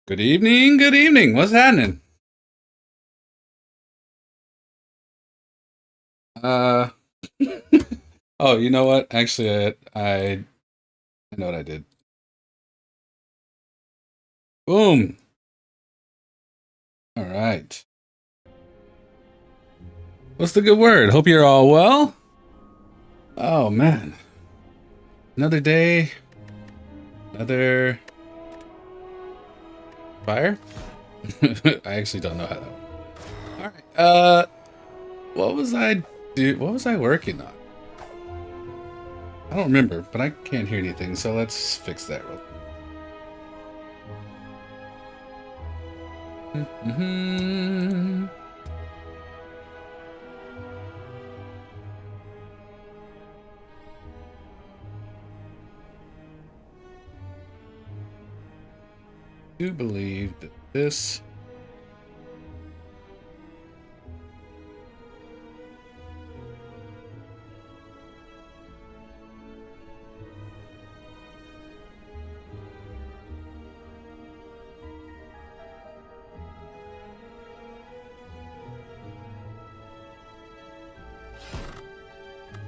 Good evening, good evening. What's happening? Uh, oh, you know what? Actually, I know what I did. Boom. All right. What's the good word? Hope you're all well. Oh man, another day, another fire. I actually don't know how that works. All right. What was I What was I working on? I don't remember, but I can't hear anything. So let's fix that real quick. Do believe that this.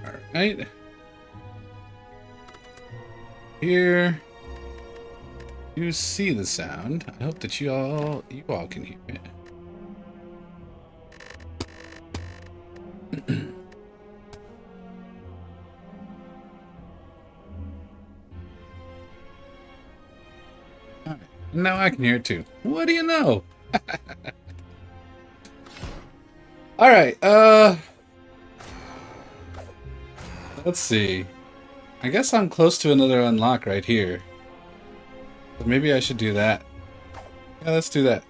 All right. Here. You see the sound. I hope that you all can hear it. All right. Now I can hear it too. What do you know? All right. Let's see. I guess I'm close to another unlock right here. So maybe I should do that. Yeah, let's do that.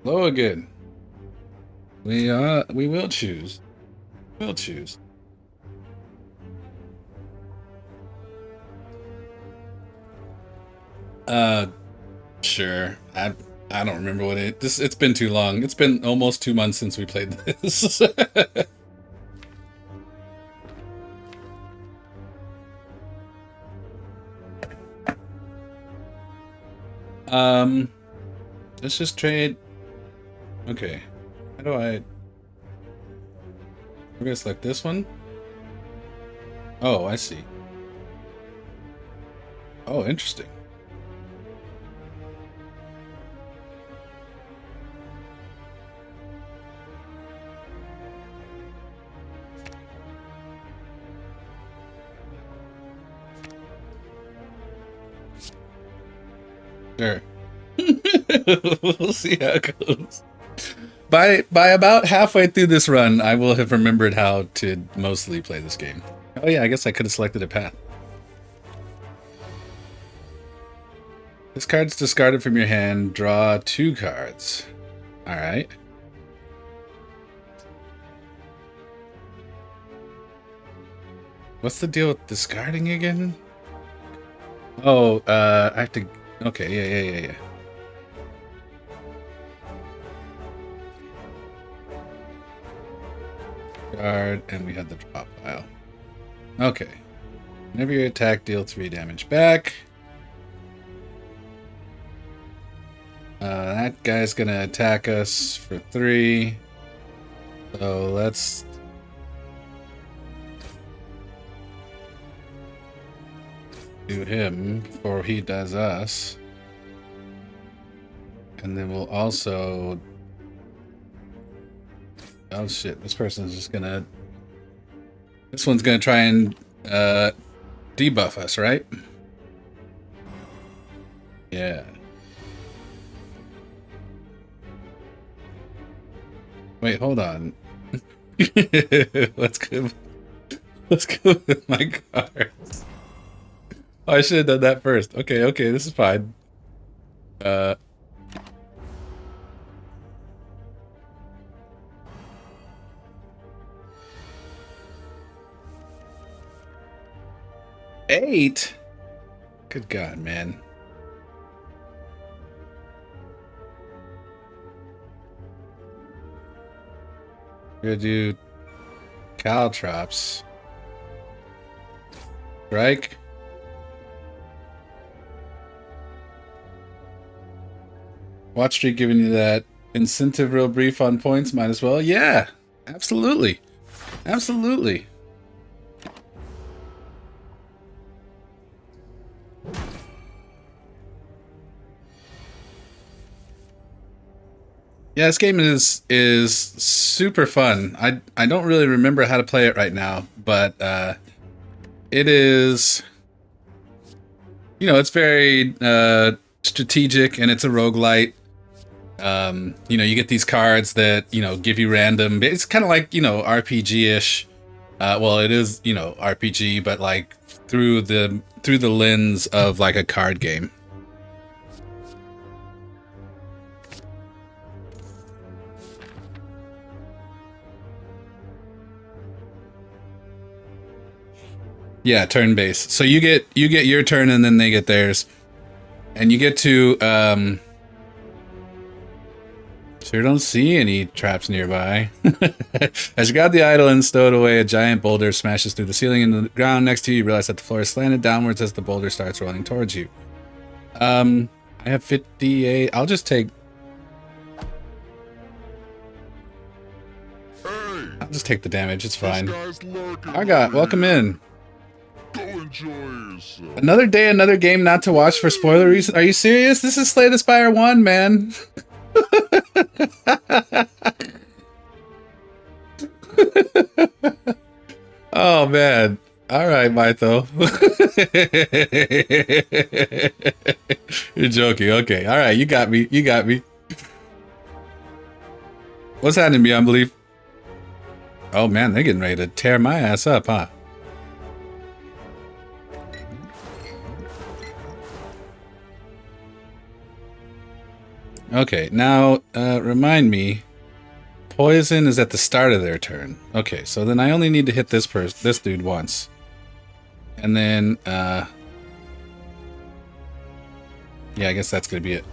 Hello again. We will choose. We'll choose. Uh sure. I don't remember what it's been too long. It's been almost 2 months since we played this. um let's just trade. Okay. How do I We're gonna select this one. Oh, I see. Oh, interesting. Sure. We'll see how it goes. By about halfway through this run, I will have remembered how to mostly play this game. Oh yeah, I guess I could have selected a path. This card's discarded from your hand. Draw 2 cards. All right. What's the deal with discarding again? Oh, I have to. Okay, yeah. Guard, and we had the drop pile. Okay. Whenever you attack, deal 3 damage back. That guy's gonna attack us for 3. So let's do him before he does us. And then we'll also... Oh shit, this person's just gonna... This one's gonna try and debuff us, right? Yeah. Wait, hold on. Let's go with my cards. Oh, I should have done that first. Okay, this is fine. 8? Good God, man. We're gonna do caltrops. Strike. Watch Street giving you that incentive real brief on points. Might as well. Yeah, absolutely. Absolutely. Yeah, this game is super fun. I don't really remember how to play it right now, but it is, you know, it's very strategic, and it's a roguelite. You know, you get these cards that, you know, give you random. It's kind of like, you know, RPG-ish. Well, it is, you know, RPG, but like through the lens of like a card game. Yeah, turn-based. So you get your turn, and then they get theirs, and you get to. Sure don't see any traps nearby. As you grab the idol and stow it away, a giant boulder smashes through the ceiling into the ground next to you. You realize that the floor is slanted downwards as the boulder starts rolling towards you. I have 58. I'll just take. I'll just take the damage. It's fine. Argot, welcome in. Go enjoy yourself. Another day, another game not to watch for spoiler reasons. Are you serious? This is Slay the Spire 1, man. Oh man. All right, Mytho. You're joking. Okay. All right, you got me. You got me. What's happening, Beyond Belief? Oh man, they're getting ready to tear my ass up, huh? Okay, now remind me. Poison is at the start of their turn. Okay, so then I only need to hit this dude once, and then yeah, I guess that's gonna be it.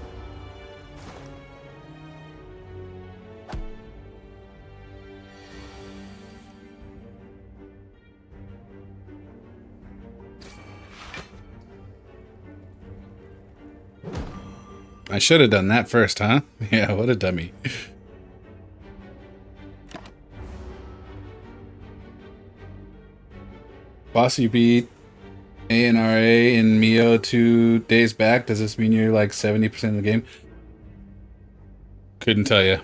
I should have done that first, huh? Yeah, what a dummy. Boss, you beat ANRA in Mio 2 days back. Does this mean you're like 70% of the game? Couldn't tell you.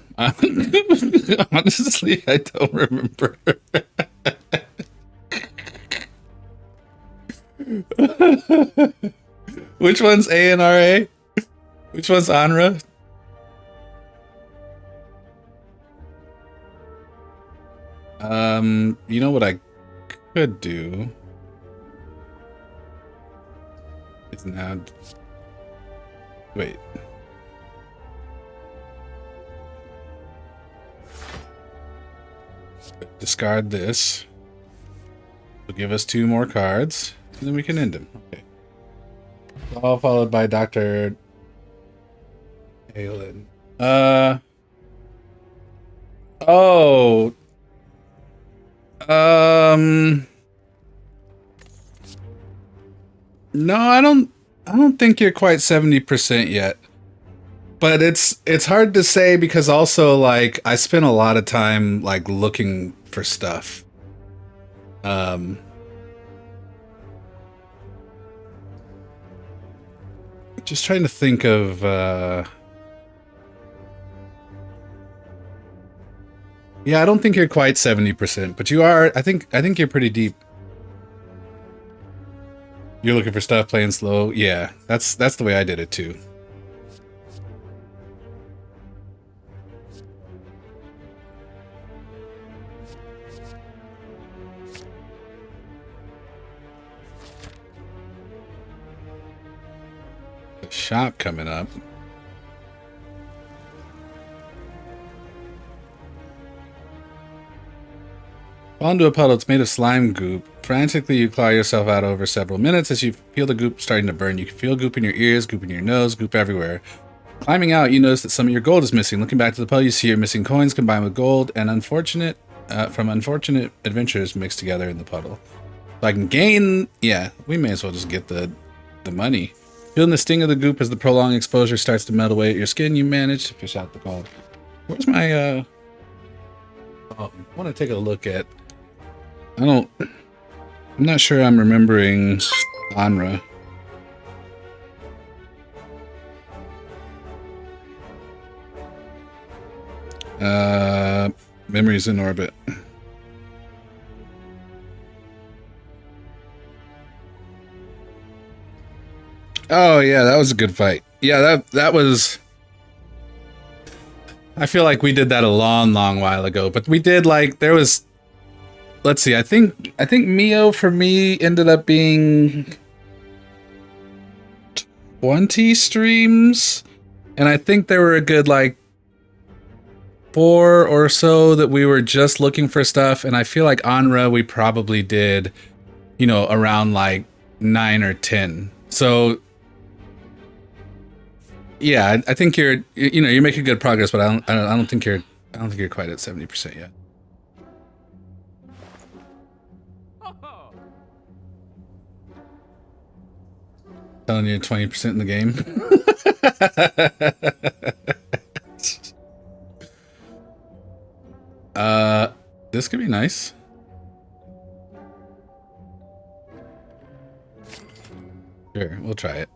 Honestly, I don't remember. Which one's ANRA? Which one's Anra? You know what I could do is now wait. Discard this. Will give us 2 more cards, and then we can end him. Okay. All followed by Dr. Aelin. Oh. No, I don't think you're quite 70% yet. But it's hard to say because also like I spent a lot of time like looking for stuff. Just trying to think of yeah, I don't think you're quite 70%, but you are. I think you're pretty deep. You're looking for stuff, playing slow. Yeah, that's the way I did it too. The shop coming up. Fall into a puddle. It's made of slime goop. Frantically, you claw yourself out over several minutes as you feel the goop starting to burn. You can feel goop in your ears, goop in your nose, goop everywhere. Climbing out, you notice that some of your gold is missing. Looking back to the puddle, you see your missing coins combined with gold and unfortunate adventures mixed together in the puddle. So I can gain... Yeah, we may as well just get the money. Feeling the sting of the goop as the prolonged exposure starts to melt away at your skin, you manage to fish out the cold. Where's my... Oh, I want to take a look at... I'm not sure I'm remembering Anra. Memories in orbit. Oh yeah, that was a good fight. Yeah, that was... I feel like we did that a long while ago, but we did like there was... Let's see, I think Mio for me ended up being 20 streams, and I think there were a good like 4 or so that we were just looking for stuff, and I feel like Anra we probably did, you know, around like 9 or 10. So yeah, I think you're making good progress, but I don't think you're quite at 70% yet. Telling you 20% in the game. This could be nice. Sure, we'll try it.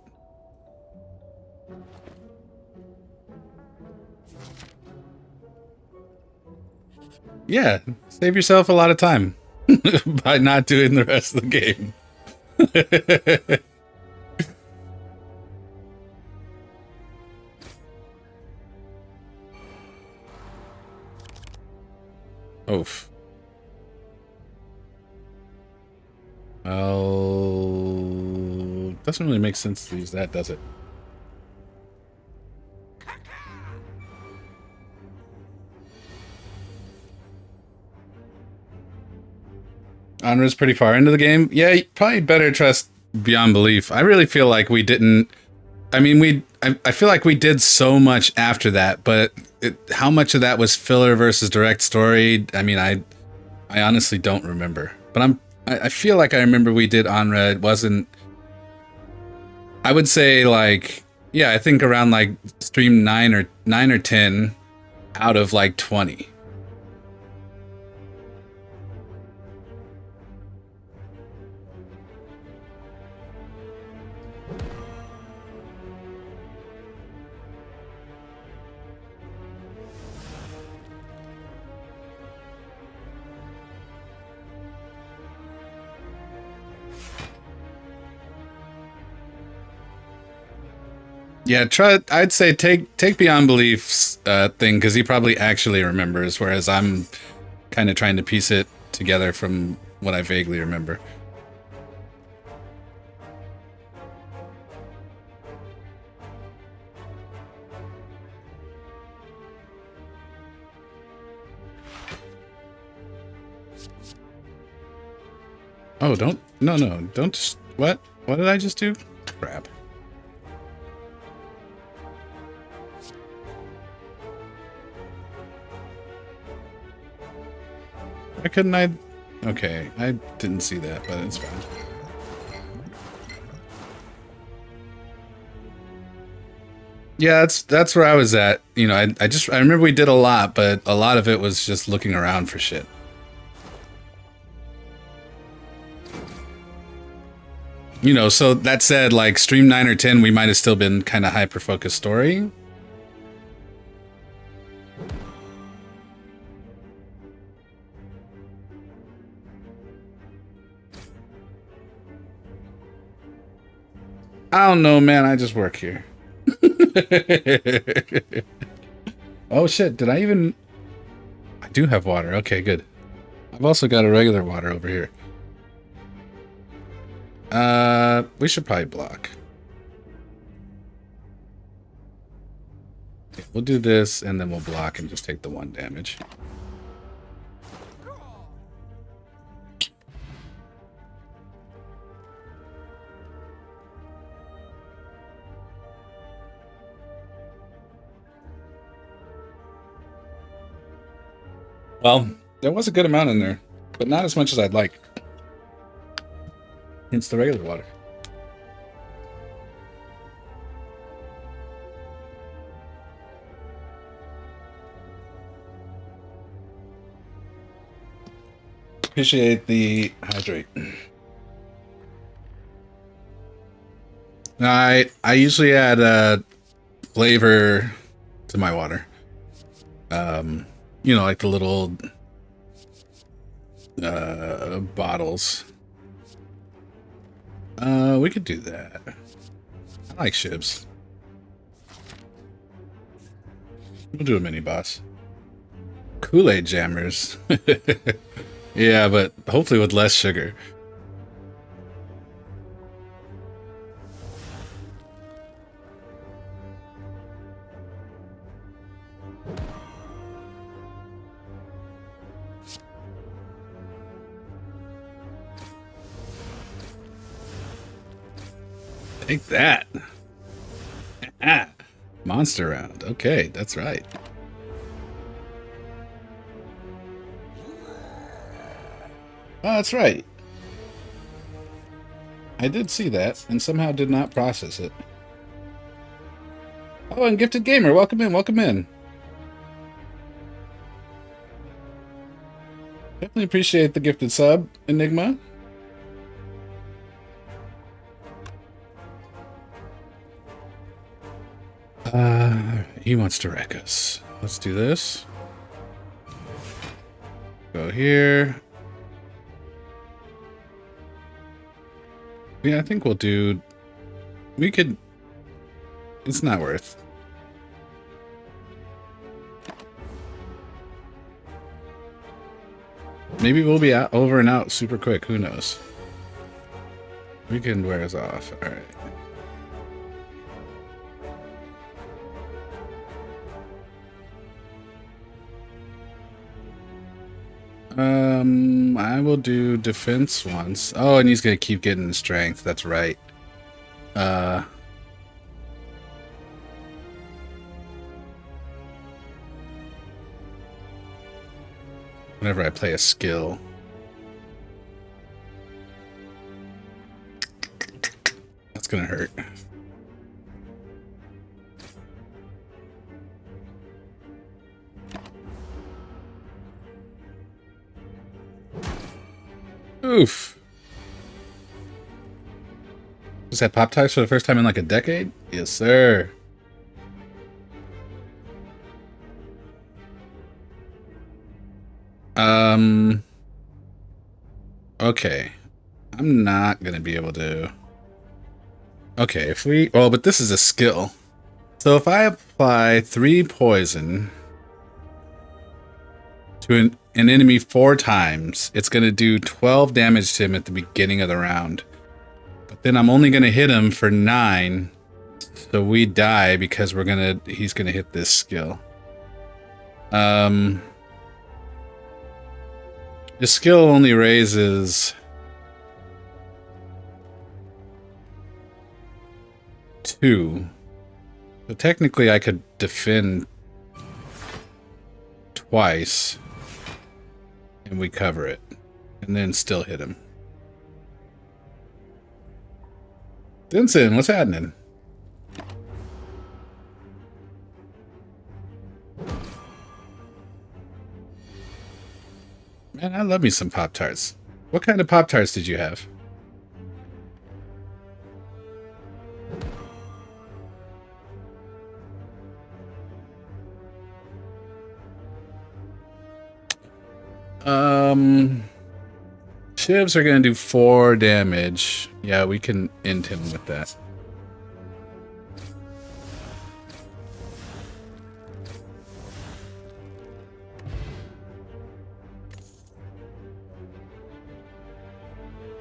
Yeah, save yourself a lot of time by not doing the rest of the game. Oof. Well, doesn't really make sense to use that, does it? Anra's pretty far into the game. Yeah, you probably better trust Beyond Belief. I really feel like we didn't... I mean, I feel like we did so much after that, but how much of that was filler versus direct story? I mean, I honestly don't remember. But I feel like I remember we did Anra. It wasn't... I would say, like... Yeah, I think around, like, stream 9 or 10 out of, like, 20. Yeah, I'd say take Beyond Belief's thing, because he probably actually remembers, whereas I'm kind of trying to piece it together from what I vaguely remember. Oh, don't what did I just do? Crap. Why couldn't I? Okay, I didn't see that, but it's fine. Yeah, that's where I was at. You know, I remember we did a lot, but a lot of it was just looking around for shit. You know, so that said, like stream 9 or 10, we might have still been kind of hyper-focused story. I don't know, man. I just work here. Oh shit, did I even... I do have water. Okay, good. I've also got a regular water over here. We should probably block. Okay, we'll do this, and then we'll block and just take the 1 damage. Well, there was a good amount in there, but not as much as I'd like. Hence the regular water. Appreciate the hydrate. I usually add flavor to my water. You know, like the little bottles. We could do that. I like shivs. We'll do a mini boss. Kool-Aid jammers. Yeah, but hopefully with less sugar. Take that. Monster round. Okay, that's right. Oh, that's right. I did see that and somehow did not process it. Oh, and Gifted Gamer, welcome in, welcome in. Definitely appreciate the gifted sub, Enigma. He wants to wreck us. Let's do this. Go here. Yeah, I think we'll do... We could... It's not worth. Maybe we'll be out, over and out super quick. Who knows? Weekend wears off. All right. I will do defense once. Oh, and he's gonna keep getting strength. That's right. Whenever I play a skill. That's gonna hurt. Oof. Just had Pop-Tarts for the first time in like a decade? Yes, sir. Okay. I'm not gonna be able to... Okay, if we... Well, but this is a skill. So if I apply 3 poison to an enemy 4 times, it's gonna do 12 damage to him at the beginning of the round. But then I'm only gonna hit him for 9, so we die because he's gonna hit this skill. The skill only raises 2. So technically I could defend twice and we cover it and then still hit him. Denson, what's happening? Man, I love me some Pop-Tarts. What kind of Pop-Tarts did you have? Shivs are gonna do 4 damage. Yeah, we can end him with that.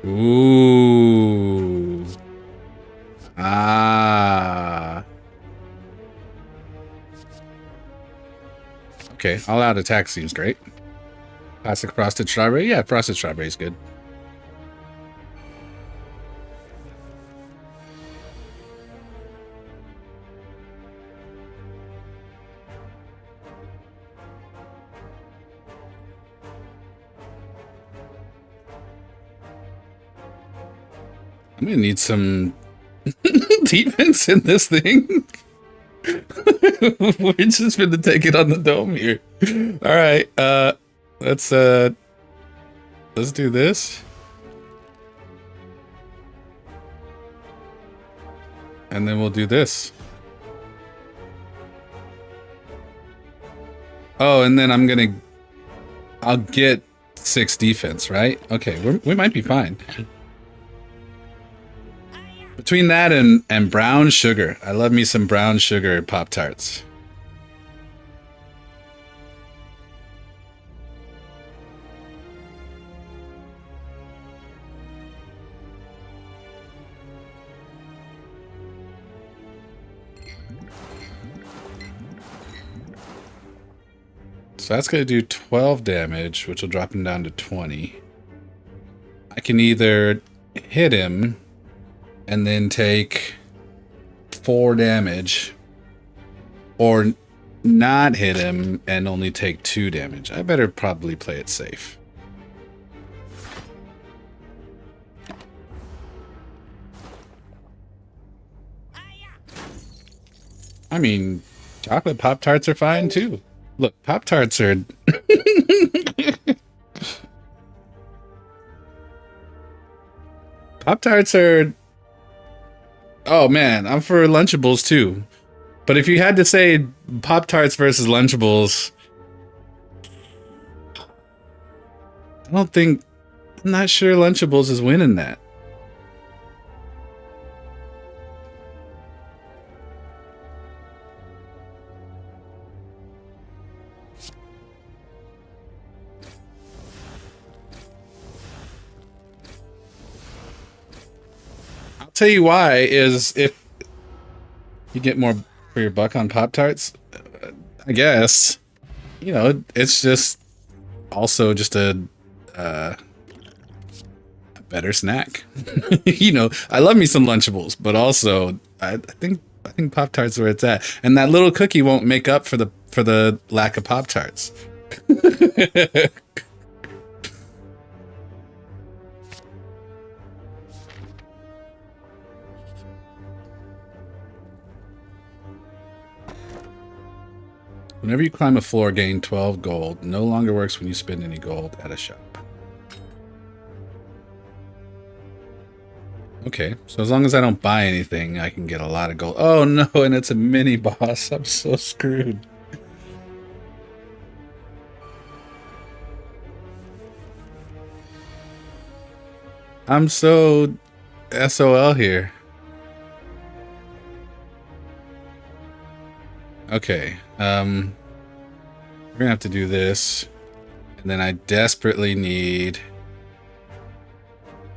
Ooh. Ah. Okay, all-out attack seems great. Classic frosted strawberry? Yeah, frosted strawberry is good. I'm gonna need some defense in this thing. We're just gonna take it on the dome here. All right, let's do this. And then we'll do this. Oh, and then I'll get 6 defense, right? Okay, we might be fine. Between that and brown sugar. I love me some brown sugar Pop-Tarts. So that's going to do 12 damage, which will drop him down to 20. I can either hit him and then take 4 damage, or not hit him and only take 2 damage. I better probably play it safe. I mean, chocolate Pop-Tarts are fine too. Look, Pop-Tarts are... Pop-Tarts are... Oh man, I'm for Lunchables too. But if you had to say Pop-Tarts versus Lunchables... I'm not sure Lunchables is winning that. Tell you why is if you get more for your buck on Pop-Tarts, I guess, you know, it's just also just a better snack. You know, I love me some Lunchables, but also I think Pop-Tarts are where it's at, and that little cookie won't make up for the lack of Pop-Tarts. Whenever you climb a floor, gain 12 gold. No longer works when you spend any gold at a shop. Okay, so as long as I don't buy anything, I can get a lot of gold. Oh no, and it's a mini boss. I'm so screwed. I'm so SOL here. Okay, we're gonna have to do this, and then I desperately need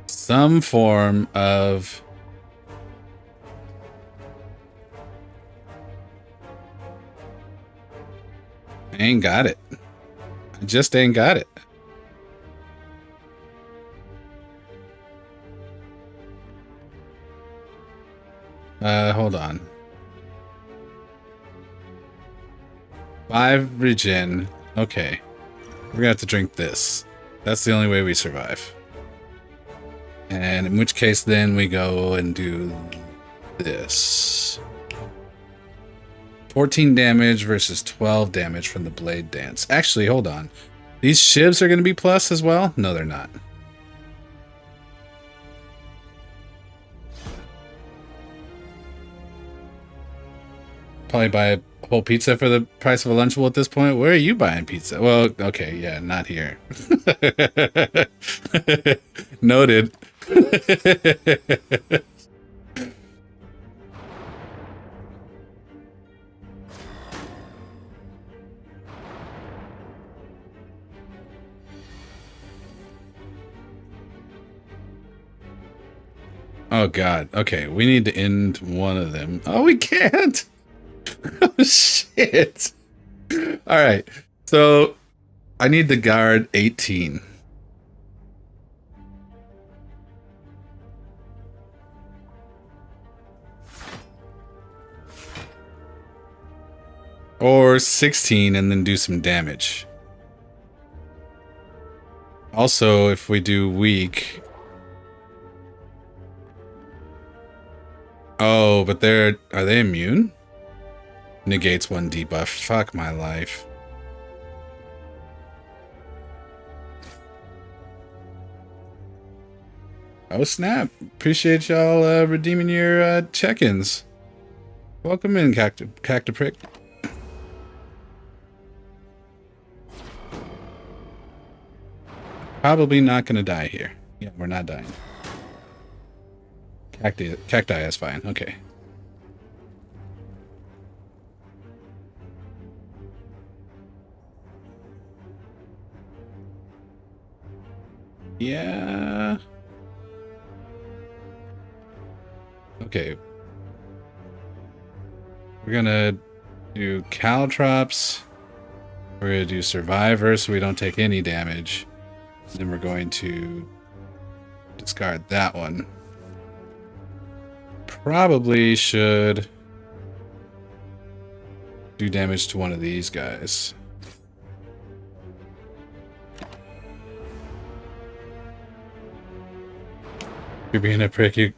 some form of I ain't got it. I just ain't got it. Hold on. 5 regen. Okay. We're gonna have to drink this. That's the only way we survive. And in which case then we go and do this. 14 damage versus 12 damage from the blade dance. Actually, hold on. These shivs are gonna be plus as well? No, they're not. Probably buy a whole pizza for the price of a Lunchable at this point. Where are you buying pizza? Well, okay, yeah, not here. Noted. Oh god. Okay, we need to end one of them. Oh, we can't. Oh shit. All right. So I need to guard 18. Or 16 and then do some damage. Also, if we do weak, Oh, but are they immune? Negates 1 debuff. Fuck my life. Oh snap! Appreciate y'all redeeming your check-ins. Welcome in, Cactiprick. Probably not gonna die here. Yeah, we're not dying. Cacti is fine. Okay. Yeah. Okay. We're gonna do Caltrops. We're gonna do Survivor so we don't take any damage. Then we're going to discard that one. Probably should do damage to one of these guys. You're being a prick, you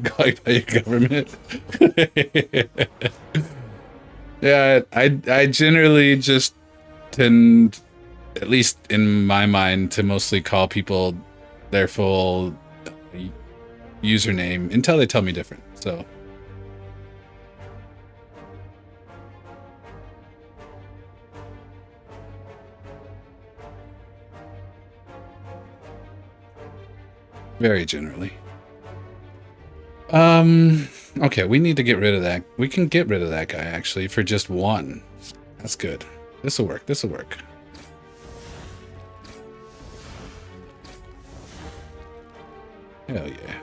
caught by your government. Yeah, I generally just tend, at least in my mind, to mostly call people their full username until they tell me different. So very generally. Okay, we need to get rid of that. We can get rid of that guy actually for just 1. That's good. This'll work. This'll work. Hell yeah.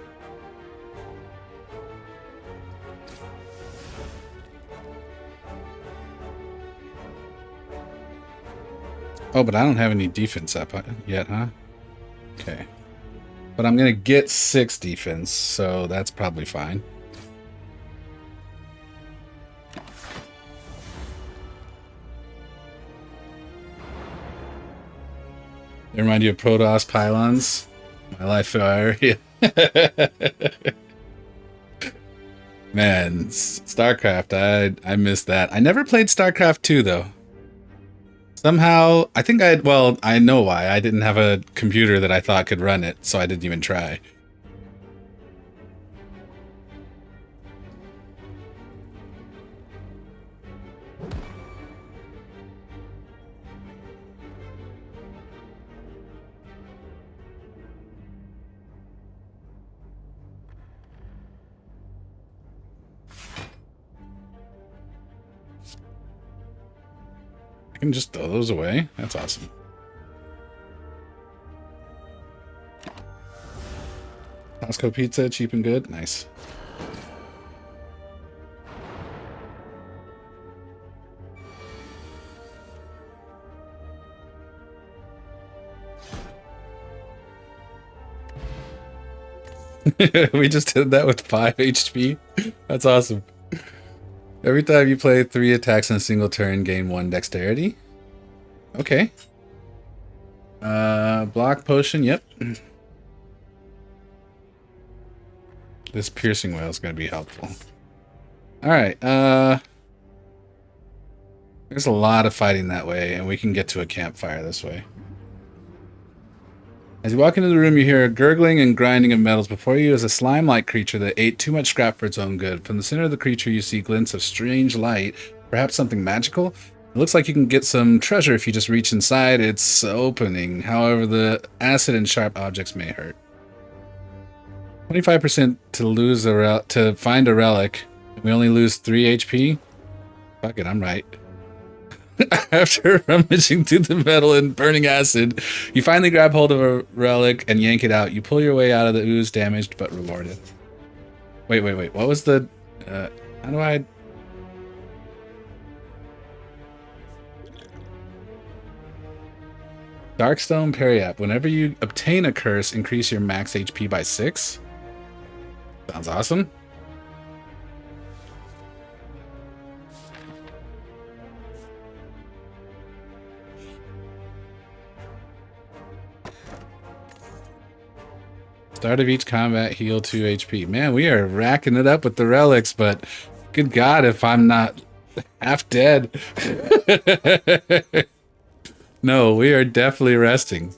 Oh, but I don't have any defense up yet, huh? Okay. But I'm gonna get 6 defense, so that's probably fine. They remind you of Protoss pylons? My life fire. Man, StarCraft, I missed that. I never played StarCraft 2 though. Somehow, I think I know why. I didn't have a computer that I thought could run it, so I didn't even try. I can just throw those away. That's awesome. Costco pizza, cheap and good. Nice. We just did that with 5 HP. That's awesome. Every time you play 3 attacks in a single turn, gain 1 dexterity. Okay. Block potion, yep. This piercing whale is going to be helpful. Alright, there's a lot of fighting that way, and we can get to a campfire this way. As you walk into the room, you hear a gurgling and grinding of metals. Before you is a slime-like creature that ate too much scrap for its own good. From the center of the creature, you see glints of strange light, perhaps something magical. It looks like you can get some treasure if you just reach inside its opening. However, the acid and sharp objects may hurt. 25% to find a relic. We only lose 3 HP. Fuck it, I'm right. After rummaging through the metal and burning acid, you finally grab hold of a relic and yank it out. You pull your way out of the ooze, damaged but rewarded. Wait. What was the... how do I... Darkstone Periap. Whenever you obtain a curse, increase your max HP by 6. Sounds awesome. Start of each combat, heal 2 HP. Man, we are racking it up with the relics, but good God, if I'm not half dead. No, we are definitely resting.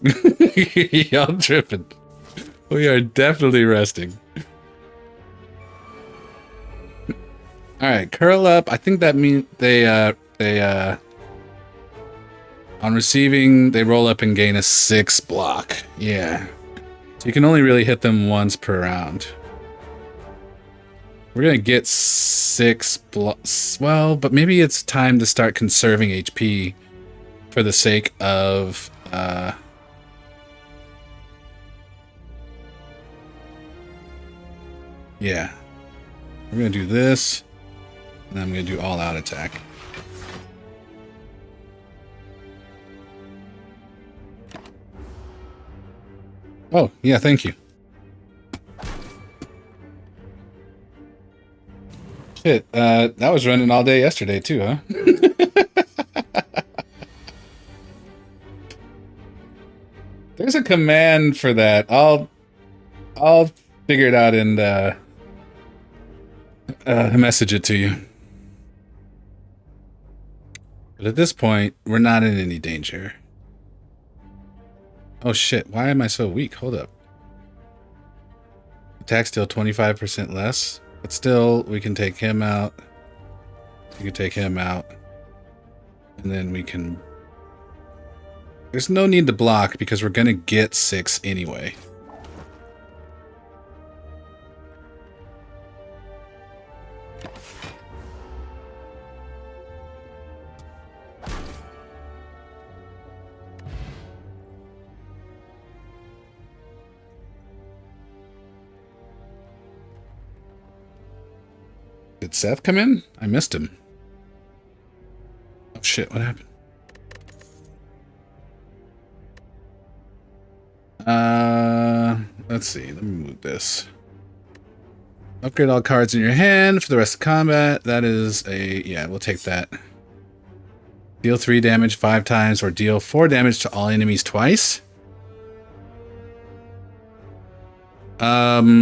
Y'all tripping. We are definitely resting. All right, curl up. I think that means they on receiving, they roll up and gain a 6 block. Yeah. So you can only really hit them once per round. We're gonna get 6 blocks. Well, but maybe it's time to start conserving HP for the sake of yeah. We're gonna do this, and then I'm gonna do all-out attack. Oh, yeah, thank you. Shit, that was running all day yesterday too, huh? There's a command for that. I'll figure it out and message it to you. But at this point, we're not in any danger. Oh shit, why am I so weak? Hold up. Attack still 25% less, but still we can take him out. You can take him out. And then we can... There's no need to block because we're gonna get 6 anyway. Did Seth come in? I missed him. Oh shit, what happened? Let's see, let me move this. Upgrade all cards in your hand for the rest of combat. That is a, yeah, we'll take that. Deal 3 damage 5 times or deal 4 damage to all enemies twice. I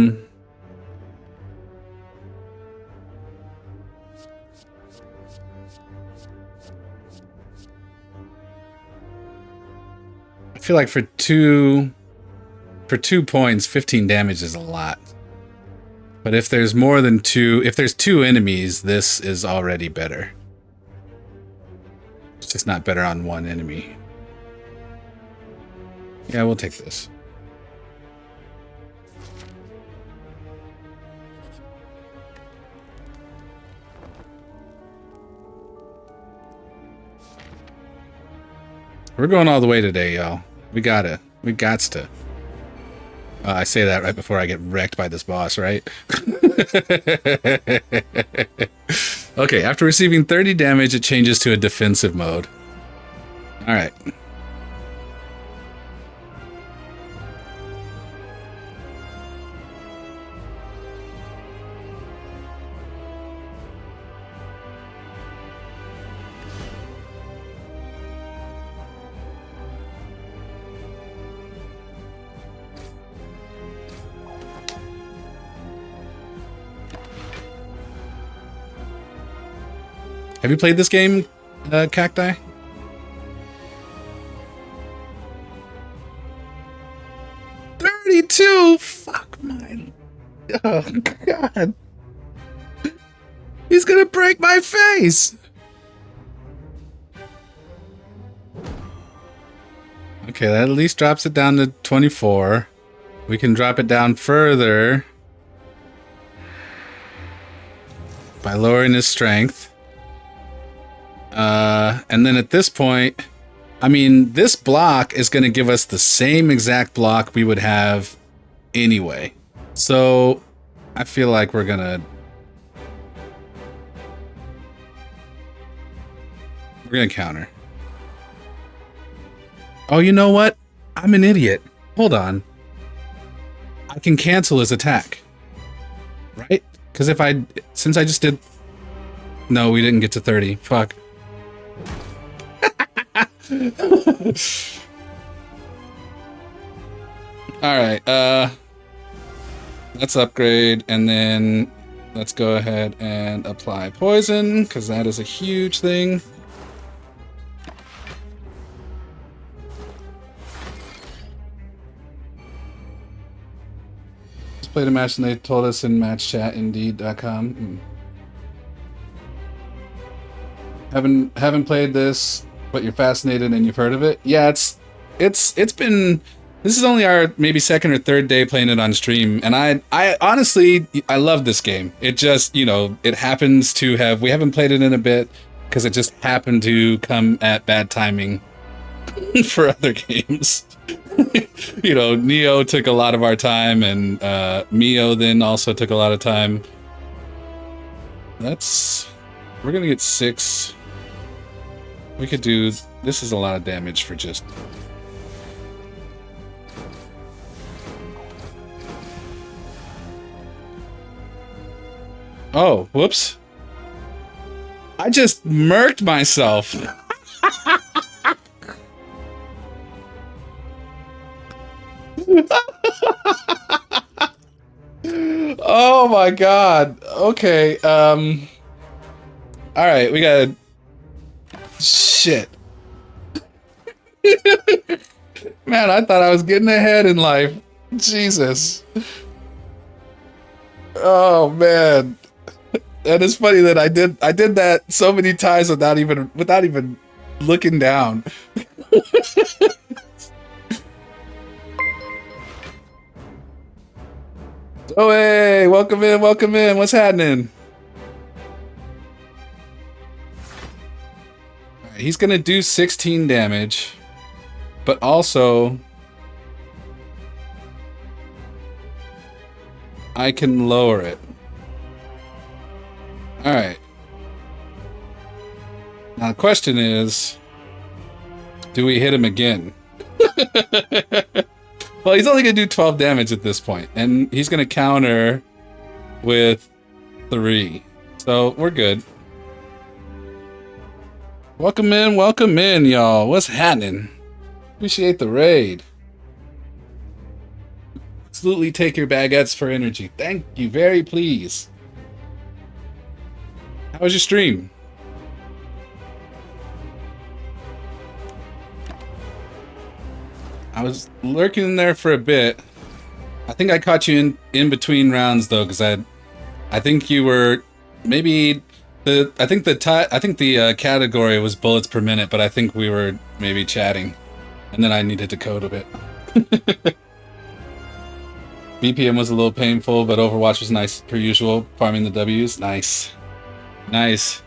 feel like for 2 points, 15 damage is a lot. But if there's more than 2, if there's 2 enemies, this is already better. It's just not better on 1 enemy. Yeah, we'll take this. We're going all the way today, y'all. We gots to. I say that right before I get wrecked by this boss, right? Okay, after receiving 30 damage, it changes to a defensive mode. All right. Have you played this game, Cacti? $32? Fuck mine. Oh, God. He's gonna break my face! Okay, that at least drops it down to 24. We can drop it down further by lowering his strength. And then at this point, I mean, this block is going to give us the same exact block we would have anyway. So I feel like we're going to counter. Oh, you know what? I'm an idiot. Hold on. I can cancel his attack. Right? Because since I just did... No, we didn't get to 30. Fuck. Alright, Let's upgrade, and then let's go ahead and apply poison, because that is a huge thing. Just played a match and they told us in matchchatindeed.com. Haven't played this, but you're fascinated and you've heard of it. Yeah, it's been, this is only our maybe second or third day playing it on stream, and I honestly, I love this game. It just, you know, it happens to have, we haven't played it in a bit because it just happened to come at bad timing for other games. You know, Neo took a lot of our time, and Mio then also took a lot of time. We're gonna get 6. We could do, this is a lot of damage for just... Oh, whoops. I just murked myself. Oh my god. Okay, alright, we got... Shit. Man, I thought I was getting ahead in life. Jesus. Oh man. That is funny that I did that so many times without even looking down. Oh hey, welcome in, welcome in. What's happening? Alright, he's gonna do 16 damage, but also I can lower it. Alright. Now the question is, do we hit him again? Well, he's only going to do 12 damage at this point, and he's going to counter with 3. So, we're good. Welcome in, y'all. What's happening? Appreciate the raid. Absolutely take your baguettes for energy. Thank you, very please. How was your stream? I was lurking in there for a bit. I think I caught you in between rounds though, because I think you were maybe I think the category was bullets per minute, but I think we were maybe chatting, and then I needed to code a bit. BPM was a little painful, but Overwatch was nice per usual. Farming the W's, nice. Nice.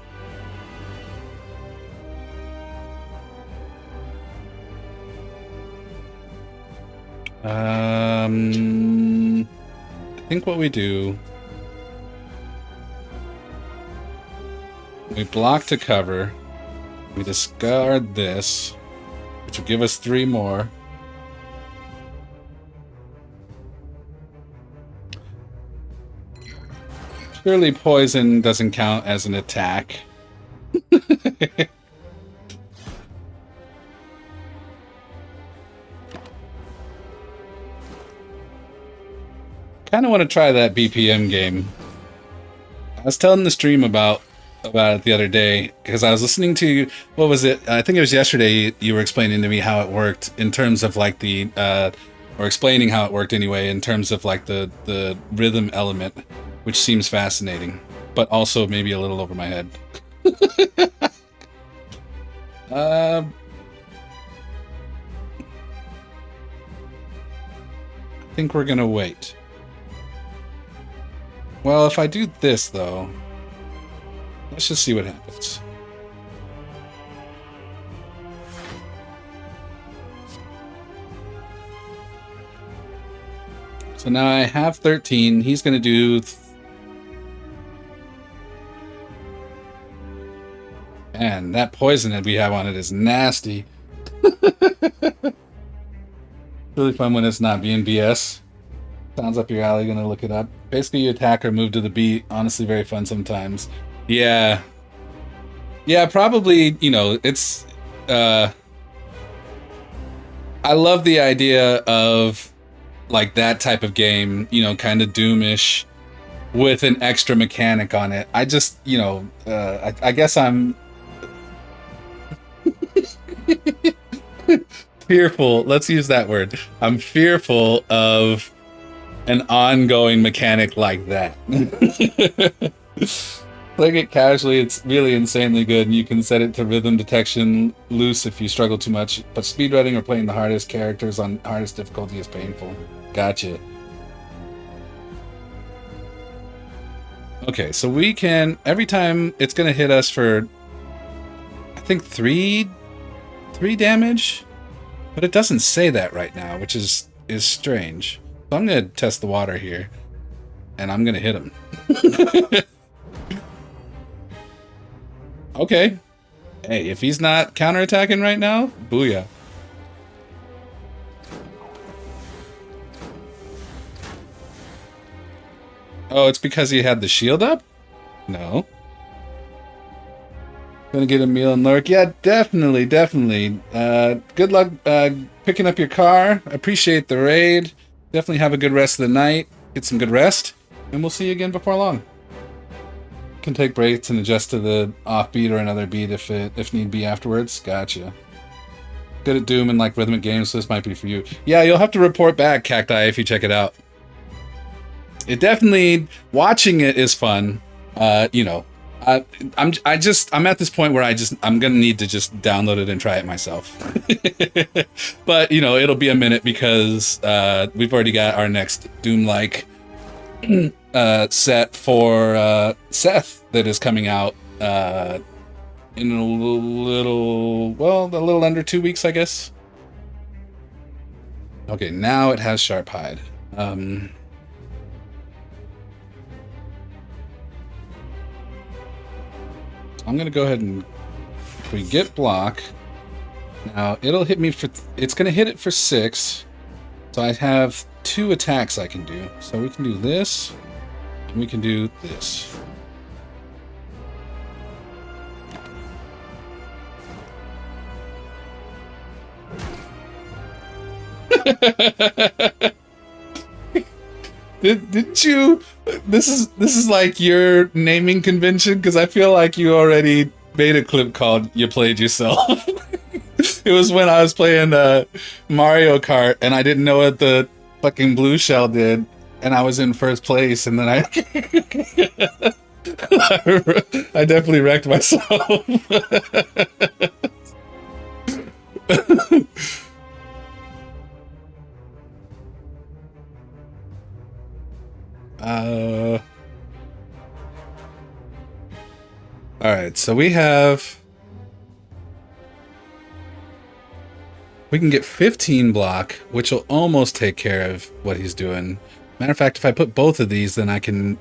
I think what we do, we block to cover, we discard this, which will give us 3 more. Surely poison doesn't count as an attack. Kind of want to try that BPM game. I was telling the stream about it the other day because I was listening to, what was it? I think it was yesterday. You were explaining to me how it worked in terms of like the, or explaining how it worked anyway, in terms of like the rhythm element, which seems fascinating, but also maybe a little over my head. I think we're gonna wait. Well, if I do this, though, let's just see what happens. So now I have 13. He's going to do... Man, that poison that we have on it is nasty. Really fun when it's not being BS. Sounds up your alley, gonna look it up. Basically, you attack or move to the beat. Honestly, very fun sometimes. Yeah. Yeah, probably, you know, it's... I love the idea of like that type of game, you know, kind of Doomish with an extra mechanic on it. I just, you know, I guess I'm fearful. Let's use that word. I'm fearful of an ongoing mechanic like that. Playing it casually, it's really insanely good, and you can set it to rhythm detection loose if you struggle too much. But speedrunning or playing the hardest characters on hardest difficulty is painful. Gotcha. Okay, so we can, every time it's gonna hit us for, I think three damage, but it doesn't say that right now, which is strange. So I'm gonna test the water here, and I'm gonna hit him. Okay. Hey, if he's not counterattacking right now, booyah. Oh, it's because he had the shield up? No. Gonna get a meal and lurk. Yeah, definitely. Good luck picking up your car. Appreciate the raid. Definitely have a good rest of the night. Get some good rest. And we'll see you again before long. Can take breaks and adjust to the offbeat or another beat if need be afterwards. Gotcha. Good at Doom and like rhythmic games, so this might be for you. Yeah, you'll have to report back, Cacti, if you check it out. It definitely, watching it is fun. You know, I'm at this point where I'm gonna need to just download it and try it myself. But you know, it'll be a minute because we've already got our next Doom-like set for Seth that is coming out in a little under 2 weeks, I guess. Okay, now it has sharp hide. I'm gonna go ahead and we get block. Now it'll hit me for it's gonna hit it for 6. So I have 2 attacks I can do. So we can do this, and we can do this. Didn't you? This is like your naming convention, because I feel like you already made a clip called "You Played Yourself." It was when I was playing Mario Kart and I didn't know what the fucking blue shell did, and I was in first place, and then I I definitely wrecked myself. All right, so we can get 15 block, which will almost take care of what he's doing. Matter of fact, if I put both of these, then I can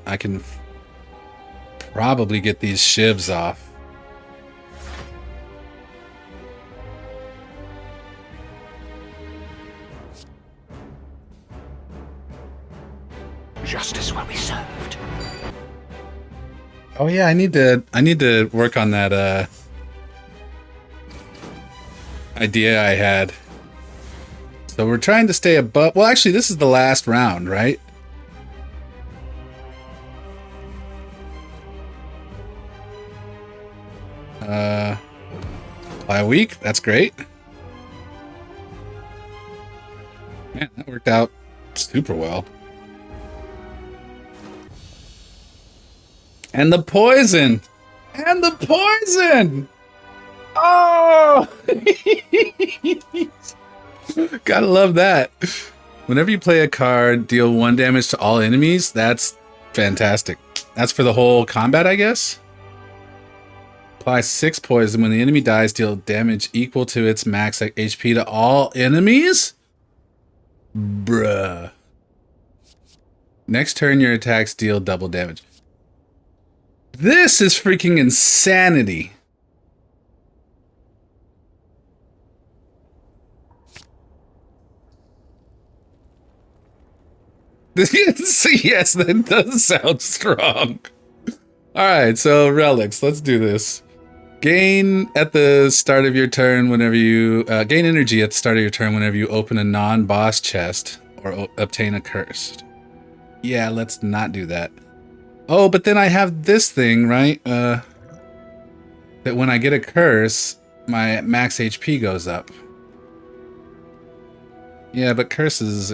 probably get these shivs off. Justice will be served. Oh yeah, I need to work on that idea I had. So we're trying to stay above. Well, actually, this is the last round, right? By a week. That's great. Man, that worked out super well. And the poison! And the poison! Oh! Gotta love that. Whenever you play a card, deal 1 damage to all enemies, that's fantastic. That's for the whole combat, I guess? Apply 6 poison. When the enemy dies, deal damage equal to its max HP to all enemies? Bruh. Next turn, your attacks deal double damage. This is freaking insanity. Yes, that does sound strong. Alright, so relics, let's do this. Gain at the start of your turn whenever you gain energy at the start of your turn whenever you open a non-boss chest or obtain a curse. Yeah, let's not do that. Oh, but then I have this thing, right? That when I get a curse, my max HP goes up. Yeah, but curses,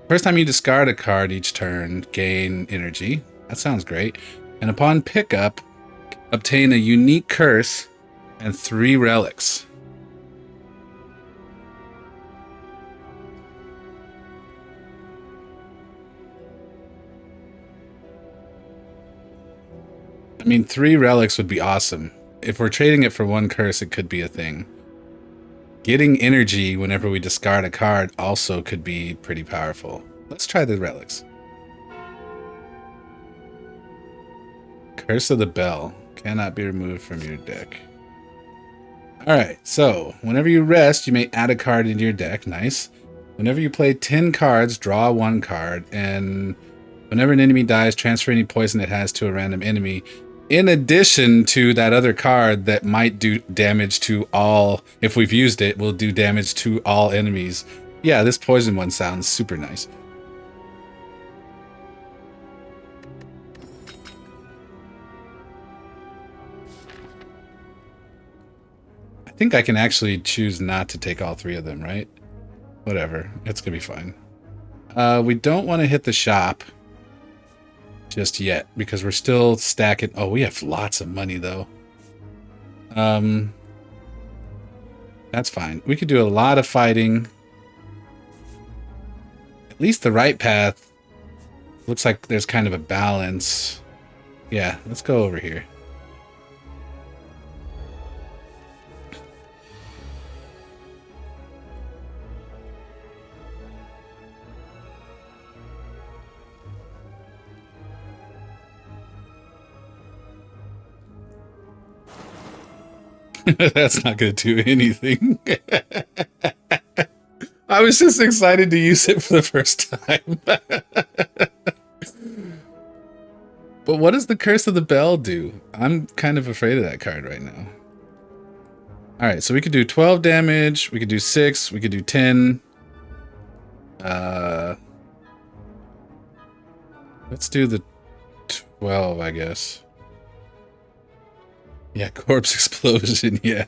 first time you discard a card each turn, gain energy. That sounds great. And upon pickup, obtain a unique curse and 3 relics. I mean, 3 relics would be awesome. If we're trading it for 1 curse, it could be a thing. Getting energy whenever we discard a card also could be pretty powerful. Let's try the relics. Curse of the Bell. Cannot be removed from your deck. Alright, so whenever you rest, you may add a card into your deck. Nice. Whenever you play 10 cards, draw 1 card. And whenever an enemy dies, transfer any poison it has to a random enemy. In addition to that other card that might do damage to all, if we've used it, will do damage to all enemies. Yeah, this poison one sounds super nice. I think I can actually choose not to take all 3 of them, right? Whatever, it's gonna be fine. We don't want to hit the shop just yet, because we're still stacking. Oh, we have lots of money though. That's fine. We could do a lot of fighting. At least the right path looks like there's kind of a balance. Yeah, let's go over here. That's not going to do anything. I was just excited to use it for the first time. But what does the Curse of the Bell do? I'm kind of afraid of that card right now. Alright, so we could do 12 damage, we could do 6, we could do 10. Let's do the 12, I guess. Yeah, corpse explosion, yeah.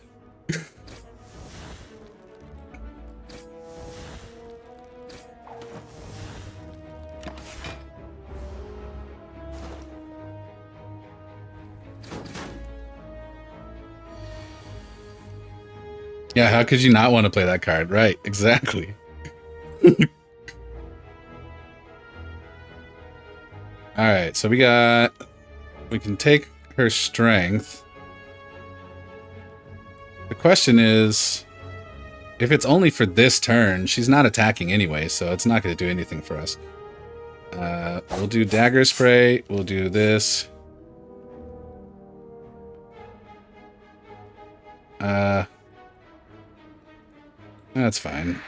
Yeah, how could you not want to play that card? Right, exactly. Alright, so we can take her strength. The question is, if it's only for this turn, she's not attacking anyway, so it's not going to do anything for us. We'll do dagger spray. We'll do this. That's fine.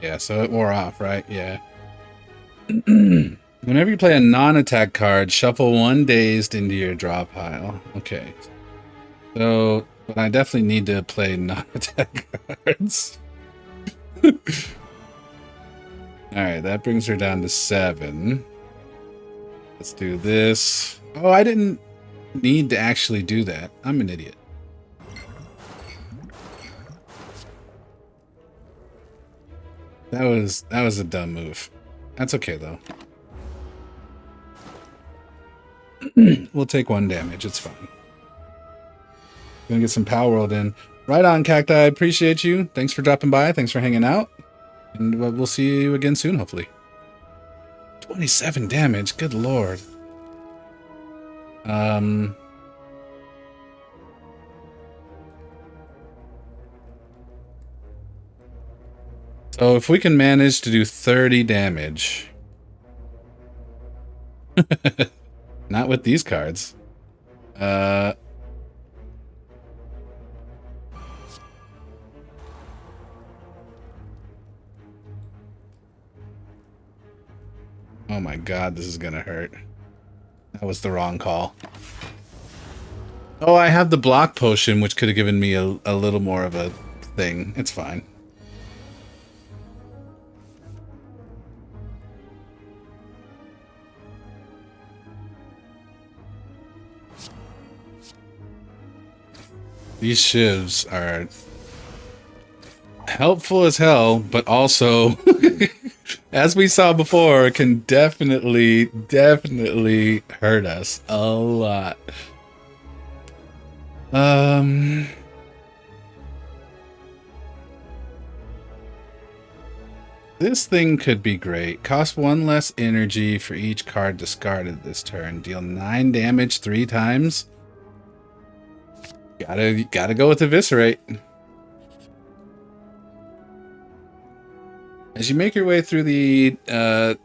Yeah, so it wore off, right? Yeah. Whenever you play a non-attack card, shuffle 1 dazed into your draw pile. Okay. So, but I definitely need to play non-attack cards. Alright, that brings her down to 7. Let's do this. Oh, I didn't need to actually do that. I'm an idiot. That was a dumb move. That's okay though. We'll take 1 damage. It's fine. Gonna get some Power World in. Right on, Cacti. I appreciate you. Thanks for dropping by. Thanks for hanging out. And we'll see you again soon, hopefully. 27 damage. Good lord. So if we can manage to do 30 damage. Not with these cards. Oh my god, this is gonna hurt. That was the wrong call. Oh, I have the block potion, which could have given me a little more of a thing. It's fine. These shivs are helpful as hell, but also, as we saw before, can definitely hurt us a lot. This thing could be great. Cost 1 less energy for each card discarded this turn. Deal 9 damage 3 times. Gotta go with Eviscerate. As you make your way through the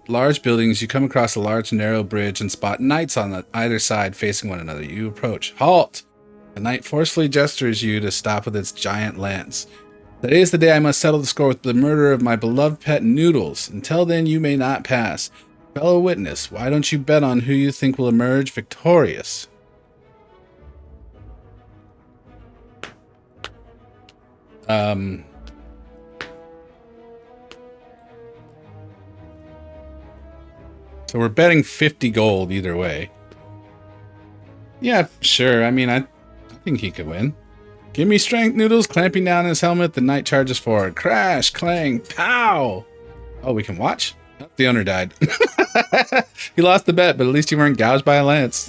large buildings, you come across a large narrow bridge and spot knights on either side facing one another. You approach. Halt! The knight forcefully gestures you to stop with its giant lance. Today is the day I must settle the score with the murder of my beloved pet Noodles. Until then, you may not pass. Fellow witness, why don't you bet on who you think will emerge victorious? So we're betting 50 gold either way. Yeah, sure. I mean, I think he could win. Give me strength, Noodles. Clamping down his helmet, the knight charges forward. Crash, clang, pow! Oh, we can watch? Oh, the owner died. He lost the bet, but at least you weren't gouged by a lance.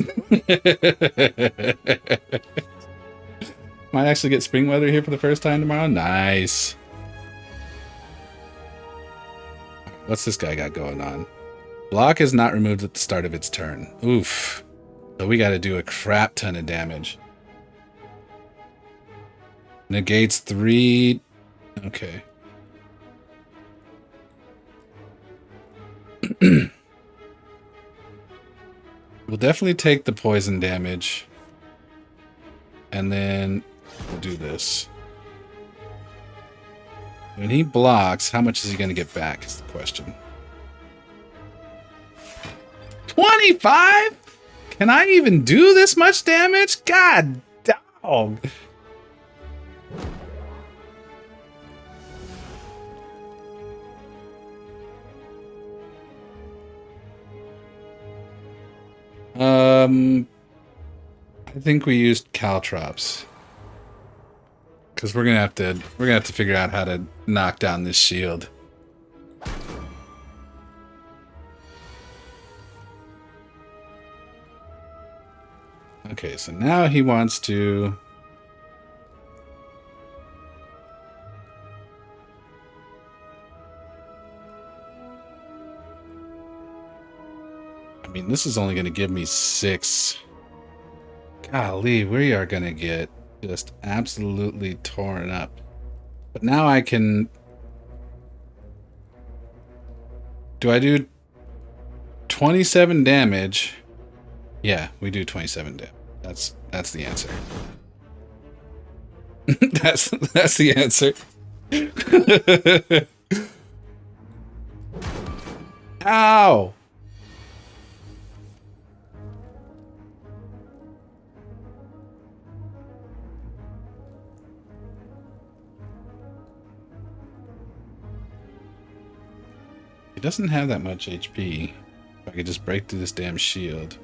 Might actually get spring weather here for the first time tomorrow. Nice. What's this guy got going on? Block is not removed at the start of its turn. Oof. So we got to do a crap ton of damage. Negates 3. Okay. We'll definitely take the poison damage. And then we'll do this. When he blocks, how much is he going to get back is the question. 25? Can I even do this much damage? God dog. I think we used caltrops. Because we're gonna have to figure out how to knock down this shield. Okay, so now he wants to... I mean, this is only going to give me 6. Golly, we are going to get just absolutely torn up. But now I can... Do I do 27 damage? Yeah, we do 27 damage. That's the answer. that's the answer. Ow! He doesn't have that much HP. If I could just break through this damn shield.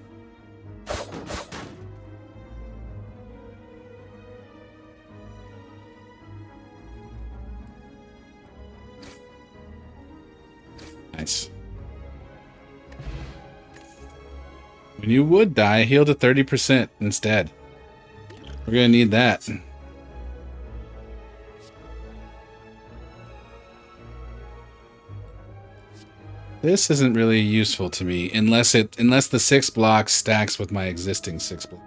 Nice. When you would die, heal to 30% instead. We're gonna need that. This isn't really useful to me unless the 6 blocks stacks with my existing 6 blocks.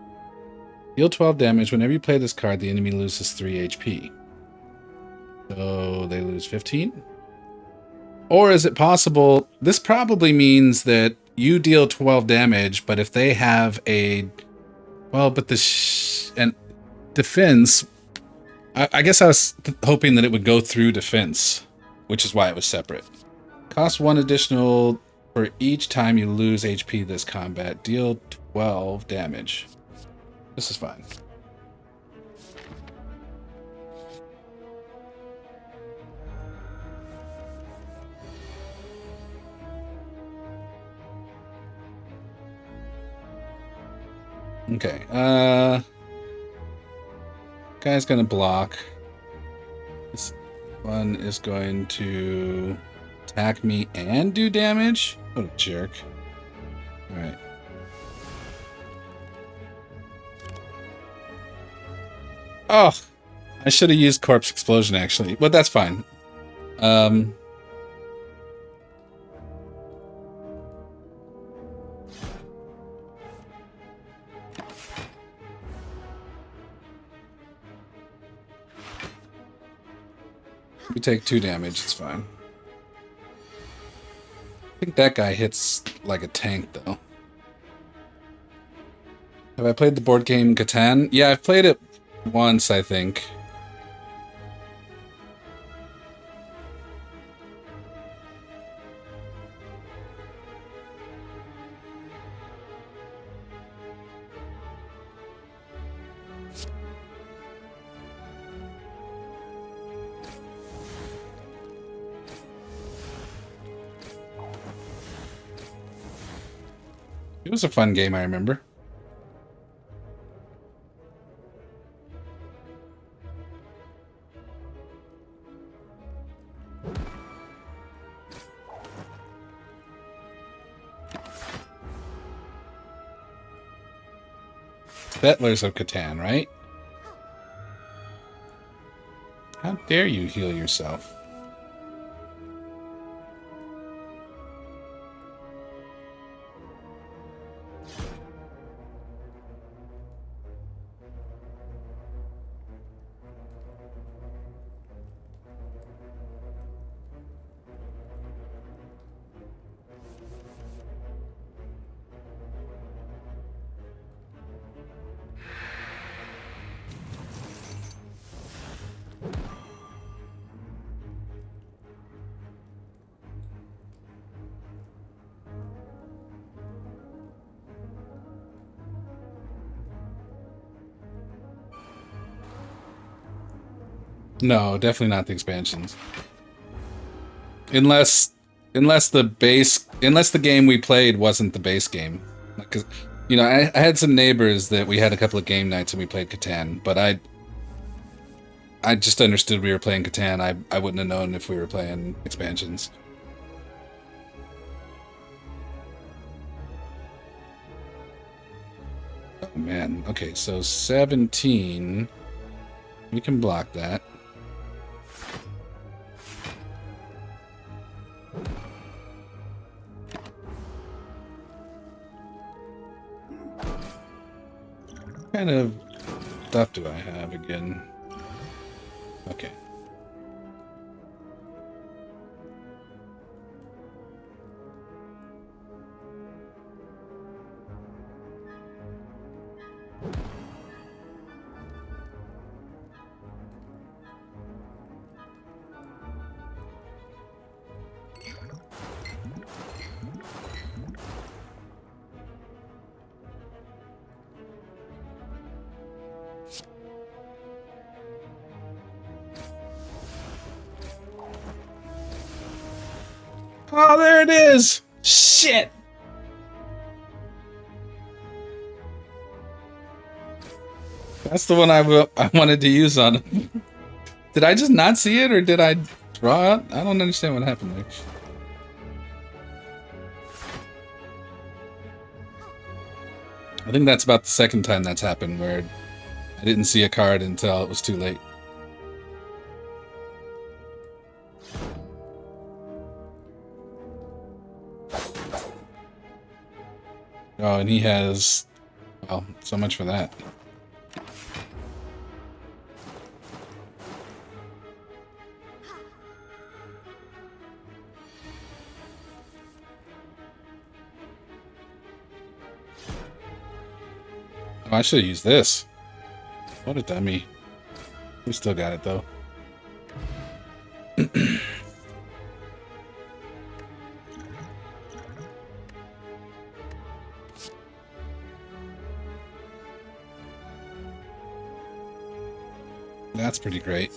Deal 12 damage. Whenever you play this card, the enemy loses 3 HP. So they lose 15? Or is it possible... This probably means that you deal 12 damage, but if they have a... Well, but the... and defense... I guess I was hoping that it would go through defense, which is why it was separate. Cost 1 additional For each time you lose HP this combat, deal 12 damage. This is fine. Okay, guy's gonna block. This one is going to attack me and do damage? What a jerk. Alright. Oh! I should have used Corpse Explosion, actually. But that's fine. We take 2 damage, it's fine. I think that guy hits like a tank, though. Have I played the board game Catan? Yeah, I've played it once, I think. It was a fun game, I remember. Settlers of Catan, right? How dare you heal yourself? No, definitely not the expansions. Unless the game we played wasn't the base game. Because, you know, I had some neighbors that we had a couple of game nights and we played Catan, but I just understood we were playing Catan. I wouldn't have known if we were playing expansions. Oh man, okay, so 17. We can block that. What kind of stuff do I have again? Okay. Oh, there it is! Shit! That's the one I wanted to use on him. Did I just not see it, or did I draw it? I don't understand what happened there. I think that's about the second time that's happened, where I didn't see a card until it was too late. Oh, and he has... well, so much for that. Oh, I should have used this. What a dummy. We still got it, though. That's pretty great.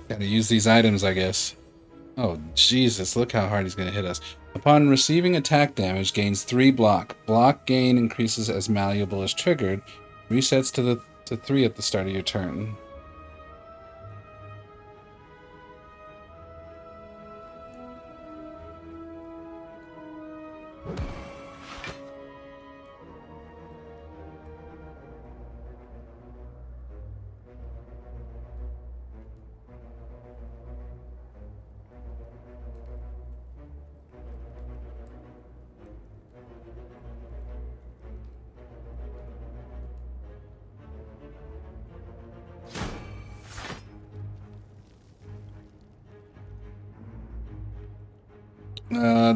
Gotta use these items, I guess. Oh, Jesus, look how hard he's gonna hit us. Upon receiving attack damage, gains 3 block. Block gain increases as malleable is triggered. Resets to 3 at the start of your turn.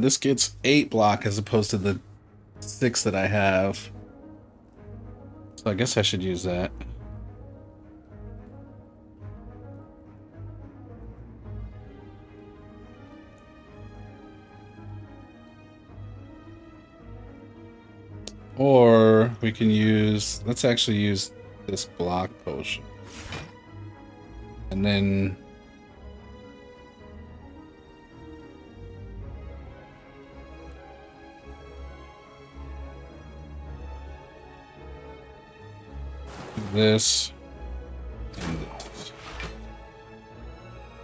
This gets 8 block as opposed to the 6 that I have. So I guess I should use that. Or we can use, let's actually use this block potion. And then this and this.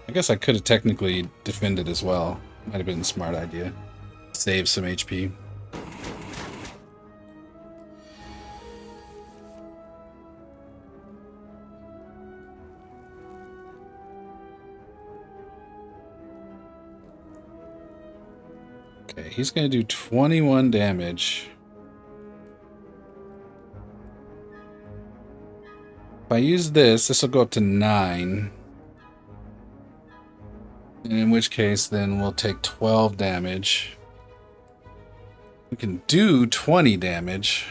I guess I could have technically defended as well. Might have been a smart idea. Save some HP. Okay, he's going to do 21 damage. If I use this will go up to 9. And in which case, then we'll take 12 damage. We can do 20 damage.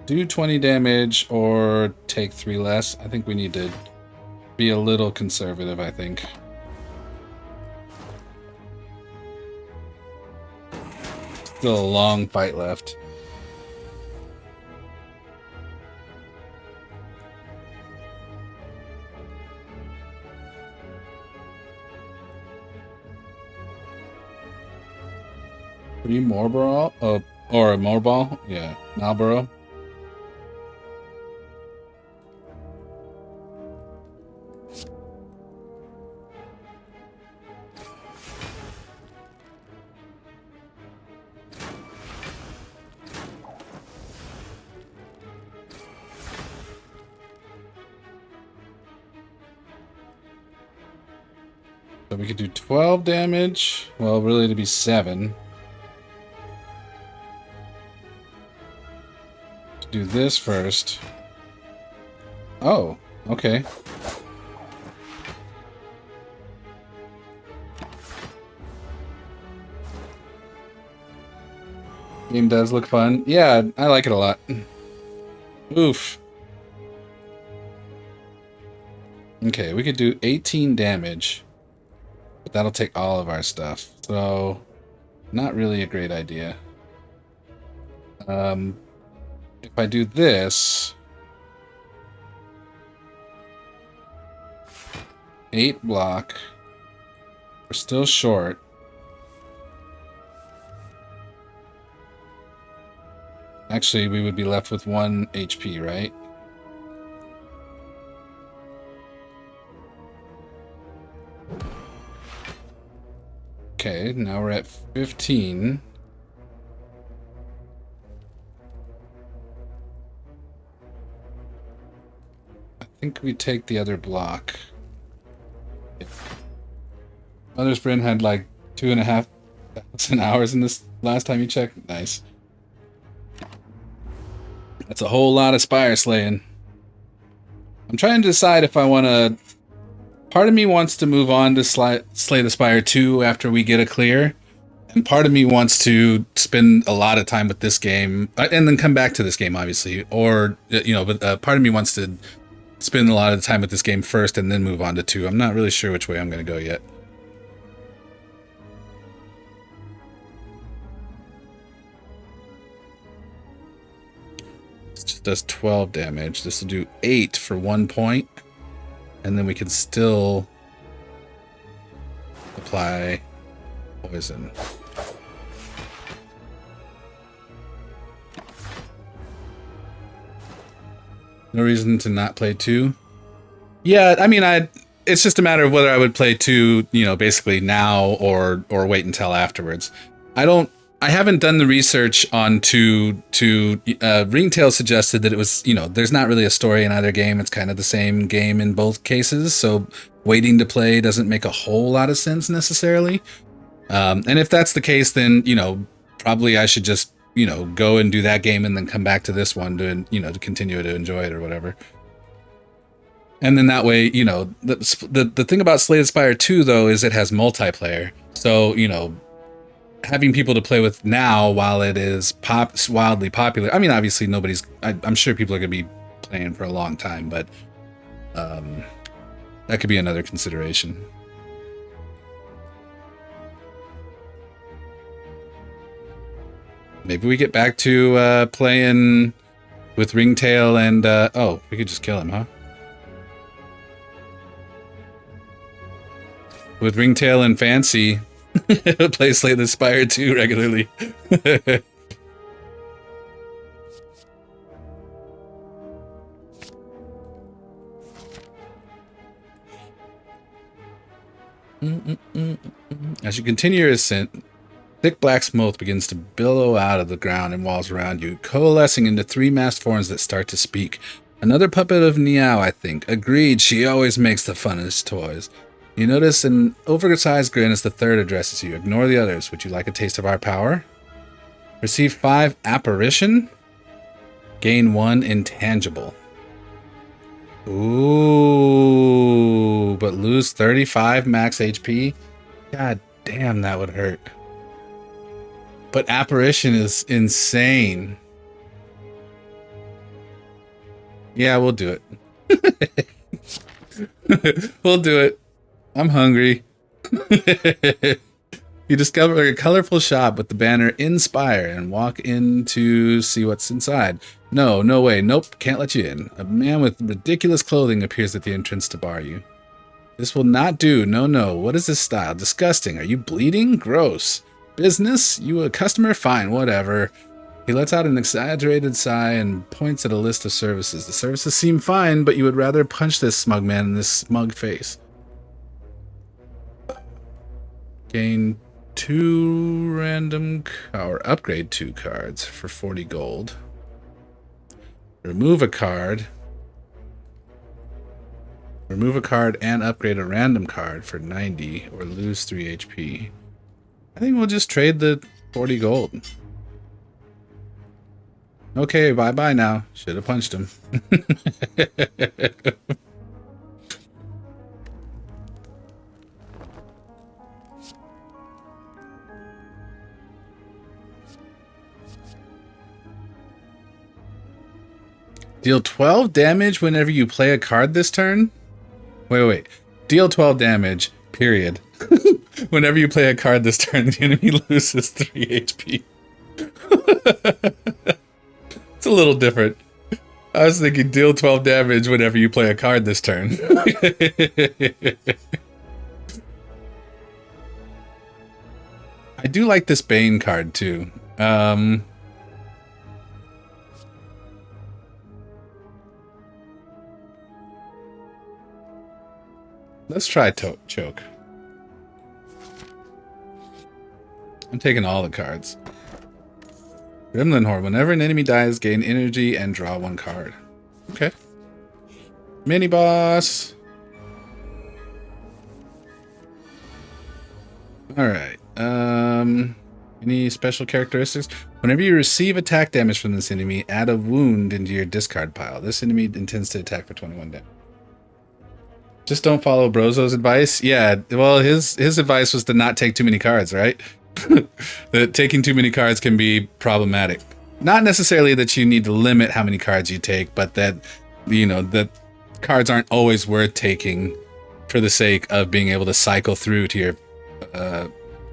Do 20 damage or take 3 less. I think we need to be a little conservative, I think. Still a long fight left. Three Marlboro? Or a Morball? Yeah, Marlboro. So we could do 12 damage. Well, really to be 7. Do this first. Oh, okay. Game does look fun. Yeah, I like it a lot. Oof. Okay, we could do 18 damage. But that'll take all of our stuff. So, not really a great idea. If I do this, 8 block, we're still short. Actually, we would be left with 1 HP, right? Okay, now we're at 15. I think we take the other block. Mother's Bryn had like 2,500 hours in this last time you checked. Nice. That's a whole lot of Spire slaying. I'm trying to decide if I want to... Part of me wants to move on to Slay the Spire 2 after we get a clear. And part of me wants to spend a lot of time with this game and then come back to this game, obviously. Or, but part of me wants to spend a lot of time with this game first and then move on to 2. I'm not really sure which way I'm going to go yet. This just does 12 damage. This will do 8 for 1 point. And then we can still apply poison. No reason to not play 2. Yeah, I mean, it's just a matter of whether I would play 2, basically now or wait until afterwards. I haven't done the research on 2. Ringtail suggested that it was, there's not really a story in either game. It's kind of the same game in both cases. So waiting to play doesn't make a whole lot of sense necessarily. And if that's the case, then, probably I should just, go and do that game and then come back to this one to, to continue to enjoy it or whatever. And then that way, the thing about Slay the Spire 2, though, is it has multiplayer. So, having people to play with now while it is wildly popular. I mean, obviously I'm sure people are going to be playing for a long time, but that could be another consideration. Maybe we get back to playing with Ringtail and... oh, we could just kill him, huh? With Ringtail and Fancy, play Slay the Spire 2 regularly. As you continue your ascent, thick black smoke begins to billow out of the ground and walls around you, coalescing into 3 masked forms that start to speak. Another puppet of Niao, I think. Agreed, she always makes the funnest toys. You notice an oversized grin as the third addresses you. Ignore the others. Would you like a taste of our power? Receive 5 apparition. Gain 1 intangible. Ooh, but lose 35 max HP? God damn, that would hurt. But apparition is insane. Yeah, we'll do it. We'll do it. I'm hungry. You discover a colorful shop with the banner Inspire and walk in to see what's inside. No way. Nope, can't let you in. A man with ridiculous clothing appears at the entrance to bar you. This will not do. No. What is this style? Disgusting. Are you bleeding? Gross. Business? You a customer? Fine, whatever. He lets out an exaggerated sigh and points at a list of services. The services seem fine, but you would rather punch this smug man in this smug face. Gain 2 random or upgrade 2 cards for 40 gold. Remove a card. Remove a card and upgrade a random card for 90 or lose 3 HP. I think we'll just trade the 40 gold. Okay, bye-bye now. Should have punched him. Deal 12 damage whenever you play a card this turn? Wait. Deal 12 damage, period. Whenever you play a card this turn, the enemy loses 3 HP. It's a little different. I was thinking deal 12 damage whenever you play a card this turn. I do like this Bane card too. Let's try Choke. I'm taking all the cards. Gremlin Horde. Whenever an enemy dies, gain energy and draw 1 card. Okay. Mini boss. Alright. Any special characteristics? Whenever you receive attack damage from this enemy, add a wound into your discard pile. This enemy intends to attack for 21 damage. Just don't follow Brozo's advice. Yeah, well, his advice was to not take too many cards, right? that taking too many cards can be problematic. Not necessarily that you need to limit how many cards you take, but that, you know, that cards aren't always worth taking for the sake of being able to cycle through to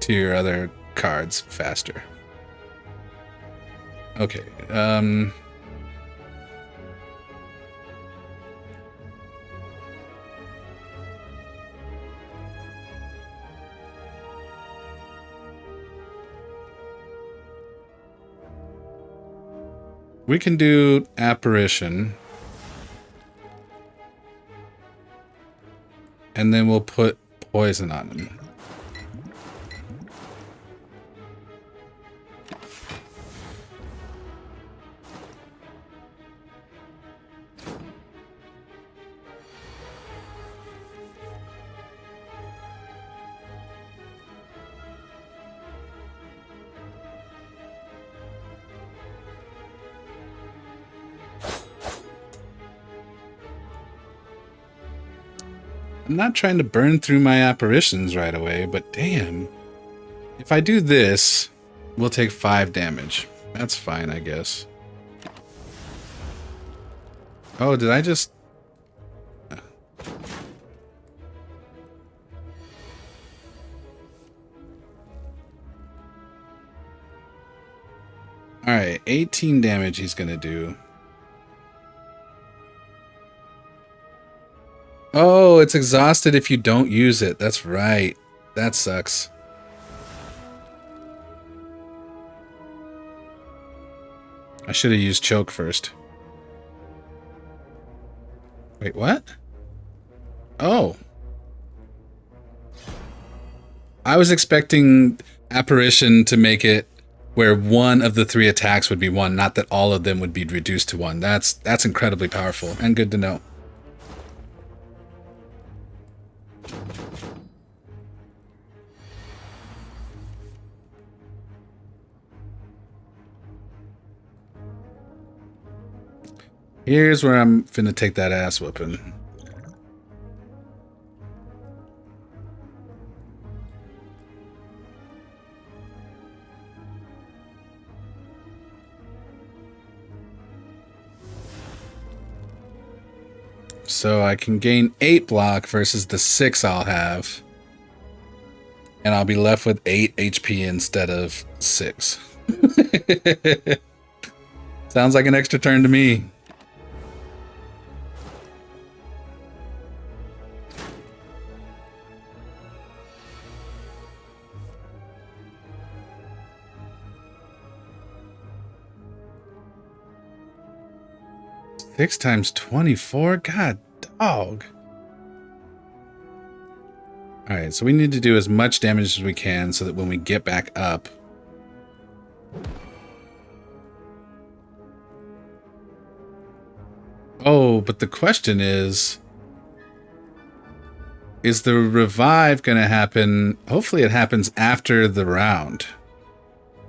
your other cards faster. Okay. We can do Apparition. And then we'll put Poison on him. I'm not trying to burn through my apparitions right away, but damn. If I do this, we'll take 5 damage. That's fine, I guess. Oh, did I just... Alright, 18 damage he's gonna do. Oh, it's exhausted if you don't use it. That's right. That sucks. I should have used choke first. Wait, what? Oh. I was expecting Apparition to make it where one of the 3 attacks would be 1, not that all of them would be reduced to 1. That's incredibly powerful and good to know. Here's where I'm finna take that ass whooping. So I can gain 8 block versus the 6 I'll have. And I'll be left with 8 HP instead of 6. Sounds like an extra turn to me. Six times 24? God, dog. Alright, so we need to do as much damage as we can so that when we get back up... Oh, but the question is the revive going to happen... Hopefully it happens after the round.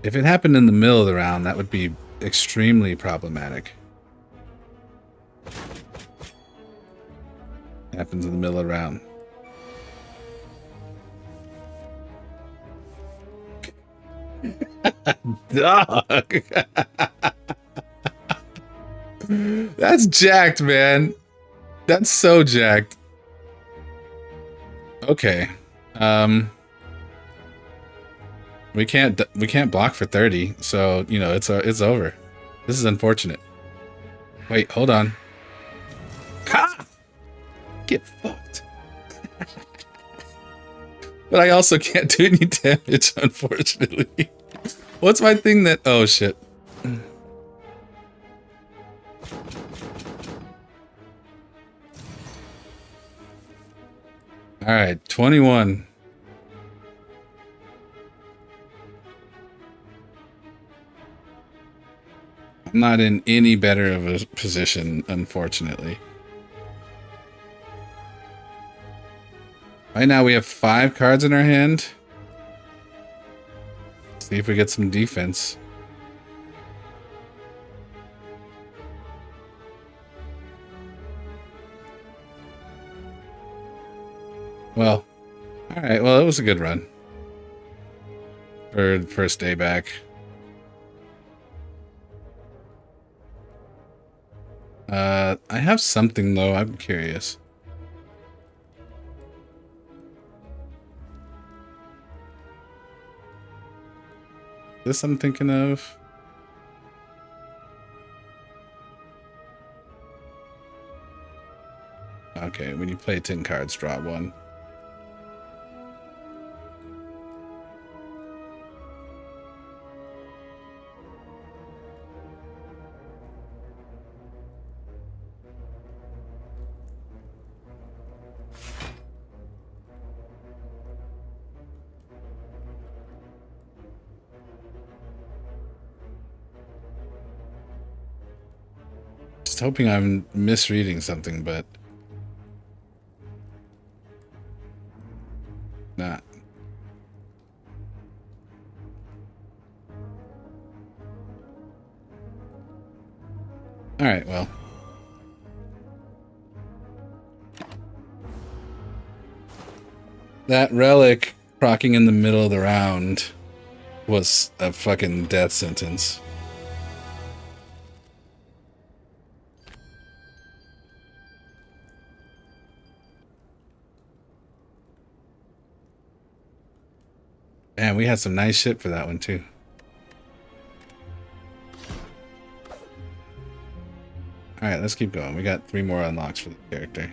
If it happened in the middle of the round, that would be extremely problematic. Happens in the middle of the round. Dog. That's jacked, man. That's so jacked. Okay. We can't block for 30, so you know it's over. This is unfortunate. Wait, hold on. Ha! Get fucked. But I also can't do any damage, unfortunately. What's my thing that... Oh, shit. Alright, 21. I'm not in any better of a position, unfortunately. Right now we have 5 cards in our hand. See if we get some defense. Well, alright, well, it was a good run. for the first day back. I have something though. I'm curious. This I'm thinking of. Okay, when you play 10 cards, draw one. Just hoping I'm misreading something, but not. All right, well. That relic procking in the middle of the round was a fucking death sentence. Man, we had some nice shit for that one too. Alright, let's keep going. We got 3 more unlocks for the character.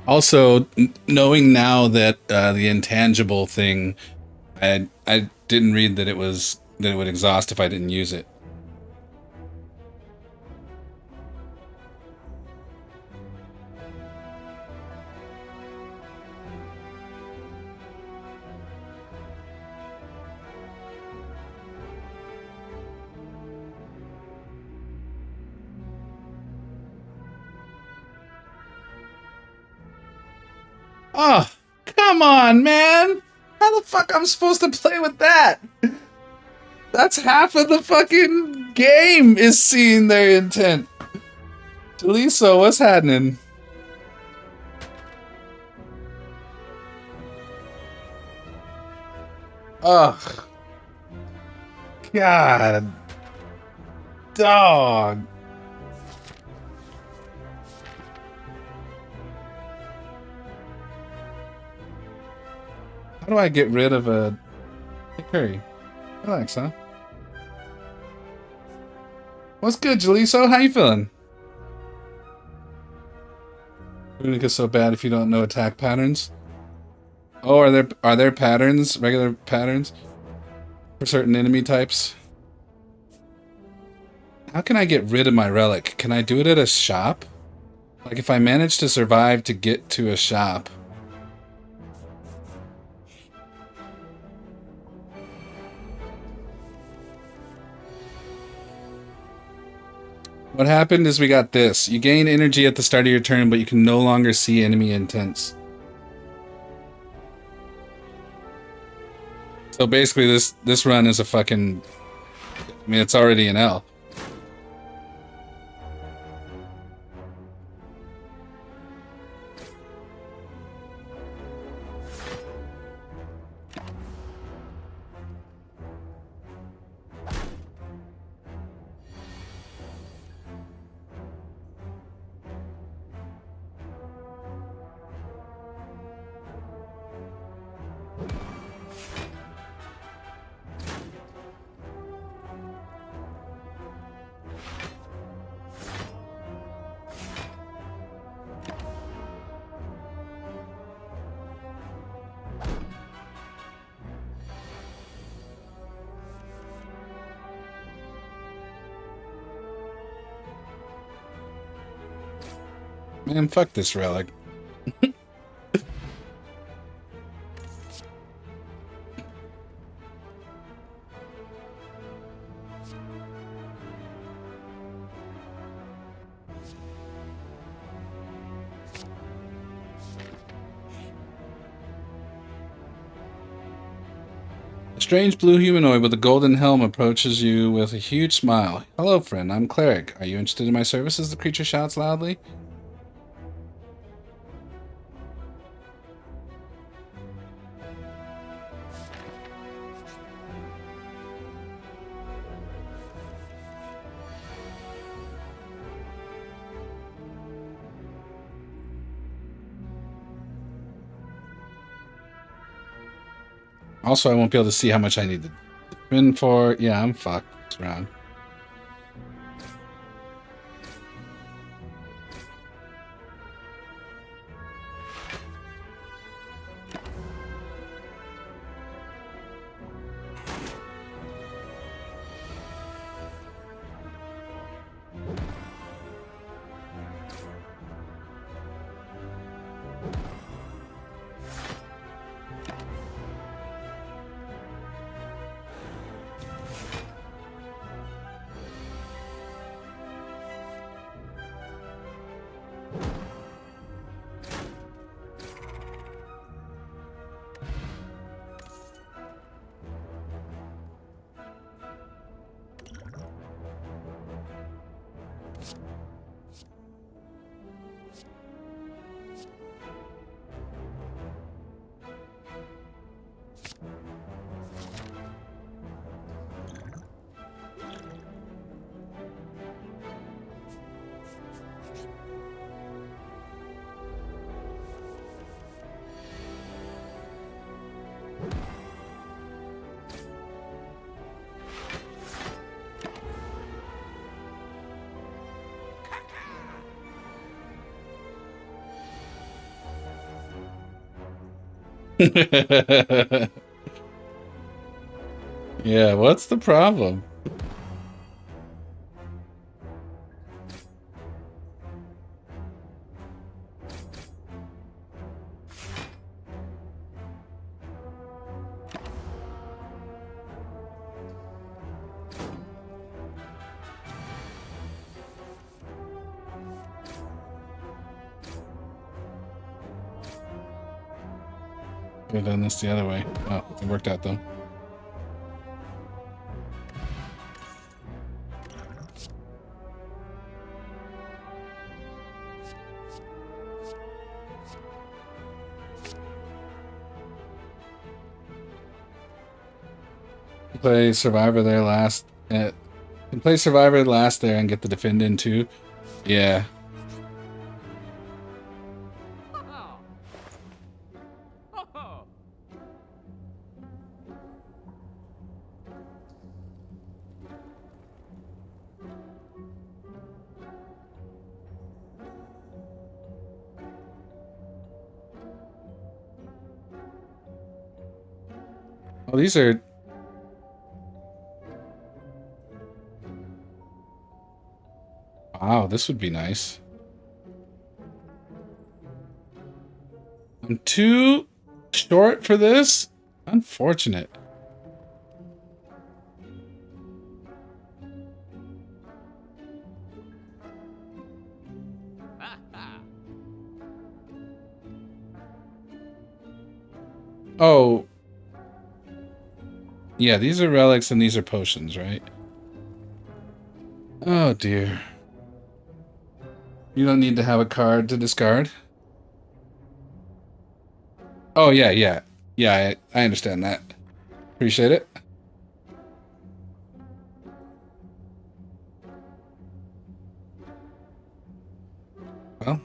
Also, knowing now that the intangible thing, I didn't read that it would exhaust if I didn't use it. Oh, come on, man! How the fuck I'm supposed to play with that? That's half of the fucking game is seeing their intent. Jaliso, what's happening? Ugh. God. Dog. How do I get rid of a... Hey, Curry. Relax, huh? What's good, Jaliso? How you feeling? Gonna get so bad if you don't know attack patterns. Oh, are there patterns, regular patterns for certain enemy types? How can I get rid of my relic? Can I do it at a shop? Like if I manage to survive to get to a shop. What happened is we got this. You gain energy at the start of your turn, but you can no longer see enemy intents. So basically this run is a fucking... I mean, it's already an L. Man, fuck this relic. A strange blue humanoid with a golden helm approaches you with a huge smile. Hello, friend. I'm Cleric. Are you interested in my services? The creature shouts loudly. Also, I won't be able to see how much I need to defend for. Yeah, I'm fucked this round. Yeah, what's the problem? Could have done this the other way. Oh, it worked out though. Play Survivor there last. Can play Survivor last there and get the defend in too. Yeah. Oh, these are... Wow, this would be nice. I'm too short for this? Unfortunate. Oh. Yeah, these are relics and these are potions, right? Oh, dear. You don't need to have a card to discard? Oh, yeah, yeah. Yeah, I understand that. Appreciate it. Well,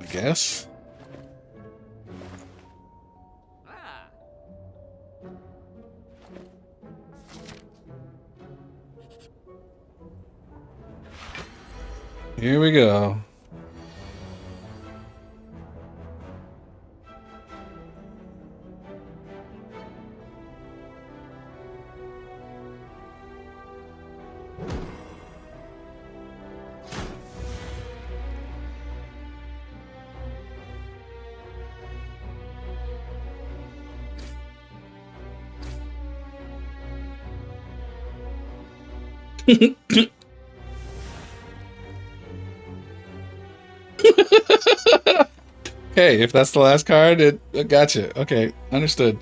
I guess. Here we go. Okay, if that's the last card, it gotcha. Okay, understood.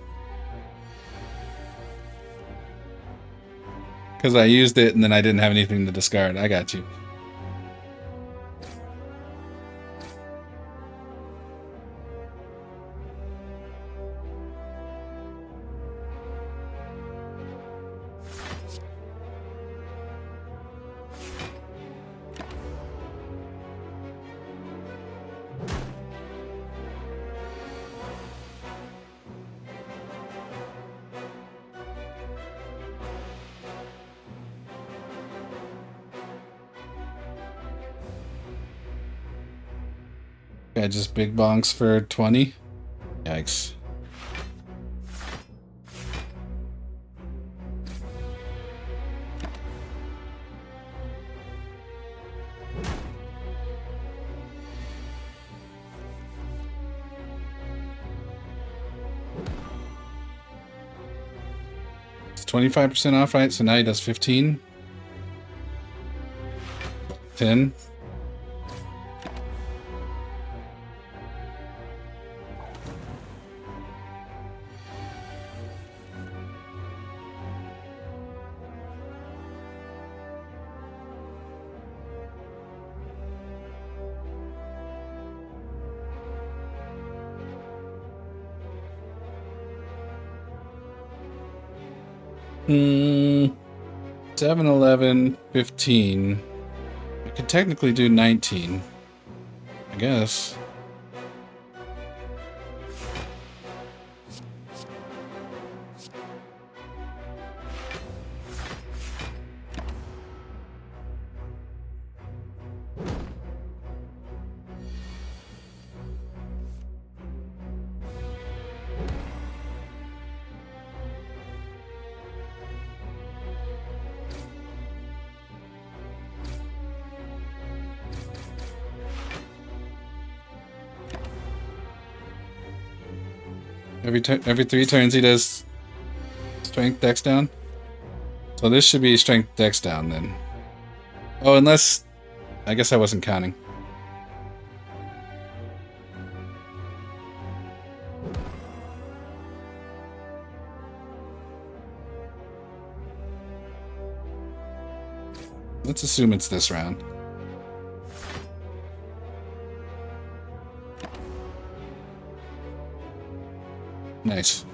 Because I used it and then I didn't have anything to discard. I got you. Yeah, just big bonks for 20. Yikes. It's 25% off, right? So now he does 15. 10. Hmm. 7, 11, 15. I could technically do 19. I guess. Every 3 turns he does strength dex down. So this should be strength dex down then. Oh, unless I guess I wasn't counting. Let's assume it's this round. Nice.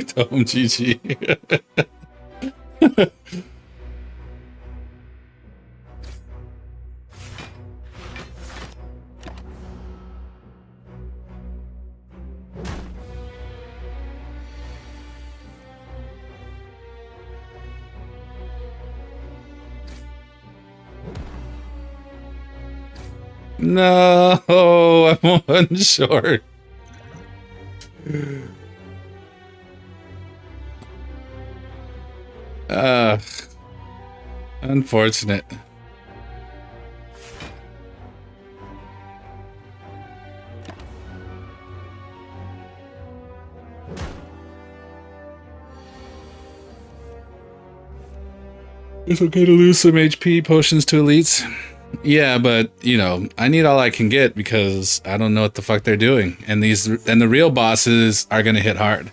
Tom GG. No, I'm 1 short. Unfortunate. It's okay to lose some HP potions to elites. Yeah, but you know, I need all I can get because I don't know what the fuck they're doing. And the real bosses are gonna hit hard.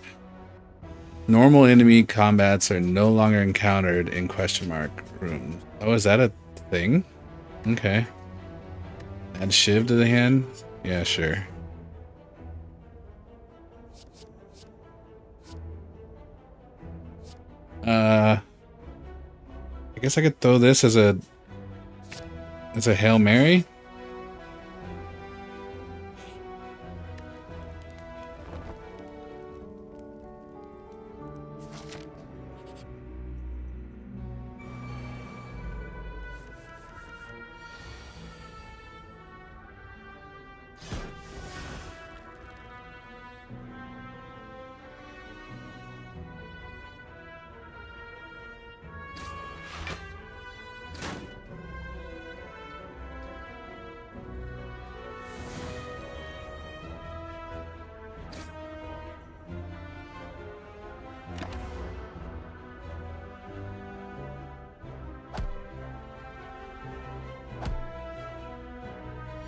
Normal enemy combats are no longer encountered in question mark rooms. Oh, is that a thing? Okay. Add Shiv to the hand? Yeah, sure. I guess I could throw this as a Hail Mary.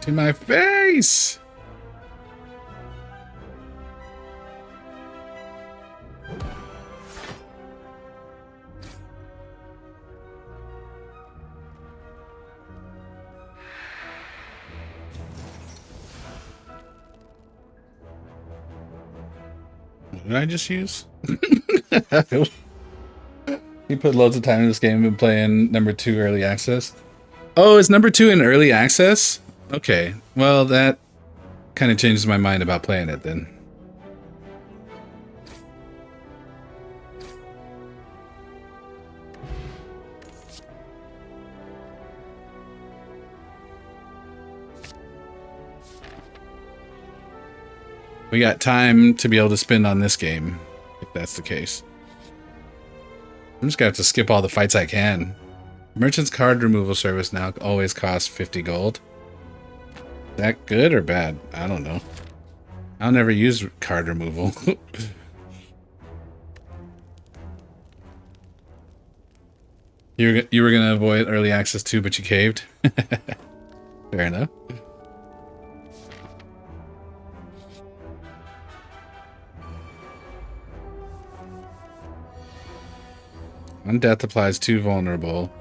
To my face! What did I just use? You put loads of time in this game and playing number 2 early access. Oh, is number 2 in early access? Okay, well that kind of changes my mind about playing it then. We got time to be able to spend on this game, if that's the case. I'm just gonna have to skip all the fights I can. Merchant's card removal service now always costs 50 gold. Is that good or bad? I don't know. I'll never use card removal. You were gonna avoid early access too, but you caved. Fair enough. On death applies 2 vulnerable.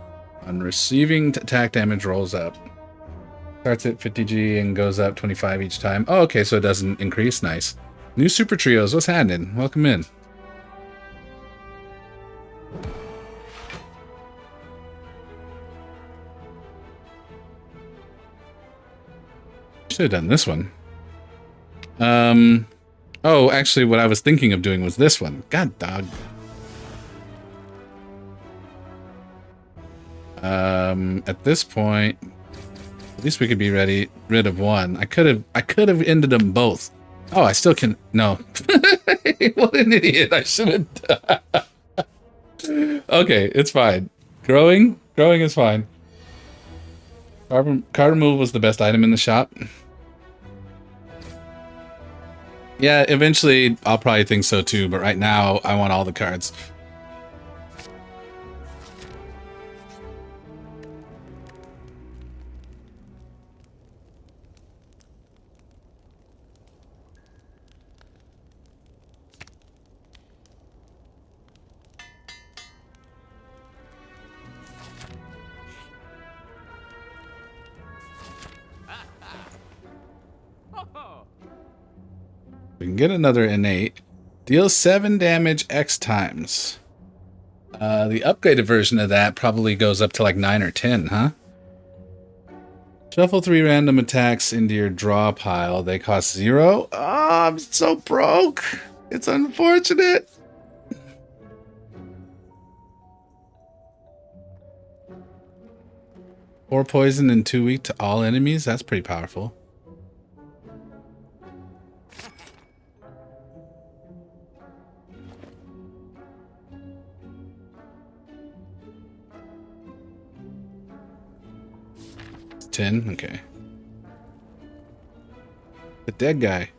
On receiving attack damage rolls up. Starts at 50G and goes up 25 each time. Oh, okay, so it doesn't increase. Nice. New super trios. What's happening? Welcome in. Should have done this one. Oh, actually, what I was thinking of doing was this one. God, dog. At this point, at least we could be rid of one. I could have ended them both. Oh, I still can. No. What an idiot! I should have. Okay, it's fine. Growing is fine. Card removal was the best item in the shop. Yeah, eventually I'll probably think so too, but right now I want all the cards. We can get another innate. Deals 7 damage X times. The upgraded version of that probably goes up to like 9 or 10, huh? Shuffle 3 random attacks into your draw pile. They cost 0. Oh, I'm so broke. It's unfortunate. Four poison and 2 weak to all enemies. That's pretty powerful. Okay. The dead guy.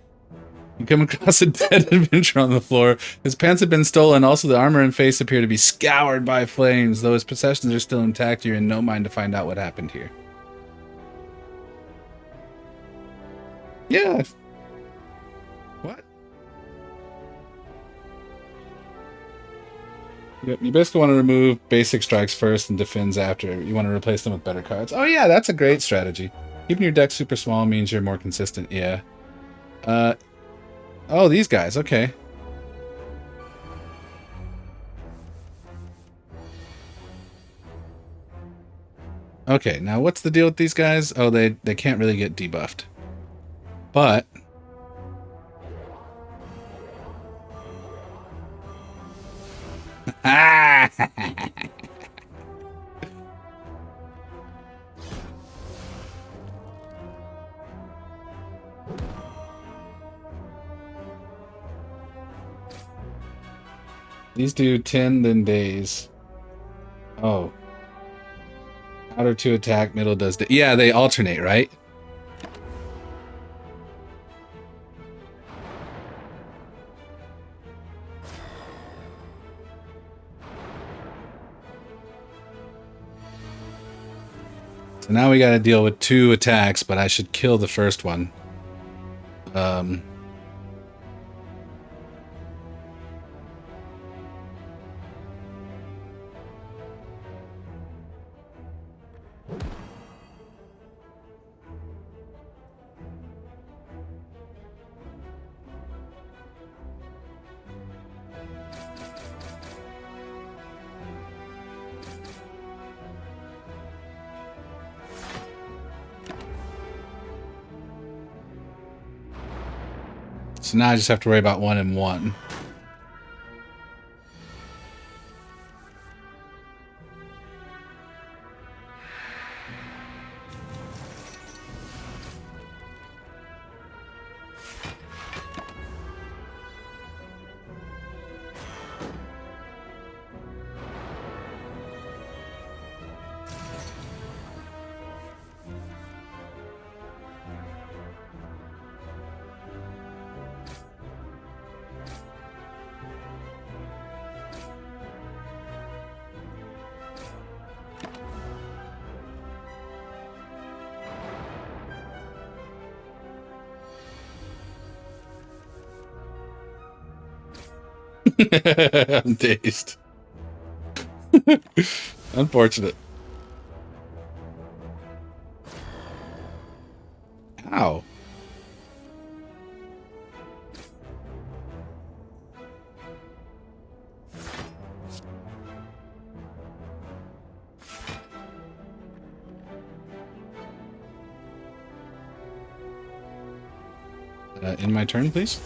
You come across a dead adventurer on the floor. His pants have been stolen. Also, the armor and face appear to be scoured by flames. Though his possessions are still intact, you're in no mind to find out what happened here. Yeah. What? You basically want to remove basic strikes first and defends after. You want to replace them with better cards. Oh yeah, that's a great strategy. Keeping your deck super small means you're more consistent. Yeah. Oh, these guys. Okay. Okay, now what's the deal with these guys? Oh, they can't really get debuffed. But these do 10, then days. Oh. Outer 2 attack, middle does... Yeah, they alternate, right? So now we gotta deal with 2 attacks, but I should kill the first one. So now I just have to worry about 1 and 1. I'm dazed. Unfortunate. Ow. In my turn, please.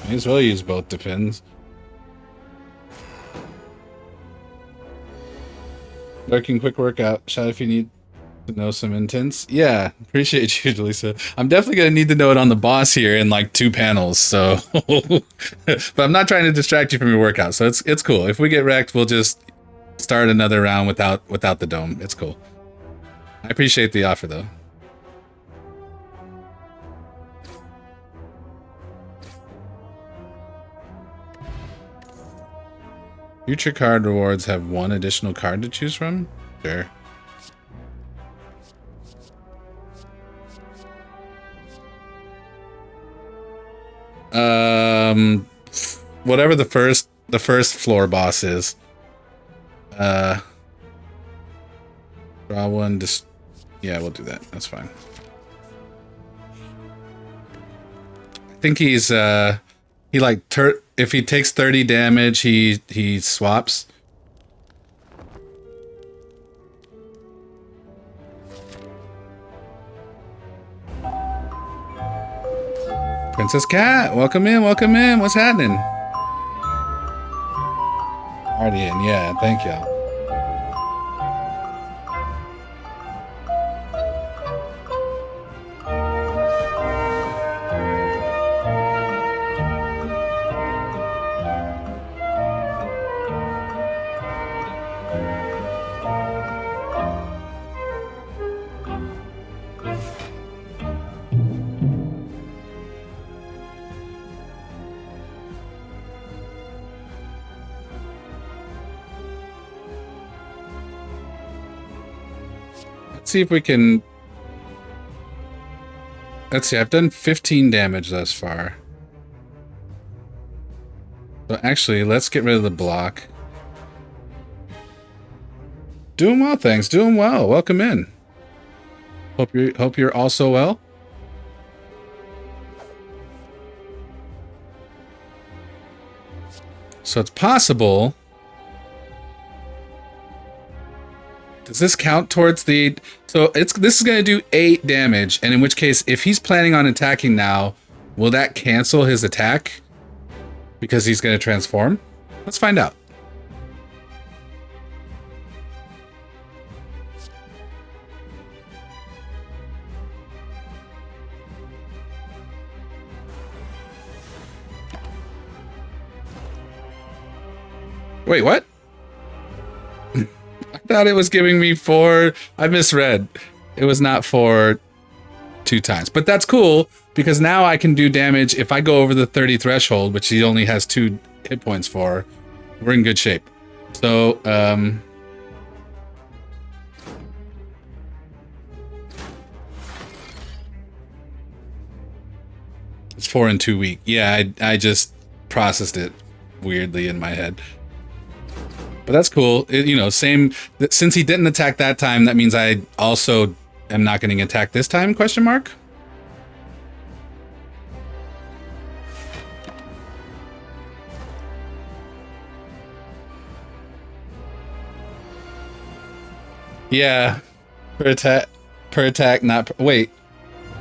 May as well use both defends. Lurking quick workout. Shout if you need to know some intents. Yeah, appreciate you, Lisa. I'm definitely gonna need to know it on the boss here in like 2 panels. So, but I'm not trying to distract you from your workout. So it's cool. If we get wrecked, we'll just start another round without the dome. It's cool. I appreciate the offer though. Future card rewards have 1 additional card to choose from? Sure. Whatever the first floor boss is. Draw 1, yeah, we'll do that. That's fine. I think he's, he like, if he takes 30 damage, he swaps. Princess Cat, welcome in, welcome in. What's happening? Already in, yeah, thank y'all. See if we can. Let's see, I've done 15 damage thus far. So actually, let's get rid of the block. Doing well, thanks. Doing well. Welcome in. Hope you're also well. So it's possible. Does this count towards the... So this is going to do 8 damage, and in which case, if he's planning on attacking now, will that cancel his attack? Because he's going to transform? Let's find out. Wait, what? I thought it was giving me 4. I misread. It was not 4 2 times. But that's cool, because now I can do damage if I go over the 30 threshold, which he only has 2 hit points for. We're in good shape. So, it's 4 and 2 weak. Yeah, I just processed it weirdly in my head. But that's cool. You know, same. Since he didn't attack that time, that means I also am not getting attacked this time? Question mark. Yeah, per attack, not per, wait,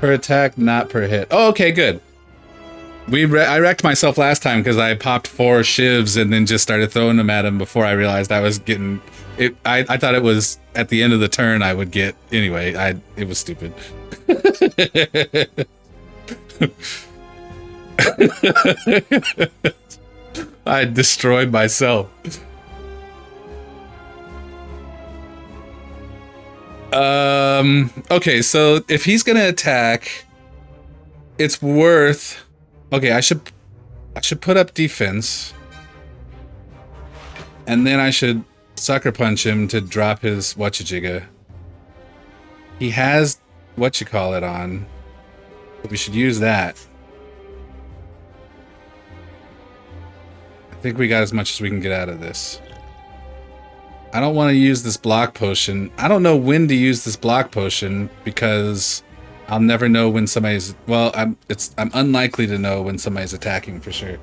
per attack, not per hit. Oh, okay, good. I wrecked myself last time because I popped 4 shivs and then just started throwing them at him before I realized I was getting it. I thought it was at the end of the turn I would get anyway. It was stupid. I destroyed myself. Okay, so if he's gonna attack, it's worth. Okay, I should put up defense. And then I should sucker punch him to drop his whatchajigga. He has whatchamacallit on. But we should use that. I think we got as much as we can get out of this. I don't want to use this block potion. I don't know when to use this block potion because I'll never know when somebody's... Well, I'm unlikely to know when somebody's attacking for sure.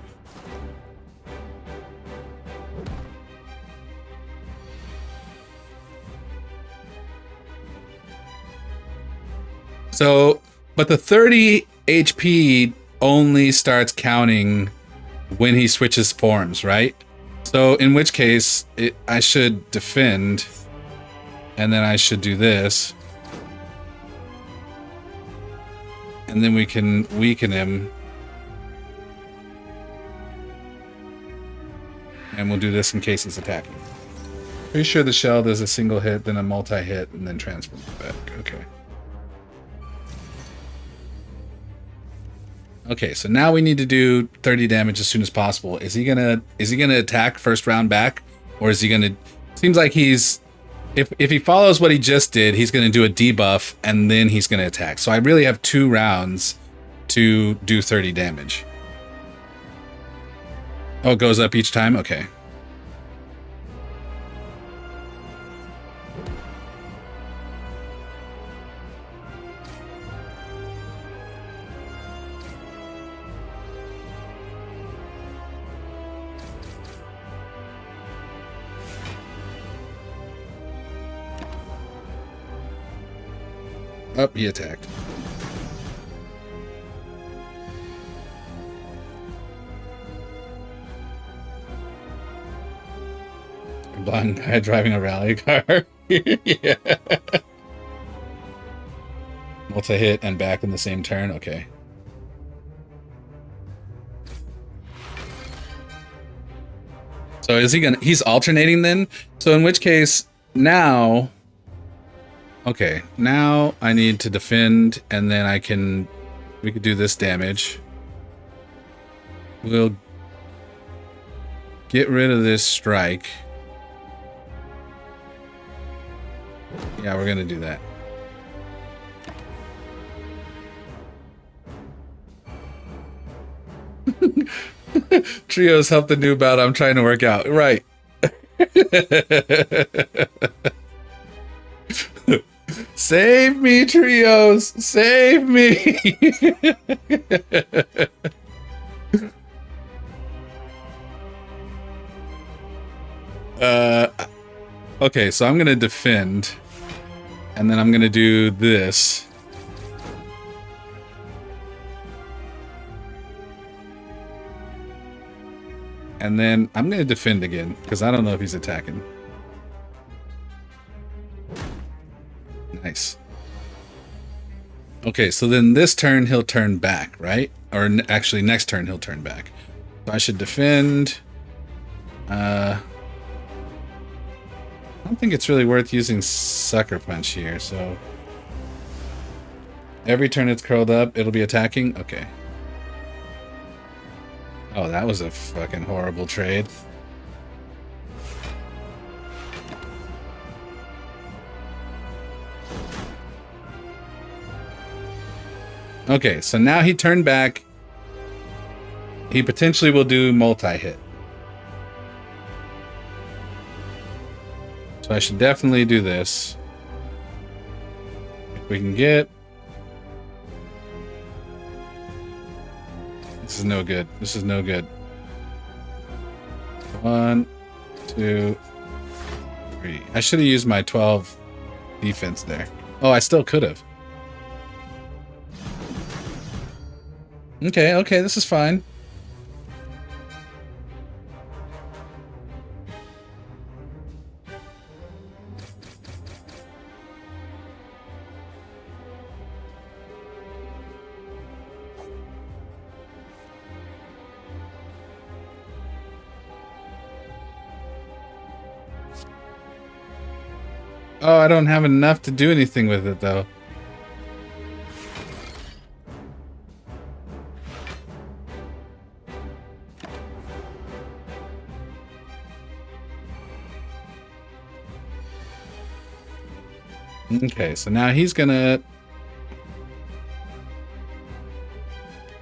So, but the 30 HP only starts counting when he switches forms, right? So in which case, I should defend, and then I should do this. And then we can weaken him. And we'll do this in case he's attacking. Pretty sure the shell does a single hit, then a multi-hit, and then transform it back. Okay. Okay, so now we need to do 30 damage as soon as possible. Is he gonna attack first round back? Or is he gonna... Seems like he's... If he follows what he just did, he's gonna do a debuff and then he's gonna attack. So I really have 2 rounds to do 30 damage. Oh, it goes up each time? Okay. Oh, he attacked. A blind guy driving a rally car. Yeah. Multi-hit and back in the same turn. Okay. So is he gonna... He's alternating then? So in which case, now... Okay, now I need to defend, and then we could do this damage. We'll get rid of this strike. Yeah, we're gonna do that. Trios help the noob out. I'm trying to work out. Right. Save me, Trios! Save me! Okay, so I'm gonna defend. And then I'm gonna do this. And then I'm gonna defend again, because I don't know if he's attacking. Nice. Okay, so then this turn he'll turn back, right? Or actually next turn he'll turn back. So I should defend. I don't think it's really worth using Sucker Punch here, so... Every turn it's curled up, it'll be attacking? Okay. Oh, that was a fucking horrible trade. Okay, so now he turned back. He potentially will do multi-hit. So I should definitely do this. If we can get... This is no good. This is no good. 1, 2, 3. I should have used my 12 defense there. Oh, I still could have. Okay, okay, this is fine. Oh, I don't have enough to do anything with it, though. Okay, so now he's gonna...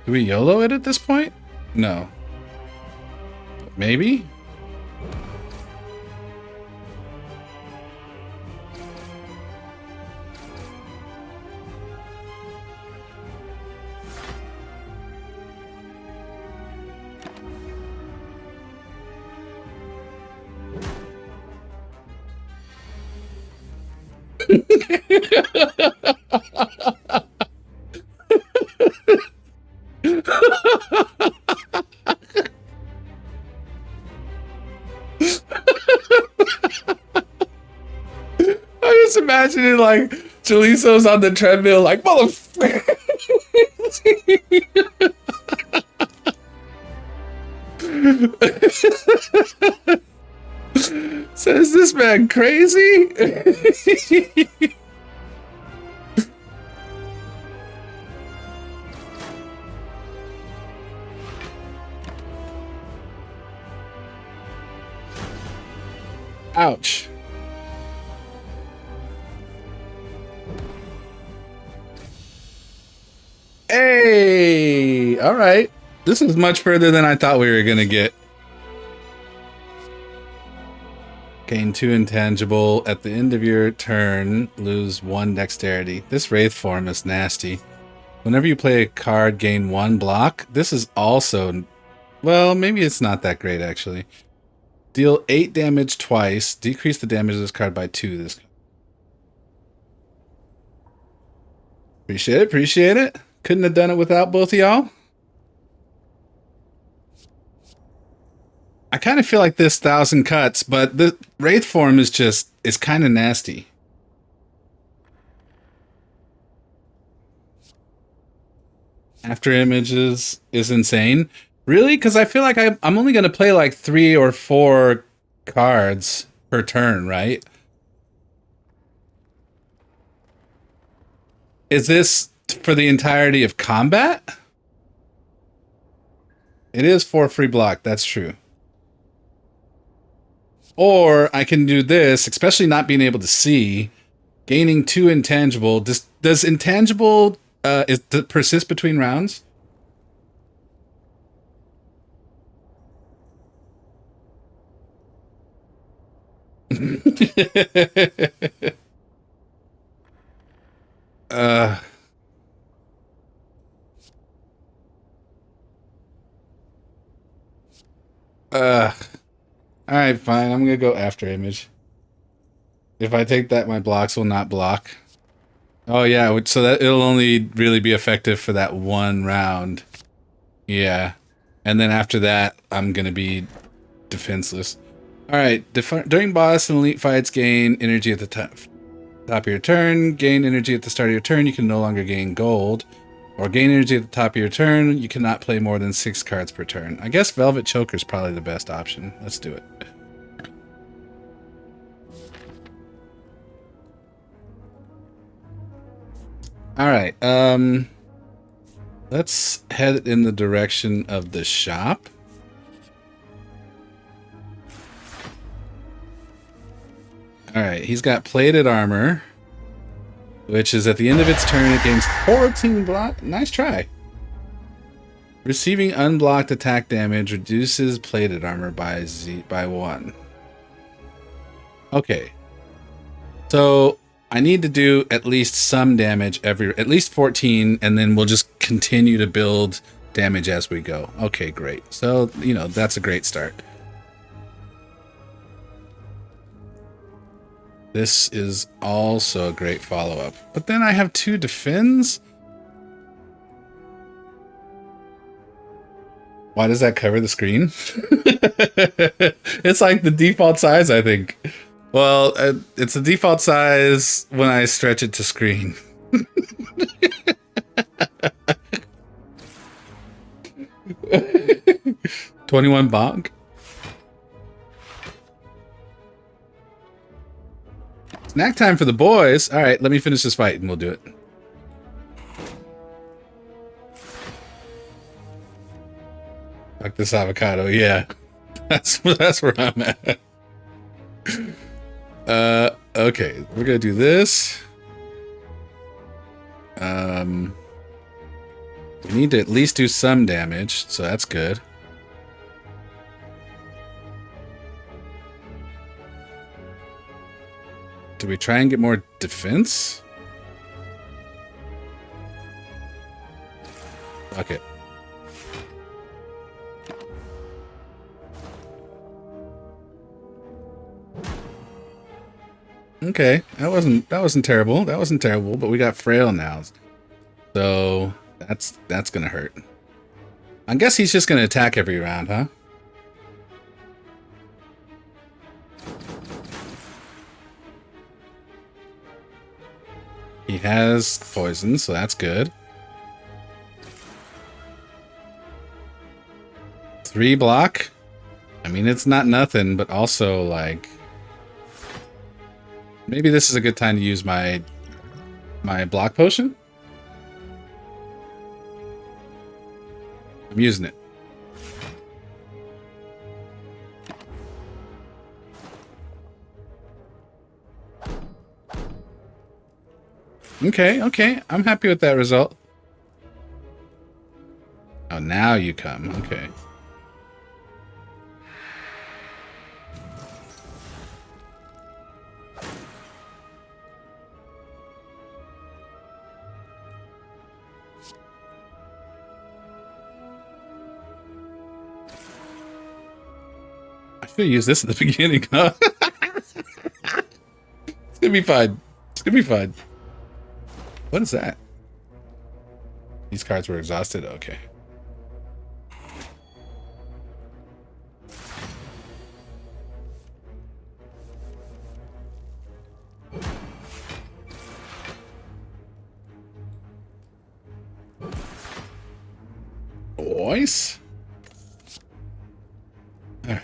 Do we YOLO it at this point? No. Maybe? I'm just imagining like Jaliso's on the treadmill, like motherfucker. So is this man crazy? Ouch. Hey, all right. This is much further than I thought we were gonna get. Gain 2 intangible. At the end of your turn, lose 1 dexterity. This Wraith form is nasty. Whenever you play a card, gain 1 block. This is also... Well, maybe it's not that great, actually. Deal 8 damage twice. Decrease the damage of this card by 2. This. Appreciate it, appreciate it. Couldn't have done it without both of y'all. I kind of feel like this 1,000 cuts, but the Wraith form is just, is kind of nasty. After images is insane. Really? Because I feel like I'm only going to play like 3 or 4 cards per turn, right? Is this for the entirety of combat? It is for free block, that's true. Or I can do this, especially not being able to see, gaining 2 intangible. Does intangible persist between rounds? All right, fine. I'm gonna go after image. If I take that, my blocks will not block. Oh yeah, so that it'll only really be effective for that 1 round. Yeah, and then after that, I'm gonna be defenseless. All right, during boss and elite fights, gain energy at the top of your turn. Gain energy at the start of your turn. You can no longer gain gold. Or gain energy at the top of your turn. You cannot play more than 6 cards per turn. I guess Velvet Choker is probably the best option. Let's do it. All right. Let's head in the direction of the shop. All right. He's got plated armor, which is at the end of its turn, it gains 14 block. Nice try. Receiving unblocked attack damage reduces plated armor by 1. Okay. So I need to do at least some damage at least 14, and then we'll just continue to build damage as we go. Okay, great. So, you know, that's a great start. This is also a great follow-up. But then I have 2 defends. Why does that cover the screen? It's like the default size, I think. Well, it's the default size when I stretch it to screen. 21 bonk. Snack time for the boys. All right, let me finish this fight and we'll do it. Fuck this avocado. Yeah, that's where I'm at. Okay, we're gonna do this. We need to at least do some damage, so that's good. Do we try and get more defense? Fuck it. Okay, that wasn't terrible. That wasn't terrible, but we got frail now. So that's gonna hurt. I guess he's just gonna attack every round, huh? He has poison, so that's good. 3 block? I mean, it's not nothing, but also, like... Maybe this is a good time to use my block potion? I'm using it. Okay, okay. I'm happy with that result. Oh, now you come. Okay. I should use this at the beginning, huh? It's gonna be fine. It's gonna be fine. What is that? These cards were exhausted? Okay. Voice? Alright.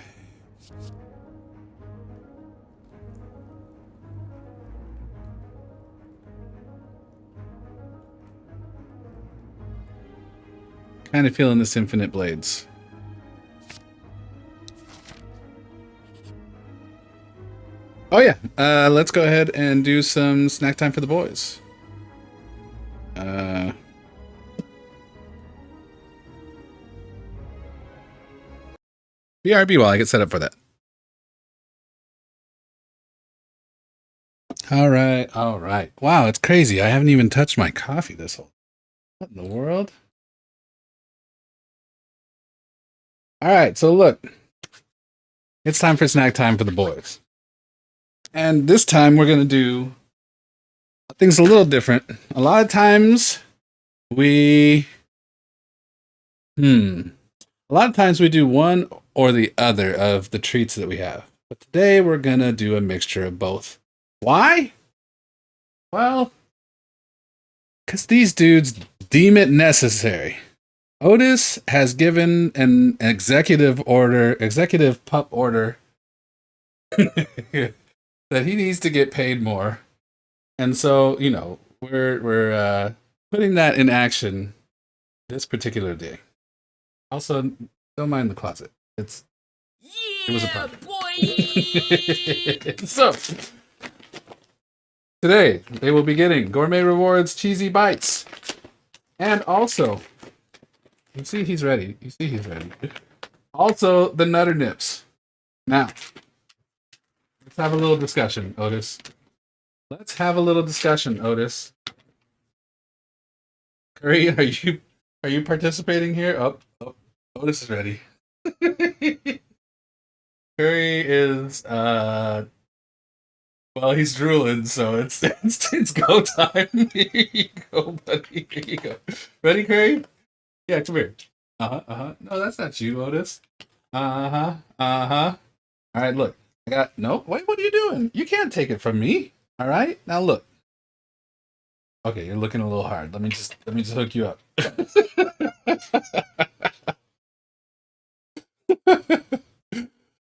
Kind of feeling this infinite blades. Oh yeah, let's go ahead and do some snack time for the boys. BRB while I get set up for that. All right, all right. Wow, it's crazy. I haven't even touched my coffee this whole... What in the world? All right, so look. It's time for snack time for the boys. And this time we're going to do things a little different. A lot of times we... A lot of times we do one or the other of the treats that we have. But today we're going to do a mixture of both. Why? Well, because these dudes deem it necessary. Otis has given an executive pup order, that he needs to get paid more. And so, you know, we're putting that in action this particular day. Also, don't mind the closet. It was a project. Boy. So, today they will be getting Gourmet Rewards Cheesy Bites. And also, you see he's ready. You see he's ready. Also, the Nutter Nips. Now, let's have a little discussion, Otis. Let's have a little discussion, Otis. Curry, are you participating here? Oh, Otis is ready. Curry is well, he's drooling, so it's go time. Here you go, buddy. Here you go. Ready, Curry? Yeah, come here. No, that's not you, Otis. All right, look. I got no. Wait, what are you doing? You can't take it from me. All right, now look. Okay, you're looking a little hard. Let me just hook you up.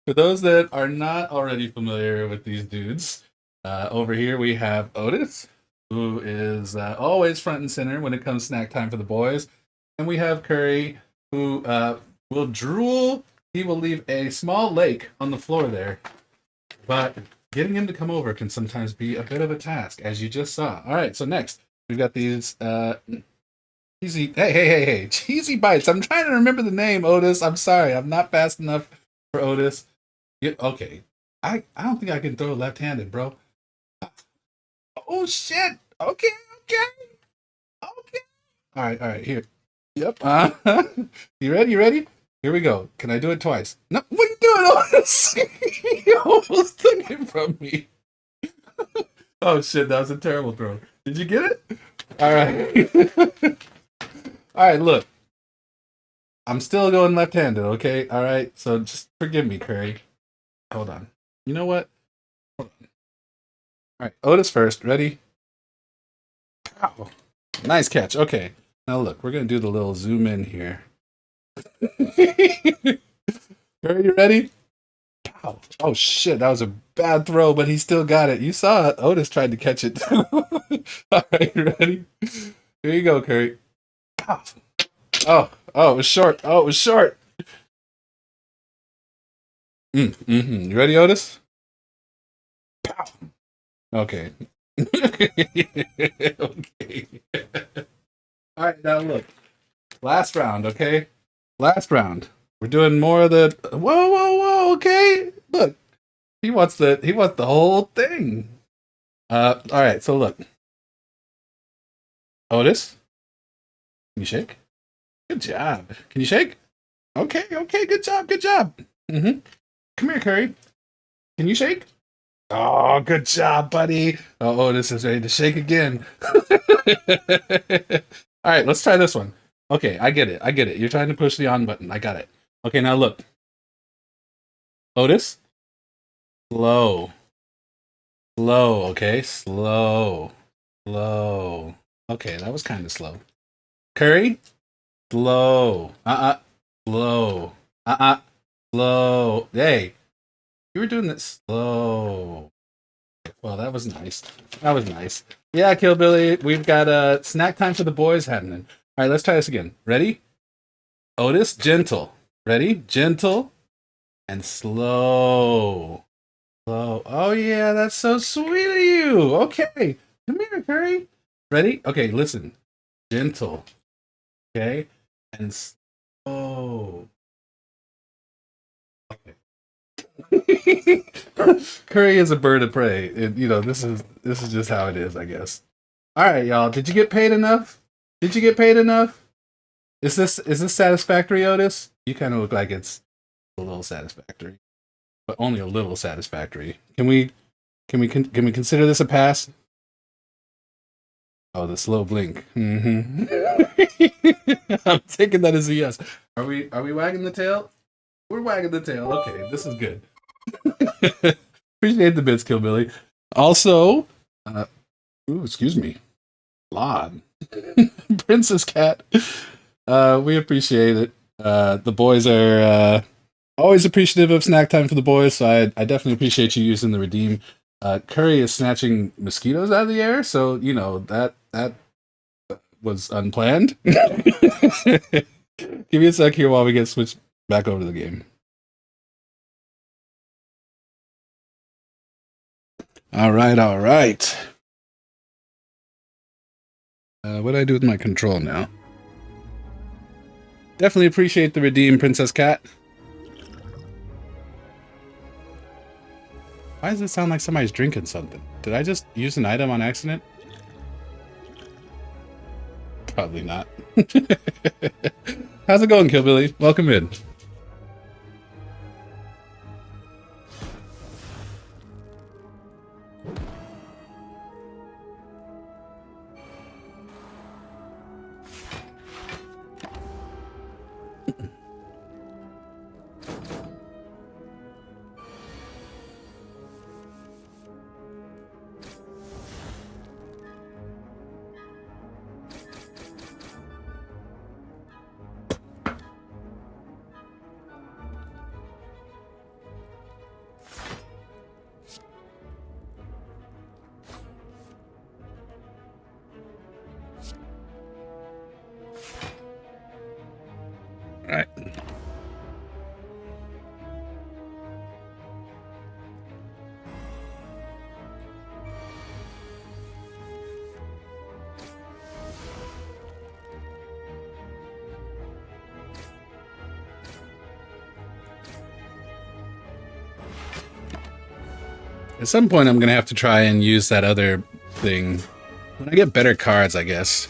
For those that are not already familiar with these dudes, over here we have Otis, who is always front and center when it comes snack time for the boys. And we have Curry, who will drool. He will leave a small lake on the floor there. But getting him to come over can sometimes be a bit of a task, as you just saw. All right, so next, We've got these cheesy. Hey! Cheesy bites. I'm trying to remember the name, Otis. I'm sorry. I'm not fast enough for Otis. Okay. I don't think I can throw left-handed, bro. Oh shit. Okay. Okay. All right. Here. Yep. You ready? You ready? Here we go. Can I do it twice? No. What are you doing, Otis? You almost took it from me. Oh shit, that was a terrible throw. Did you get it? All right. All right, look. I'm still going left-handed, okay? All right. So just forgive me, Curry. Hold on. You know what? Hold on. All right, Otis first. Ready? Ow. Nice catch. Okay. Now look, we're going to do the little zoom in here. Curry, you ready? Ow. Oh shit, that was a bad throw, but he still got it. You saw it. Otis tried to catch it. All right, you ready? Here you go, Curry. Ow. Oh, it was short. Oh, it was short. You ready, Otis? Pow. Okay. Okay. All right, now look. Last round, okay? Last round. We're doing more of the whoa, okay? Look. He wants the whole thing. All right, so look. Otis, can you shake? Good job. Can you shake? Okay, good job. Mm-hmm. Come here, Curry. Can you shake? Oh, good job, buddy. Oh, this is ready to shake again. All right, let's try this one. Okay, I get it. You're trying to push the on button. I got it. Okay, now look. Otis, slow. Slow, okay? Slow. Okay, that was kind of slow. Curry, slow. Slow. Slow. Hey, you were doing this slow. Well, that was nice. Yeah, Kill Billy, we've got snack time for the boys happening. All right, let's try this again. Ready? Otis, gentle. Ready? Gentle and slow. Slow. Oh, yeah, that's so sweet of you. Okay. Come here, Curry. Ready? Okay, listen. Gentle. Okay? And slow. Okay. Curry is a bird of prey. This is just how it is, I guess. All right, y'all. Did you get paid enough? Is this satisfactory, Otis? You kind of look like it's a little satisfactory, but only a little satisfactory. Can we consider this a pass? Oh, the slow blink. Mm-hmm. I'm taking that as a yes. Are we wagging the tail? We're wagging the tail. Okay, this is good. Appreciate the bits, Killbilly. Also, excuse me, Lod, Princess Cat. We appreciate it. The boys are always appreciative of snack time for the boys, so I definitely appreciate you using the redeem. Curry is snatching mosquitoes out of the air, so that was unplanned. Give me a sec here while we get switched back over to the game. All right. What do I do with my control now? Definitely appreciate the redeem, Princess Cat. Why does it sound like somebody's drinking something? Did I just use an item on accident? Probably not. How's it going, Killbilly? Welcome in. All right. At some point, I'm going to have to try and use that other thing. When I get better cards, I guess.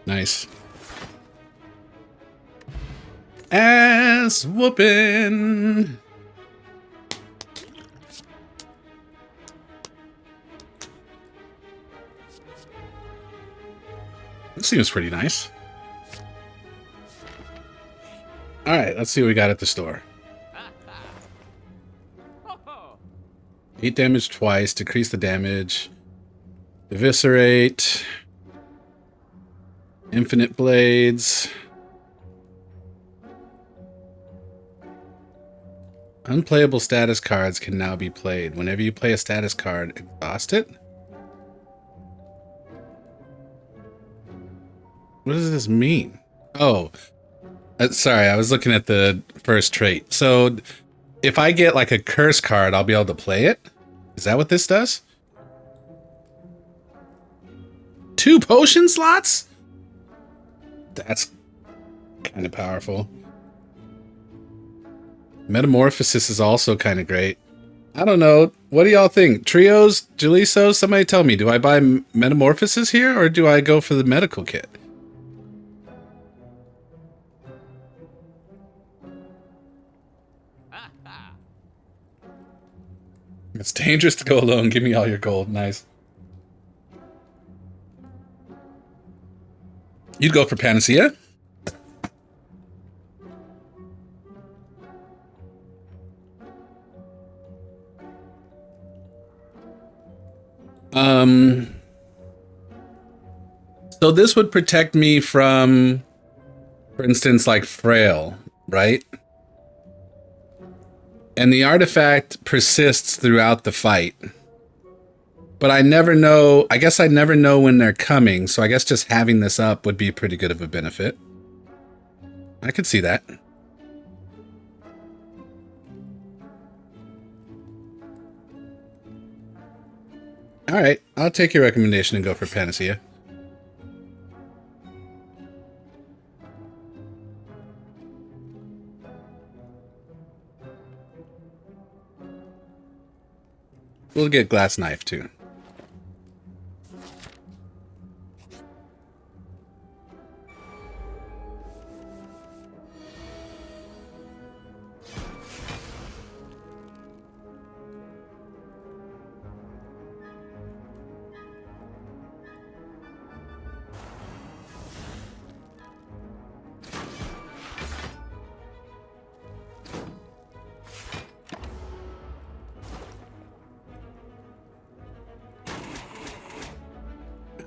Nice. Ass whooping. This seems pretty nice. All right, let's see what we got at the store. 8 damage twice, decrease the damage. Eviscerate. Infinite blades. Unplayable status cards can now be played. Whenever you play a status card, exhaust it? What does this mean? Oh, sorry, I was looking at the first trait. So if I get like a curse card, I'll be able to play it? Is that what this does? 2 potion slots? That's kind of powerful. Metamorphosis is also kind of great. I don't know. What do y'all think? Trios? Jaliso? Somebody tell me. Do I buy Metamorphosis here or do I go for the medical kit? It's dangerous to go alone. Give me all your gold. Nice. You'd go for Panacea? So this would protect me from, for instance, like Frail, right? And the artifact persists throughout the fight. But I never know, I guess I never know when they're coming, so I guess just having this up would be pretty good of a benefit. I could see that. Alright, I'll take your recommendation and go for Panacea. We'll get Glass Knife too.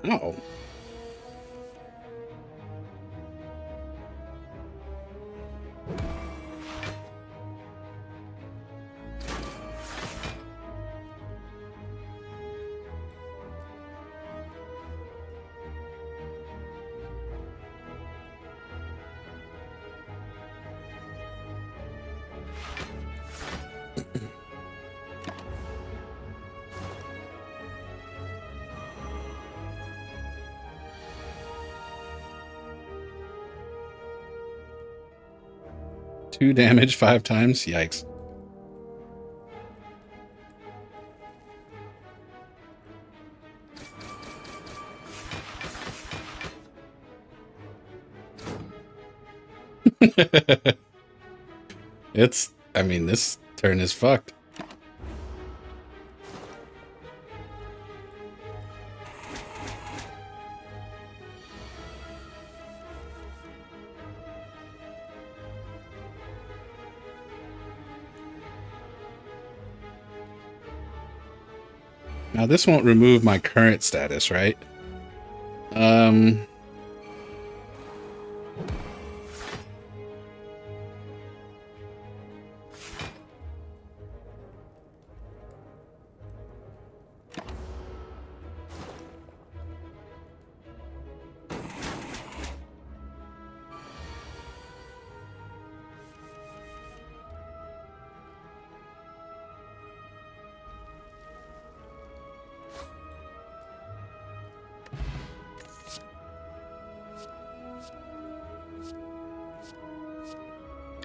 Oh. Two damage 5 times? Yikes. I mean, this turn is fucked. Now this won't remove my current status, right?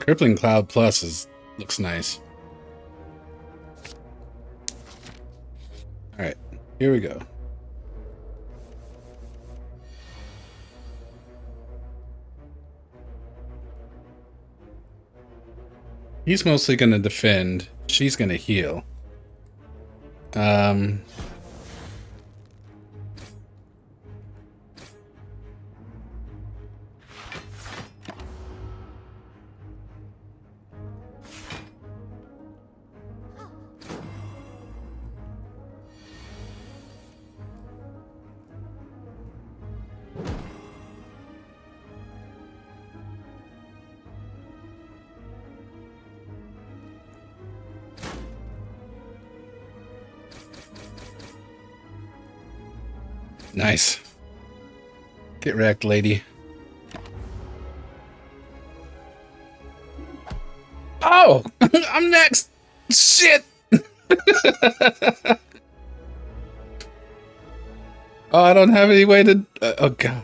Crippling Cloud Plus looks nice. All right, here we go. He's mostly going to defend. She's going to heal. Nice. Get wrecked, lady. Oh! I'm next! Shit! Oh, I don't have any way to... oh, God.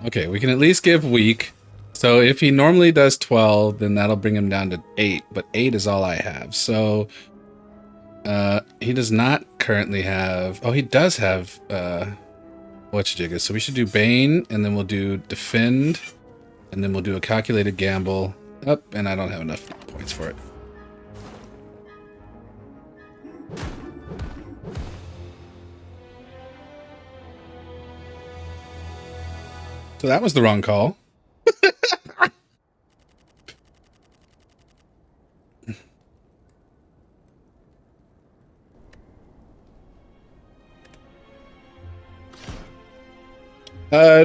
Okay, we can at least give weak. So if he normally does 12, then that'll bring him down to 8. But 8 is all I have. So... he does not currently have... oh, he does have, whatchamajiggas. So we should do Bane, and then we'll do Defend, and then we'll do a Calculated Gamble. Up, and I don't have enough points for it. So that was the wrong call.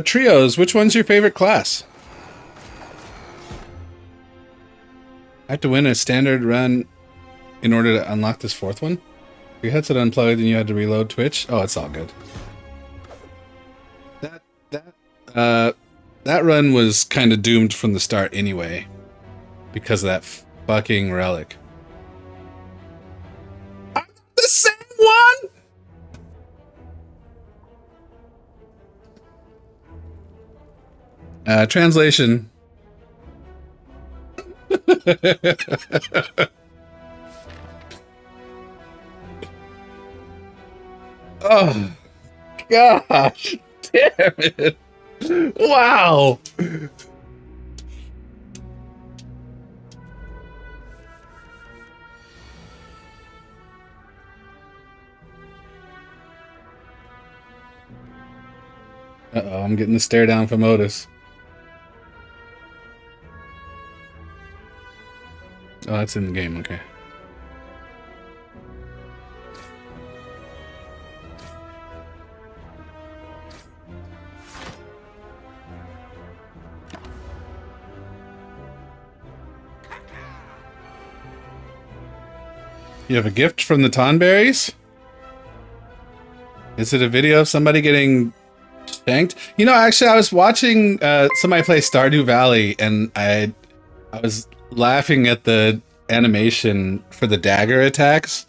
Trios, which one's your favorite class? I have to win a standard run in order to unlock this fourth one? Your headset unplugged and you had to reload Twitch? Oh, it's all good. That run was kind of doomed from the start anyway. Because of that fucking relic. I'm the same one?! Translation. Oh, gosh. Damn it. Wow. Uh-oh, I'm getting the stare down from Otis. Oh, that's in the game, okay. You have a gift from the Tonberries? Is it a video of somebody getting shanked? You know, actually, I was watching somebody play Stardew Valley, and I was laughing at the animation for the dagger attacks.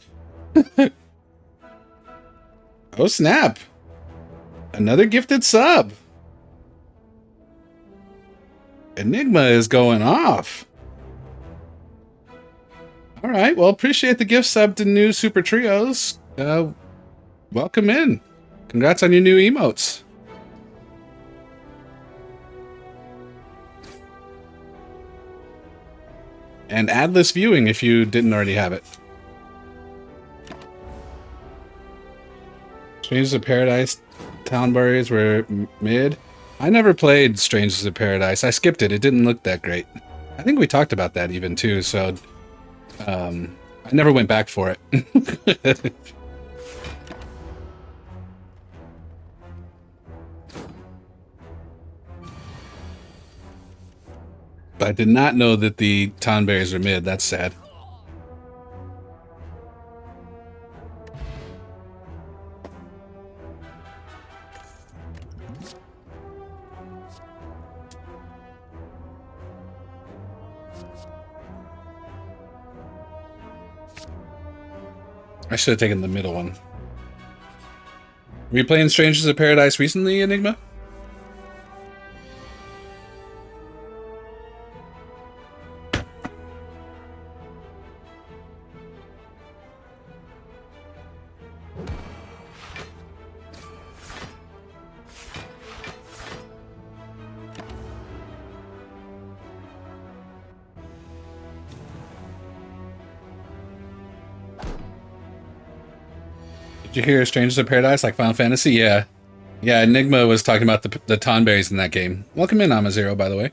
Oh, snap. Another gifted sub. Enigma is going off. All right, well, appreciate the gift sub to new Super Trios. Welcome in. Congrats on your new emotes. And adless viewing if you didn't already have it. Strangers of Paradise Townberries were mid. I never played Strangers of Paradise. I skipped it. It didn't look that great. I think we talked about that even too, so I never went back for it. But I did not know that the Tonberries are mid. That's sad. I should have taken the middle one. Were you playing Strangers of Paradise recently, Enigma? Did you hear Strangers of Paradise like Final Fantasy? Yeah. Yeah, Enigma was talking about the Tonberries in that game. Welcome in, Amazero, by the way.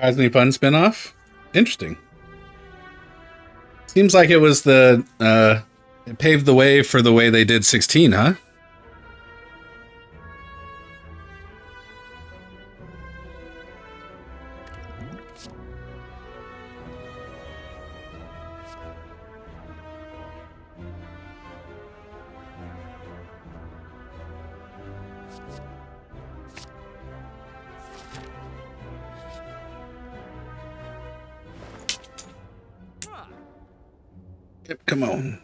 Surprisingly fun spinoff. Interesting. Seems like it was it paved the way for the way they did 16, huh? Yep, come on.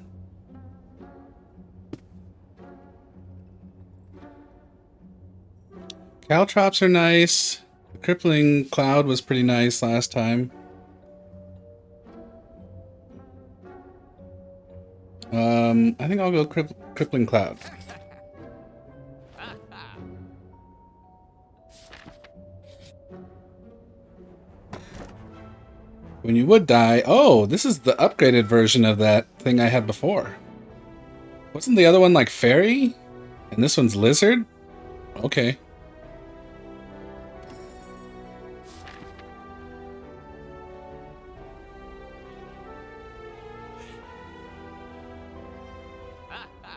Caltrops are nice. The Crippling Cloud was pretty nice last time. I think I'll go Crippling Cloud. When you would die... Oh, this is the upgraded version of that thing I had before. Wasn't the other one like Fairy? And this one's Lizard? Okay.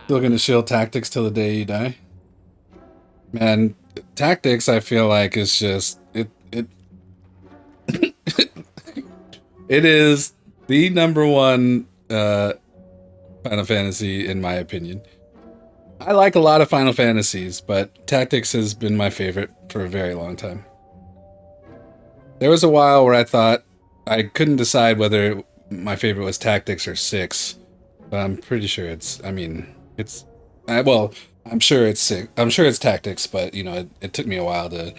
Still gonna shield Tactics till the day you die? Man, Tactics I feel like is just... It is the #1 Final Fantasy, in my opinion. I like a lot of Final Fantasies, but Tactics has been my favorite for a very long time. There was a while where I thought I couldn't decide whether my favorite was Tactics or 6, but I'm pretty sure it's... I mean, it's... well, I'm sure it's 6. I'm sure it's Tactics, but, you know, it took me a while to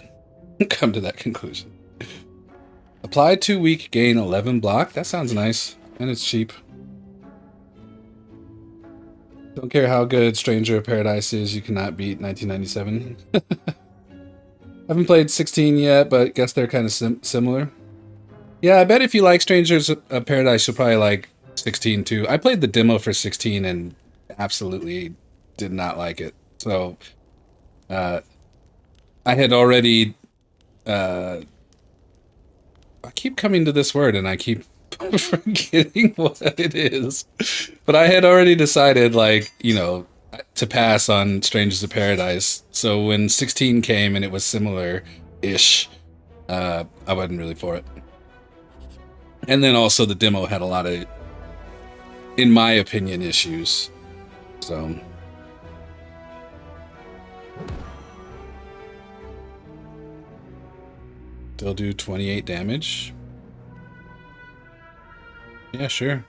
come to that conclusion. Apply 2 week, gain 11 block. That sounds nice. And it's cheap. Don't care how good Stranger of Paradise is, you cannot beat 1997. Haven't played 16 yet, but guess they're kind of similar. Yeah, I bet if you like Strangers of Paradise, you'll probably like 16 too. I played the demo for 16 and absolutely did not like it. So, I had already... I keep coming to this word and I keep forgetting what it is. But I had already decided, like, you know, to pass on Strangers of Paradise. So when 16 came and it was similar-ish, I wasn't really for it. And then also the demo had a lot of, in my opinion, issues. So... They'll do 28 damage. Yeah, sure.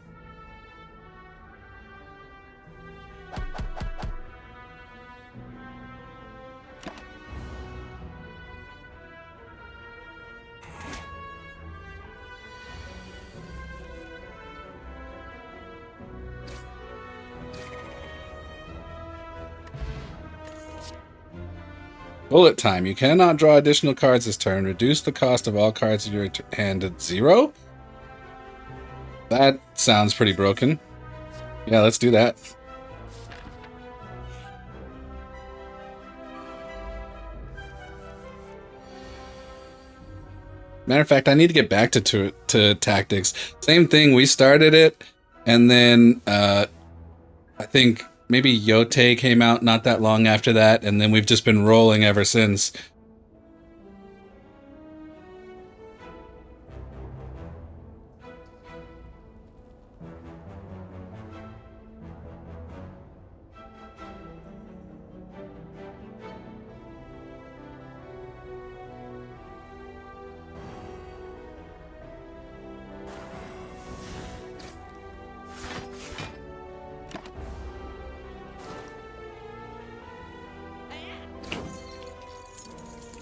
Bullet time. You cannot draw additional cards this turn. Reduce the cost of all cards in your hand to 0? That sounds pretty broken. Yeah, let's do that. Matter of fact, I need to get back to Tactics. Same thing, we started it, and then I think maybe Yote came out not that long after that, and then we've just been rolling ever since.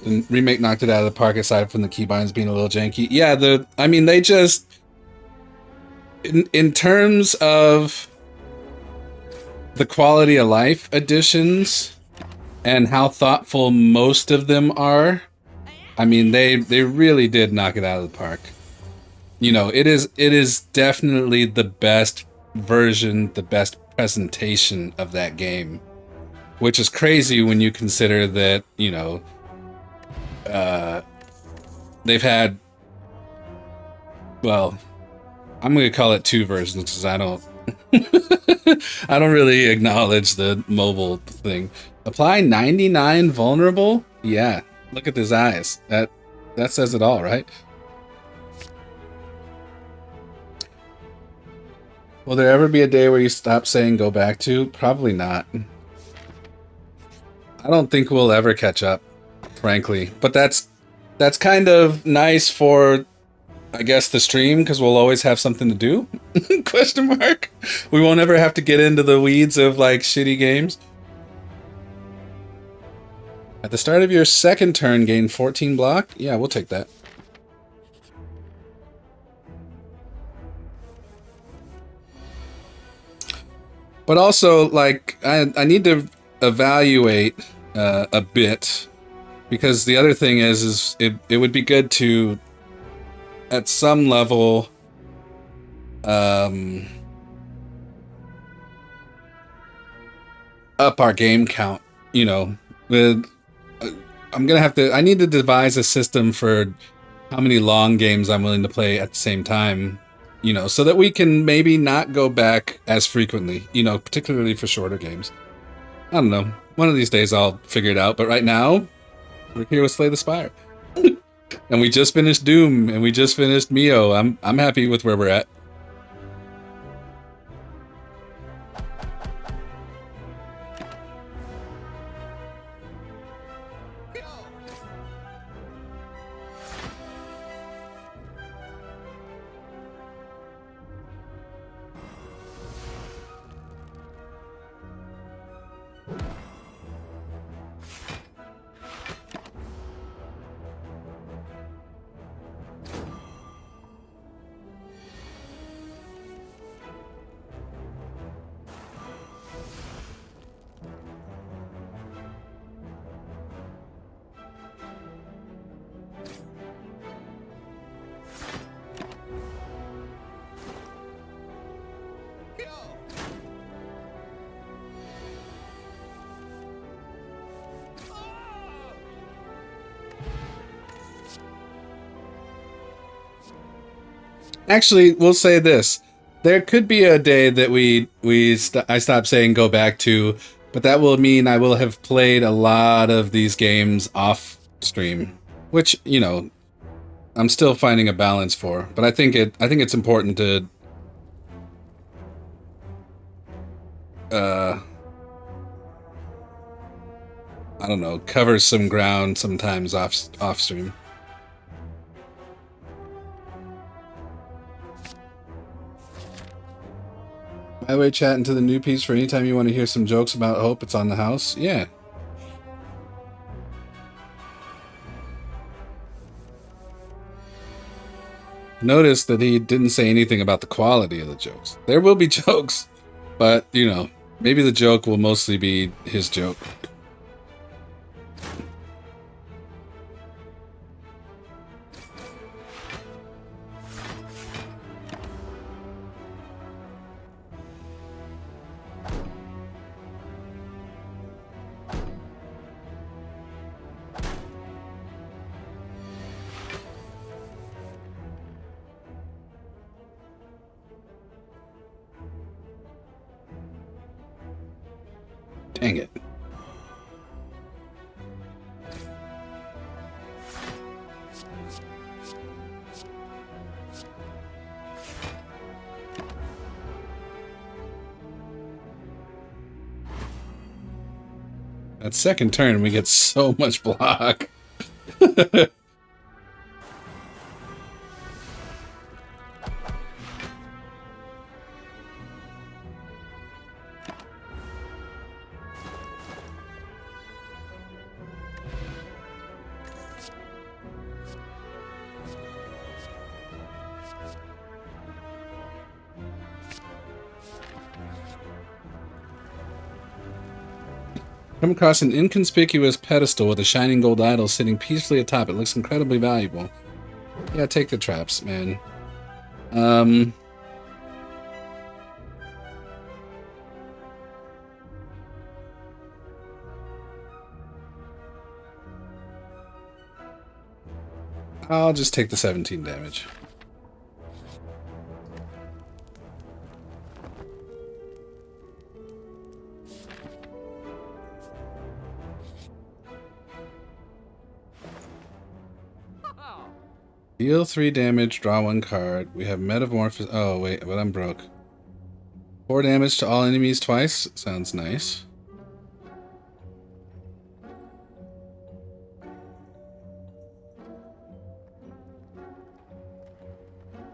the remake knocked it out of the park aside from the keybinds being a little janky. Yeah, I mean, they just in terms of the quality of life additions and how thoughtful most of them are, I mean, they really did knock it out of the park. You know, it is definitely the best version, the best presentation of that game, which is crazy when you consider that, you know, they've had, well, I'm going to call it 2 versions because I don't I don't really acknowledge the mobile thing. Apply 99 vulnerable? Yeah. Look at his eyes. That says it all, right? Will there ever be a day where you stop saying go back to? Probably not. I don't think we'll ever catch up, frankly. But that's kind of nice for, I guess, the stream, because we'll always have something to do? Question mark. We won't ever have to get into the weeds of, like, shitty games. At the start of your second turn, gain 14 block? Yeah, we'll take that. But also, like, I need to evaluate a bit, because the other thing is it would be good to, at some level, up our game count, you know. I'm gonna have to, I need to devise a system for how many long games I'm willing to play at the same time, you know, so that we can maybe not go back as frequently, you know, particularly for shorter games. I don't know. One of these days I'll figure it out, but right now, we're here with Slay the Spire. And we just finished Doom, and we just finished Mio. I'm happy with where we're at. Actually, we'll say this. There could be a day that I stop saying go back to, but that will mean I will have played a lot of these games off stream, which, you know, I'm still finding a balance for. But I think it's important to I don't know, cover some ground sometimes off stream. By the way, chat into the new piece for anytime you want to hear some jokes about hope. It's on the house. Yeah. Notice that he didn't say anything about the quality of the jokes. There will be jokes, but, you know, maybe the joke will mostly be his joke. Dang it. That second turn, we get so much block. Come across an inconspicuous pedestal with a shining gold idol sitting peacefully atop. It looks incredibly valuable. Yeah, take the traps, man. I'll just take the 17 damage. Deal 3 damage, draw 1 card. We have Metamorphosis. Oh, wait, but I'm broke. 4 damage to all enemies twice. Sounds nice.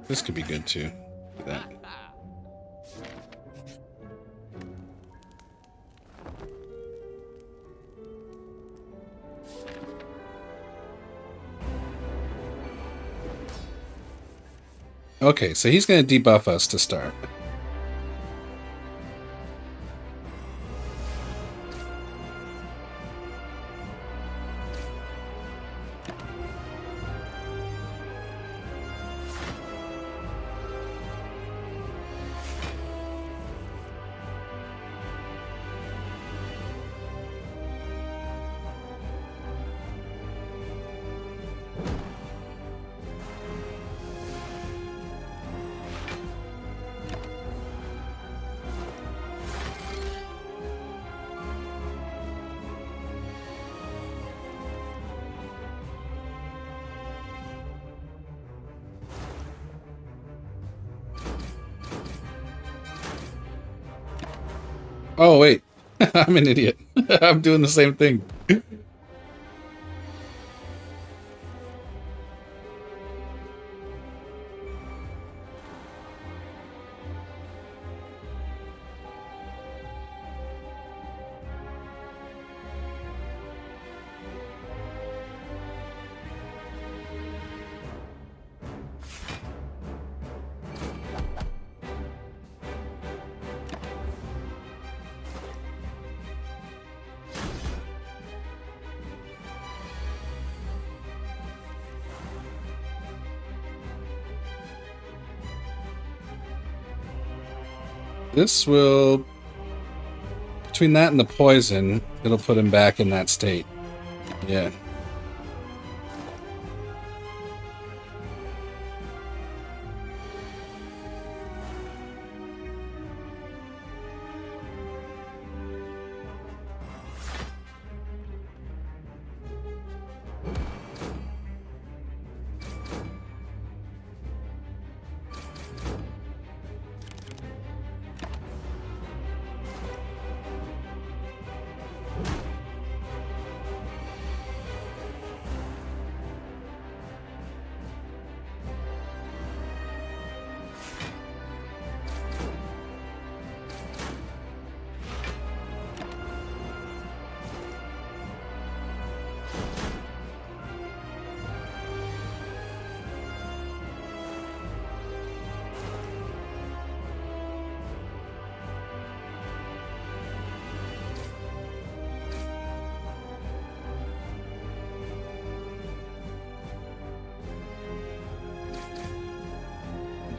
This could be good too. Look at that. Okay, so he's going to debuff us to start. Oh, wait. I'm an idiot. I'm doing the same thing. This will... Between that and the poison, it'll put him back in that state. Yeah.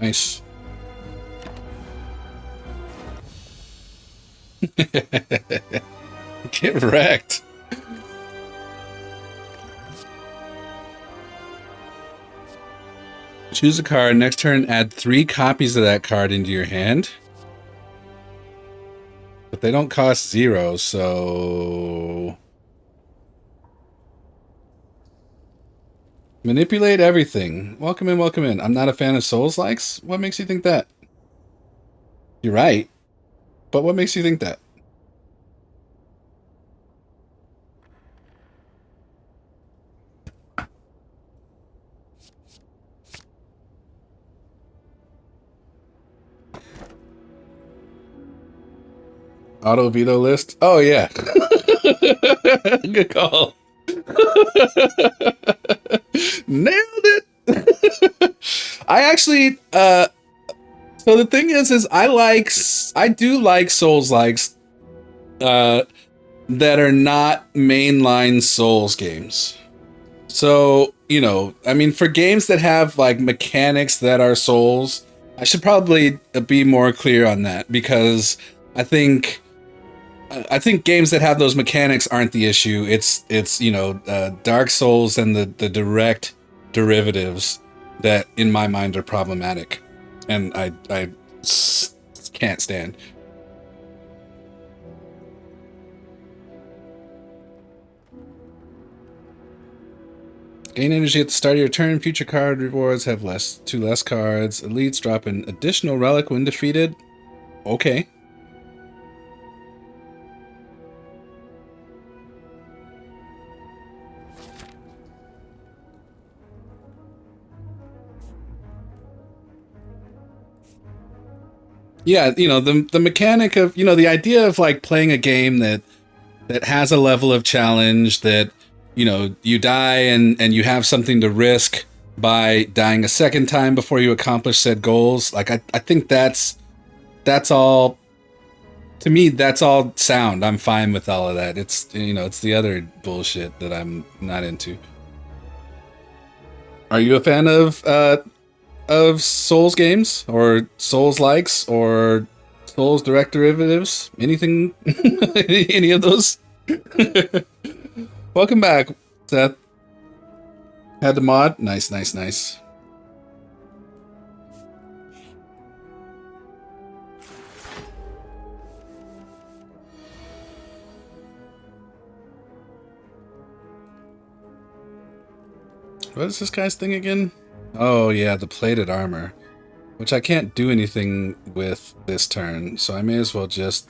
Nice. Get wrecked. Choose a card. Next turn, add 3 copies of that card into your hand. But they don't cost 0, so... Manipulate everything. Welcome in, welcome in. I'm not a fan of Souls-likes. What makes you think that? You're right. But what makes you think that? Auto veto list? Oh, yeah. Good call. Nailed it. I actually, so the thing is I do like Souls likes. that are not mainline Souls games. So, you know, I mean, for games that have like mechanics that are Souls, I should probably be more clear on that, because I think games that have those mechanics aren't the issue. It's you know, Dark Souls and the direct derivatives that in my mind are problematic, and I can't stand. Gain energy at the start of your turn. Future card rewards have two less cards. Elites drop an additional relic when defeated. Okay. Yeah, you know, the mechanic of, you know, the idea of like playing a game that has a level of challenge, that, you know, you die and you have something to risk by dying a second time before you accomplish said goals. Like, I think that's all, to me, that's all sound. I'm fine with all of that. It's, you know, it's the other bullshit that I'm not into. Are you a fan of Souls games, or Souls likes, or Souls direct derivatives? Anything? Any of those? Welcome back, Seth. Had the mod? Nice, nice, nice. What is this guy's thing again? Oh yeah, the plated armor, which I can't do anything with this turn, so I may as well just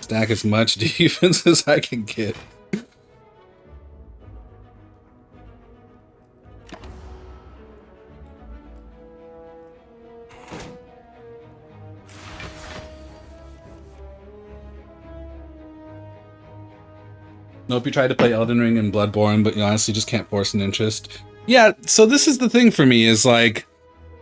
stack as much defense as I can get. Nope, you tried to play Elden Ring and Bloodborne, but you honestly just can't force an interest. Yeah, so this is the thing for me, is like,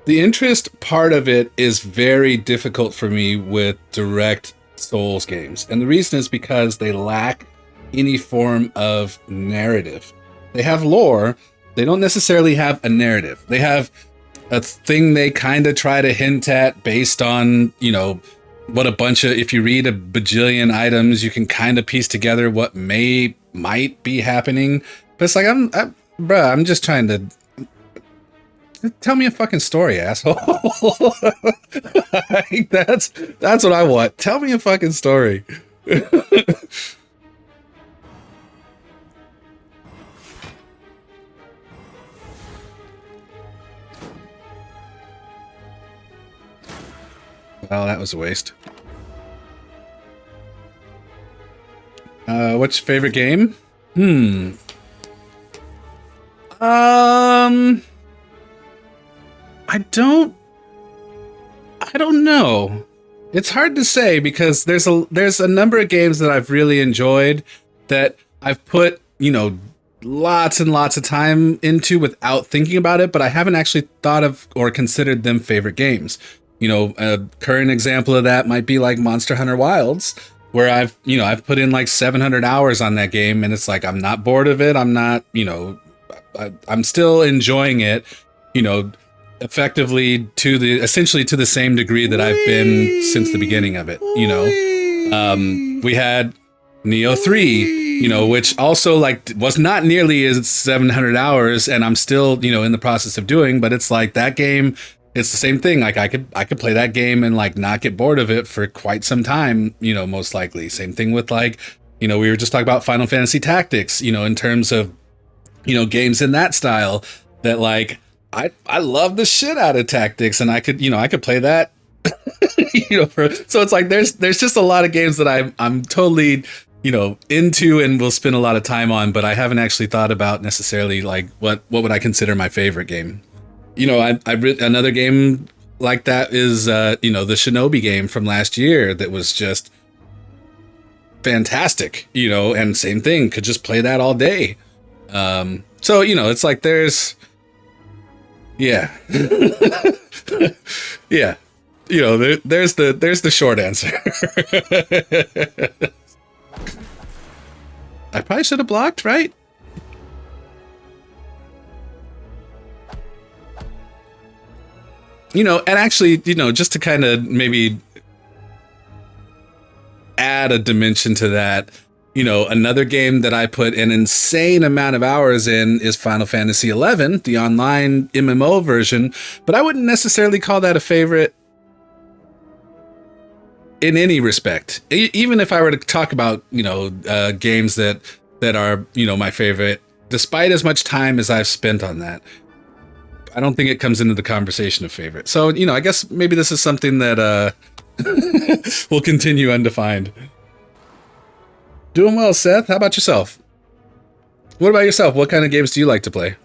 the interest part of it is very difficult for me with direct Souls games. And the reason is because they lack any form of narrative. They have lore, they don't necessarily have a narrative. They have a thing they kind of try to hint at based on, you know, what a bunch of, if you read a bajillion items, you can kind of piece together what might be happening. But it's like, I'm just trying to, tell me a fucking story, asshole. Like, that's what I want. Tell me a fucking story. Well, that was a waste. What's your favorite game? I don't know. It's hard to say, because there's a number of games that I've really enjoyed that I've put, you know, lots and lots of time into without thinking about it, but I haven't actually thought of or considered them favorite games. You know, a current example of that might be like Monster Hunter Wilds, where I've put in like 700 hours on that game, and it's like, I'm not bored of it. I'm not, you know, I'm still enjoying it, you know, effectively essentially to the same degree that I've been since the beginning of it. You know, we had Neo 3, you know, which also like was not nearly as 700 hours, and I'm still, you know, in the process of doing, but it's like that game, it's the same thing. Like I could play that game and like not get bored of it for quite some time, you know, most likely. Same thing with like, you know, we were just talking about Final Fantasy Tactics, you know, in terms of, you know, games in that style that like, I love the shit out of Tactics, and I could play that, you know, so it's like, there's just a lot of games that I'm totally, you know, into and will spend a lot of time on, but I haven't actually thought about necessarily like what would I consider my favorite game. You know, another game like that is, you know, the Shinobi game from last year that was just fantastic, you know, and same thing, could just play that all day. So, you know, it's like there's, yeah. Yeah. You know, there's the short answer. I probably should have blocked, right? You know, and actually, you know, just to kind of maybe add a dimension to that, you know, another game that I put an insane amount of hours in is Final Fantasy XI, the online MMO version, but I wouldn't necessarily call that a favorite in any respect. Even if I were to talk about, you know, games that are, you know, my favorite, despite as much time as I've spent on that, I don't think it comes into the conversation of favorite. So, you know, I guess maybe this is something that will continue undefined. Doing well, Seth. How about yourself? What about yourself? What kind of games do you like to play?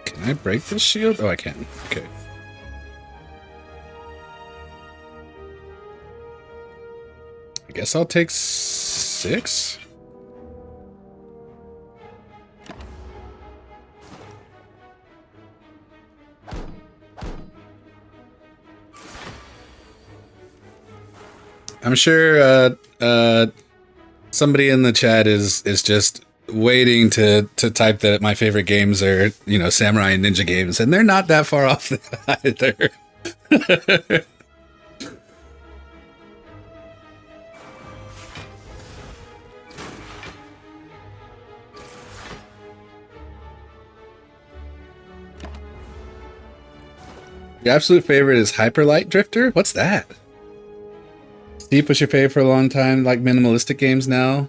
Can I break this shield? Oh, I can. Okay. I guess I'll take 6. I'm sure somebody in the chat is just waiting to type that my favorite games are, you know, samurai and ninja games, and they're not that far off either. Your absolute favorite is Hyper Light Drifter? What's that? Steep was your favorite for a long time, like minimalistic games now.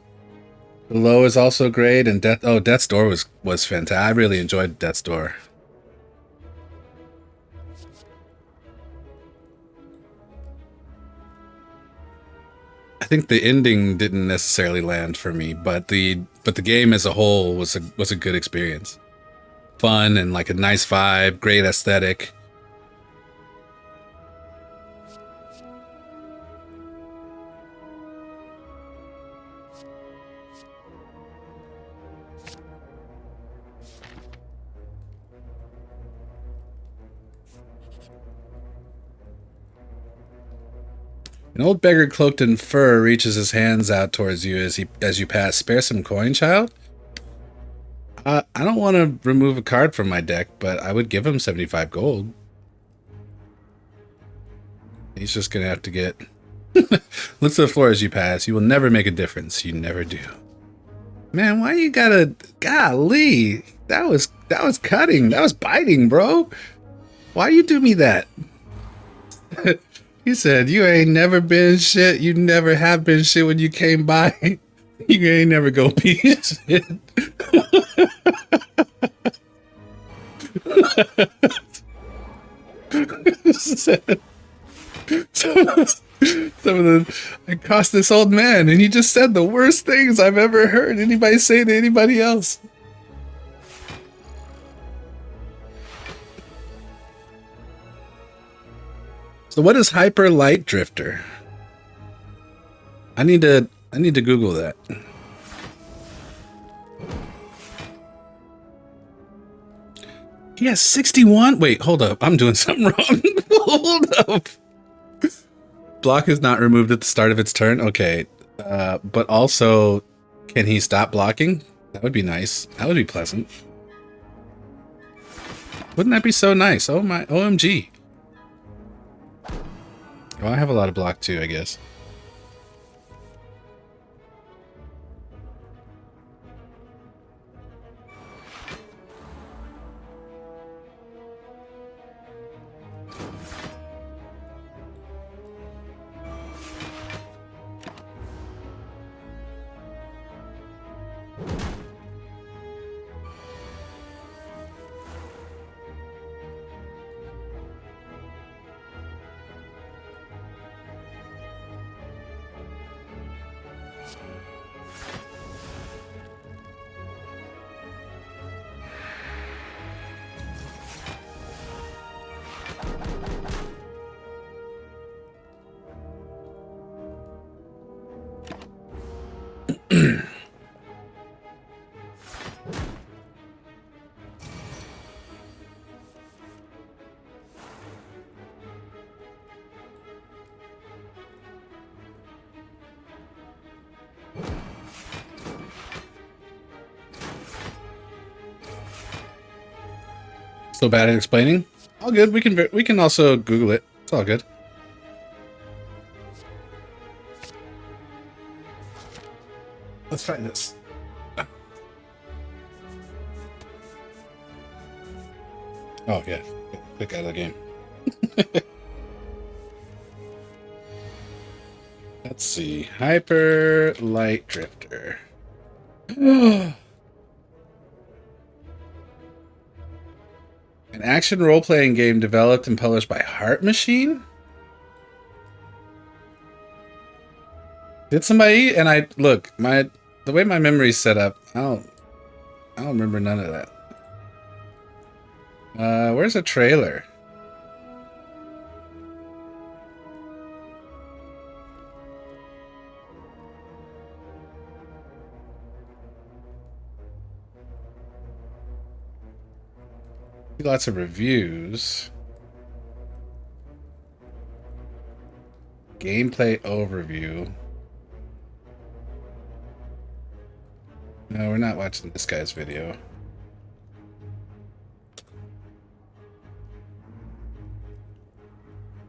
The Low is also great, and Death's Door was fantastic. I really enjoyed Death's Door. I think the ending didn't necessarily land for me, but the game as a whole was a good experience. Fun and like a nice vibe, great aesthetic. An old beggar cloaked in fur reaches his hands out towards you as you pass. Spare some coin, child? I don't want to remove a card from my deck, but I would give him 75 gold. He's just gonna have to get... Looks to the floor as you pass. You will never make a difference. You never do. Man, why you gotta... Golly! That was cutting. That was biting, bro. Why you do me that? He said, you ain't never been shit. You never have been shit when you came by. You ain't never go be shit. I crossed this old man and he just said the worst things I've ever heard anybody say to anybody else. So what is Hyper Light Drifter? I need to Google that. He has 61. Wait, hold up. I'm doing something wrong. Hold up. Block is not removed at the start of its turn. Okay. But also, can he stop blocking? That would be nice. That would be pleasant. Wouldn't that be so nice? Oh my, OMG. Well, I have a lot of block too, I guess. Still bad at explaining? All good. We can also Google it. It's all good. Let's try this. Oh yeah, click out of the game. Let's see. Hyper Light Drifter. An action role-playing game developed and published by Heart Machine? Did somebody? And I look, the way my memory's set up, I don't remember none of that. Where's a trailer? Lots of reviews. Gameplay overview. No, we're not watching this guy's video.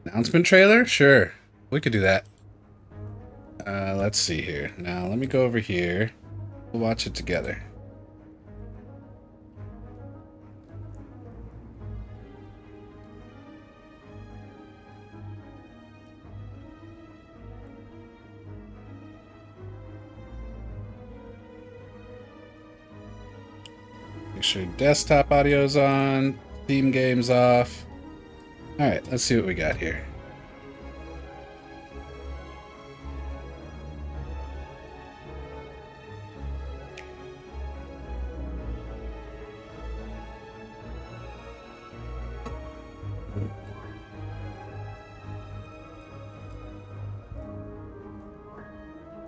Announcement trailer? Sure. We could do that. Let's see here. Now, let me go over here. We'll watch it together. Make sure desktop audio's on, theme game's off. Alright, let's see what we got here.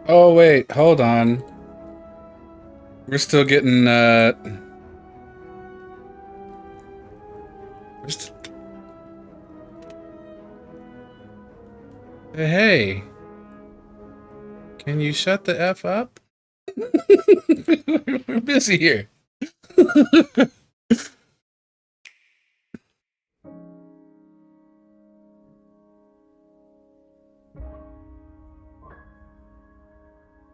Oh wait, hold on. We're still getting Hey, can you shut the F up? We're busy here.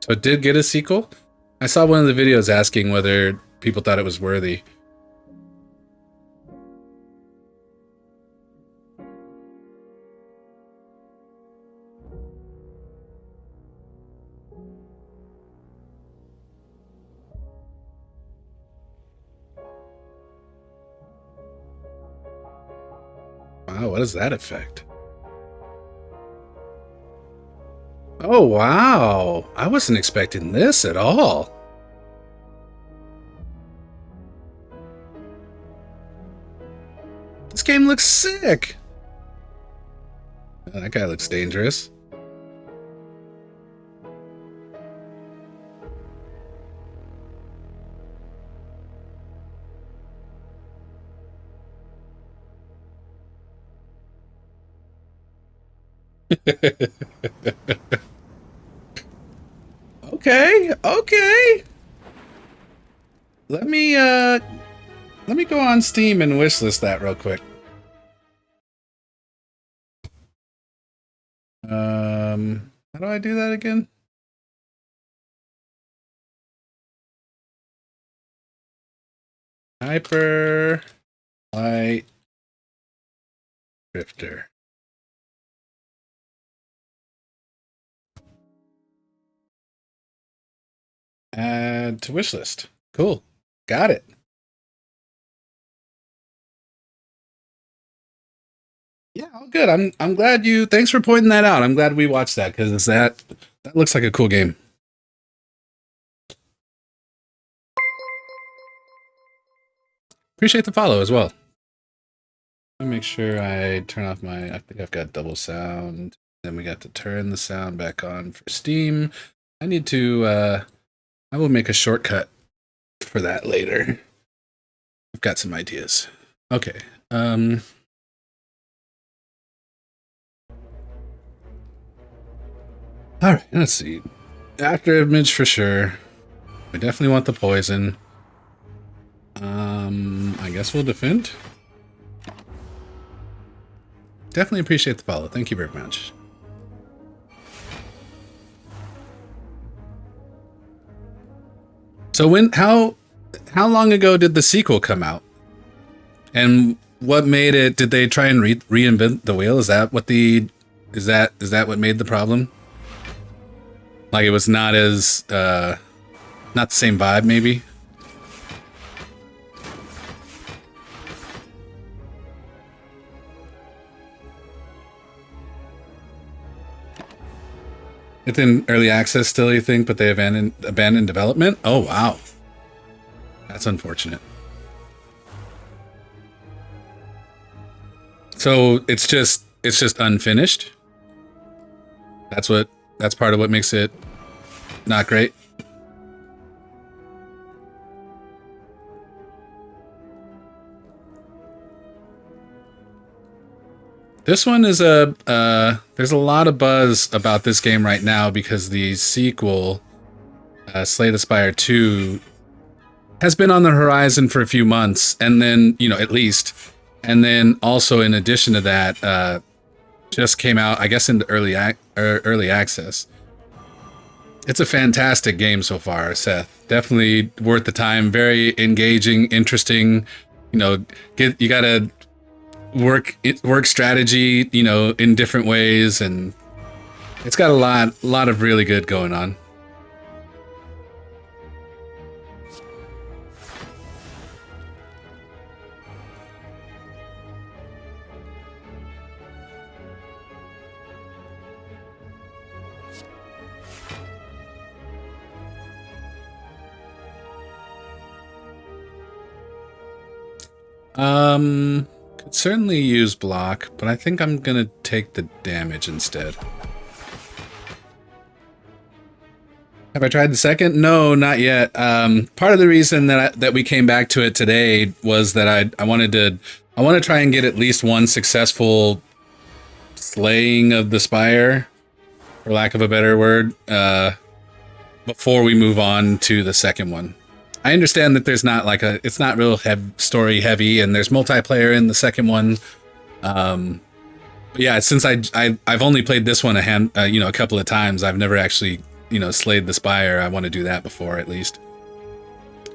So it did get a sequel? I saw one of the videos asking whether people thought it was worthy. Wow, what is that effect? Oh, wow. I wasn't expecting this at all. This game looks sick. Oh, that guy looks dangerous. Okay, okay. Let me go on Steam and wishlist that real quick. How do I do that again? Hyper Light Drifter. Add to wish list. Cool. Got it. Yeah, all good. I'm glad you. Thanks for pointing that out. I'm glad we watched that because that looks like a cool game. Appreciate the follow as well. Let me make sure I turn off my. I think I've got double sound. Then we got to turn the sound back on for Steam. I need to. I will make a shortcut for that later. I've got some ideas. Okay. All right, let's see. After image for sure. We definitely want the poison. I guess we'll defend. Definitely appreciate the follow. Thank you very much. So how long ago did the sequel come out? And what made it? Did they try and reinvent the wheel? Is that what made the problem? Like it was not as not the same vibe, maybe. It's in early access still, you think, but they abandoned development? Oh wow. That's unfortunate. So it's just unfinished. That's part of what makes it not great. This one is there's a lot of buzz about this game right now because the sequel, Slay the Spire 2, has been on the horizon for a few months, and then, at least. And then also in addition to that, just came out, I guess, into early access. It's a fantastic game so far, Seth. Definitely worth the time. Very engaging, interesting. You gotta work strategy, in different ways, and it's got a lot of really good going on. Could certainly use block, but I think I'm gonna take the damage instead. Have I tried the second? No, not yet. Part of the reason that we came back to it today was that I want to try and get at least one successful slaying of the Spire, for lack of a better word, before we move on to the second one. I understand that there's not it's not real story heavy, and there's multiplayer in the second one. But yeah, since I've only played this one a couple of times, I've never actually, slayed the Spire. I want to do that before, at least.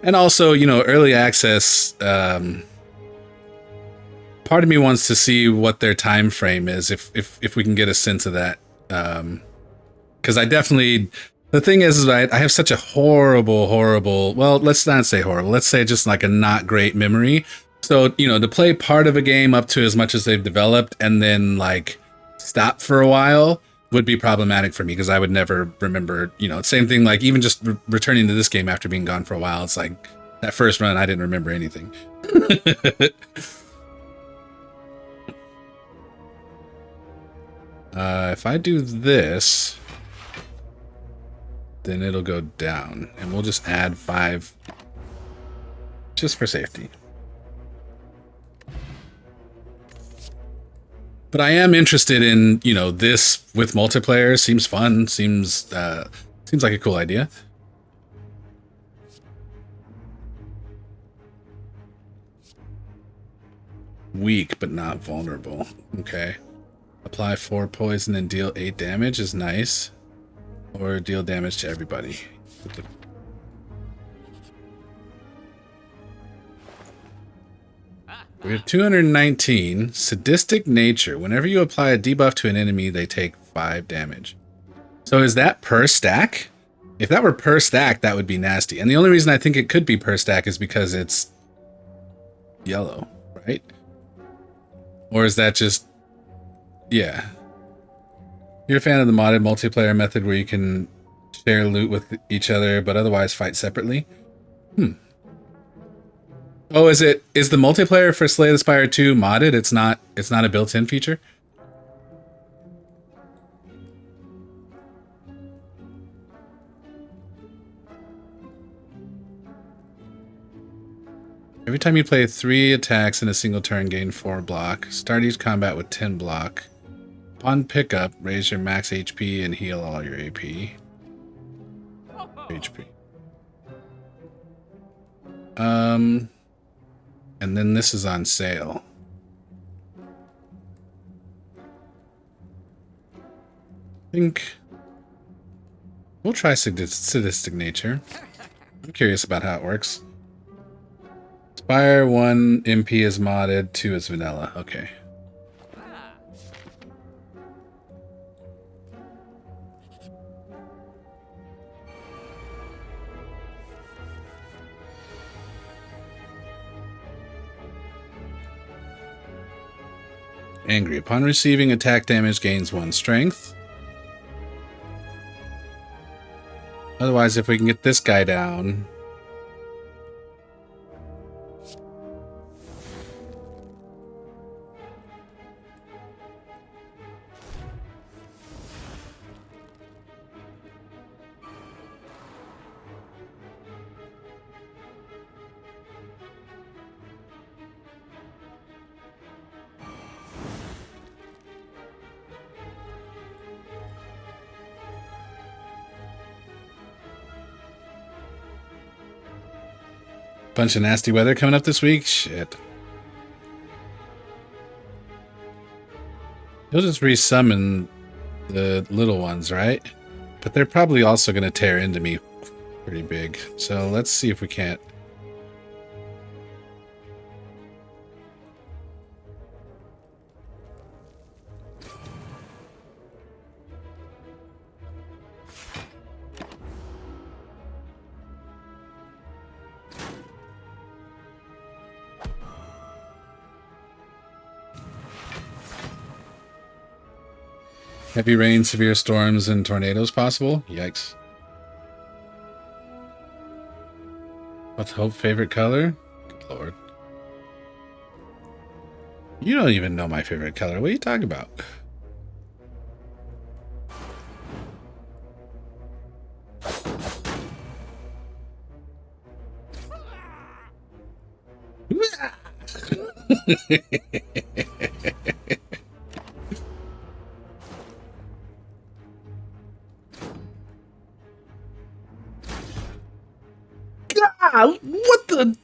And also, early access, part of me wants to see what their time frame is, if we can get a sense of that. Because I definitely... The thing is I have such a horrible, well, let's not say horrible, let's say just like a not great memory. So, to play part of a game up to as much as they've developed and then like stop for a while would be problematic for me, because I would never remember, same thing, like even just returning to this game after being gone for a while. It's like that first run, I didn't remember anything. If I do this, then it'll go down, and we'll just add 5 just for safety. But I am interested in, this with multiplayer. Seems fun. Seems like a cool idea. Weak, but not vulnerable. Okay. Apply 4 poison and deal 8 damage is nice. Or deal damage to everybody. We have 219. Sadistic nature. Whenever you apply a debuff to an enemy, they take 5 damage. So is that per stack? If that were per stack, that would be nasty. And the only reason I think it could be per stack is because it's yellow, right? Or is that just... Yeah. You're a fan of the modded multiplayer method where you can share loot with each other, but otherwise fight separately? Oh, is the multiplayer for Slay the Spire 2 modded? It's not a built-in feature? Every time you play 3 attacks in a single turn, gain 4 block. Start each combat with 10 block. Upon pickup, raise your max HP and heal all your AP. HP. And then this is on sale. think we'll try sadistic nature. I'm curious about how it works. Spire 1 MP is modded, 2 is vanilla. Okay. Angry. Upon receiving attack damage, gains 1 strength. Otherwise, if we can get this guy down... Bunch of nasty weather coming up this week? Shit. He'll just resummon the little ones, right? But they're probably also going to tear into me pretty big. So let's see if we can't. Heavy rain, severe storms, and tornadoes possible? Yikes. What's Hope's favorite color? Good Lord. You don't even know my favorite color. What are you talking about? God, what the?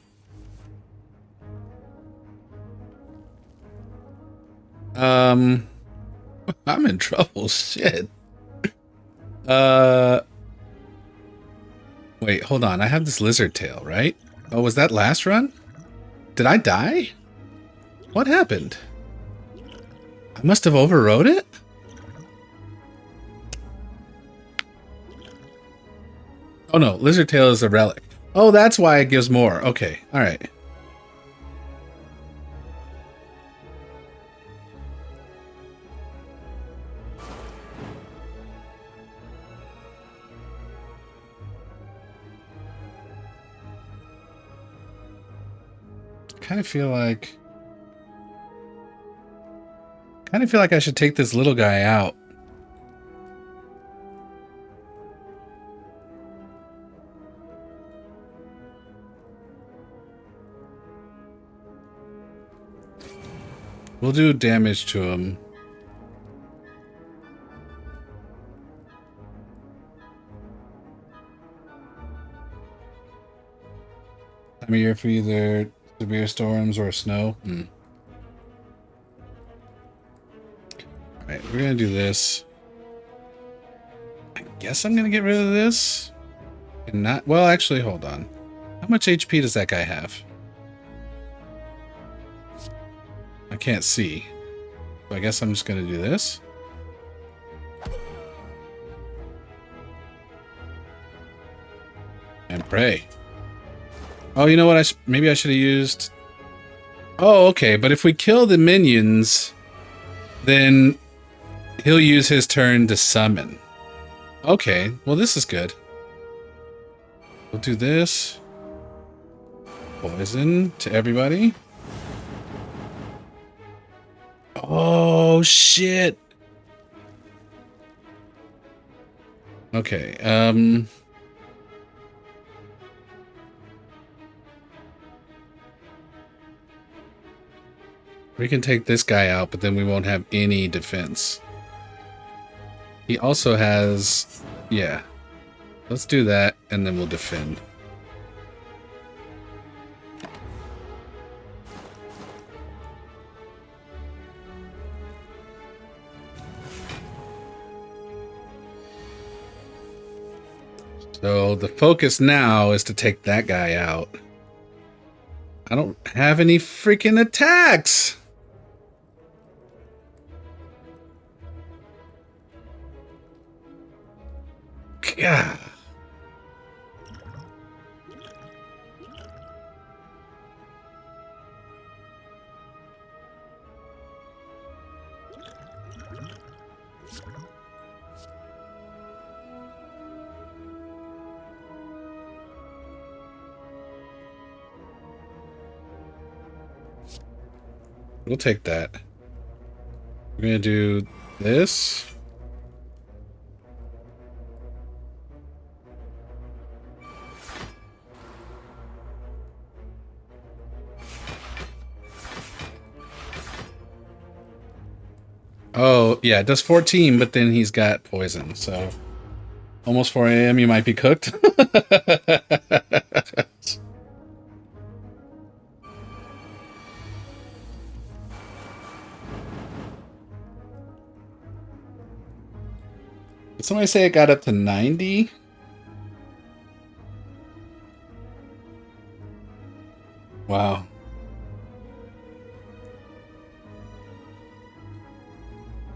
I'm in trouble. Shit. Wait, hold on. I have this lizard tail, right? Oh, was that last run? Did I die? What happened? I must have overrode it? Oh no, lizard tail is a relic. Oh, that's why it gives more. Okay, alright. I kind of feel like I should take this little guy out. We'll do damage to him. Time of year for either severe storms or snow. Alright, we're gonna do this. I guess I'm gonna get rid of this. And not, well, actually, hold on. How much HP does that guy have? I can't see. So I guess I'm just gonna do this. And pray. Oh, you know what? Maybe I should have used... Oh, okay. But if we kill the minions, then he'll use his turn to summon. Okay. Well, this is good. We'll do this. Poison to everybody. Oh, shit. Okay. We can take this guy out, but then we won't have any defense. He also has... Yeah. Let's do that, and then we'll defend. So the focus now is to take that guy out. I don't have any freaking attacks. God. We'll take that. We're gonna do this. Oh, yeah, it does 14, but then he's got poison, so almost 4 a.m. you might be cooked. Did somebody say it got up to 90? Wow.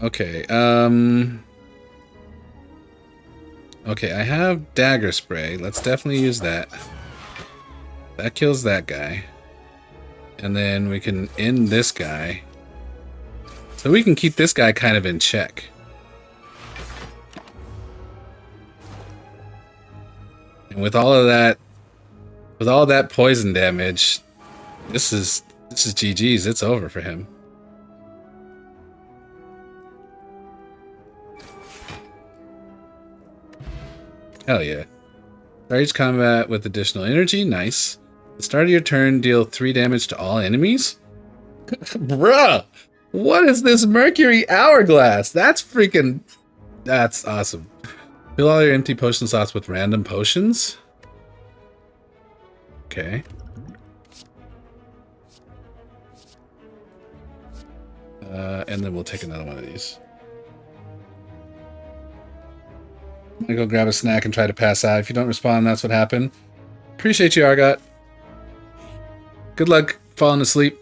Okay, okay, I have dagger spray. Let's definitely use that. That kills that guy. And then we can end this guy. So we can keep this guy kind of in check. And with all of that poison damage, this is GG's. It's over for him. Hell yeah. Start each combat with additional energy. Nice. At the start of your turn, deal 3 damage to all enemies? Bruh! What is this Mercury Hourglass? That's awesome. Fill all your empty potion slots with random potions. Okay. And then we'll take another one of these. I'm gonna go grab a snack and try to pass out. If you don't respond, that's what happened. Appreciate you, Argot. Good luck falling asleep.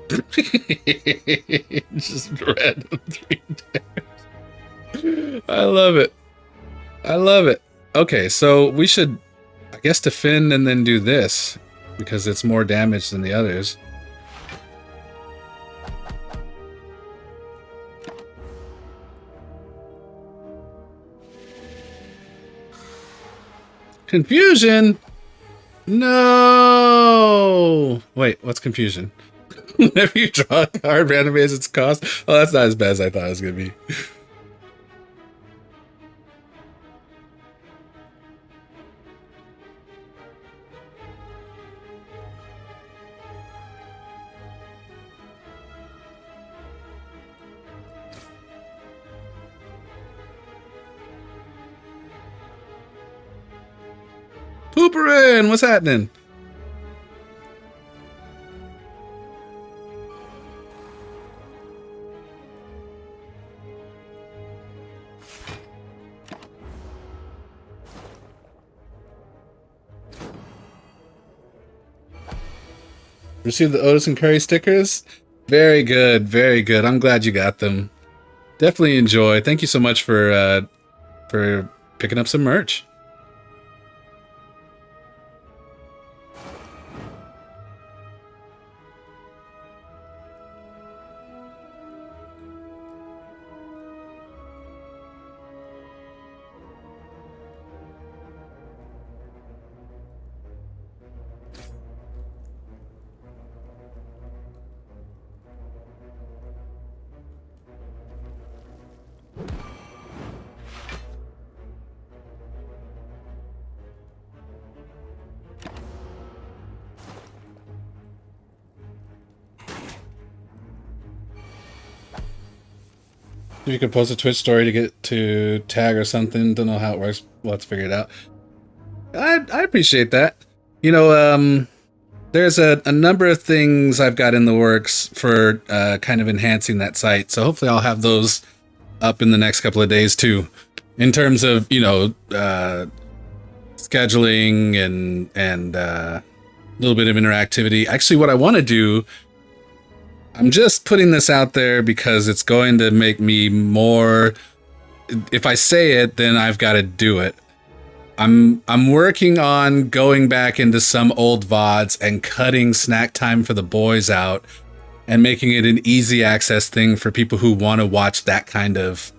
Just random 3 damage. I love it. I love it. Okay, so we should, I guess, defend and then do this because it's more damage than the others. Confusion? No! Wait, what's confusion? Whenever you draw a card, randomly as its cost? Oh, that's not as bad as I thought it was going to be. Pooperin! What's happening? Received the Otis and Curry stickers? Very good, very good. I'm glad you got them. Definitely enjoy. Thank you so much for picking up some merch. If you could post a Twitch story to get to tag or something, don't know how it works. We'll have to figure it out. I appreciate that. You know, there's a number of things I've got in the works for kind of enhancing that site. So hopefully I'll have those up in the next couple of days too. in terms of, you know, scheduling and a little bit of interactivity. Actually, what I want to do, I'm just putting this out there because it's going to make me more, if I say it, then I've got to do it. I'm working on going back into some old VODs and cutting snack time for the boys out and making it an easy access thing for people who want to watch that kind of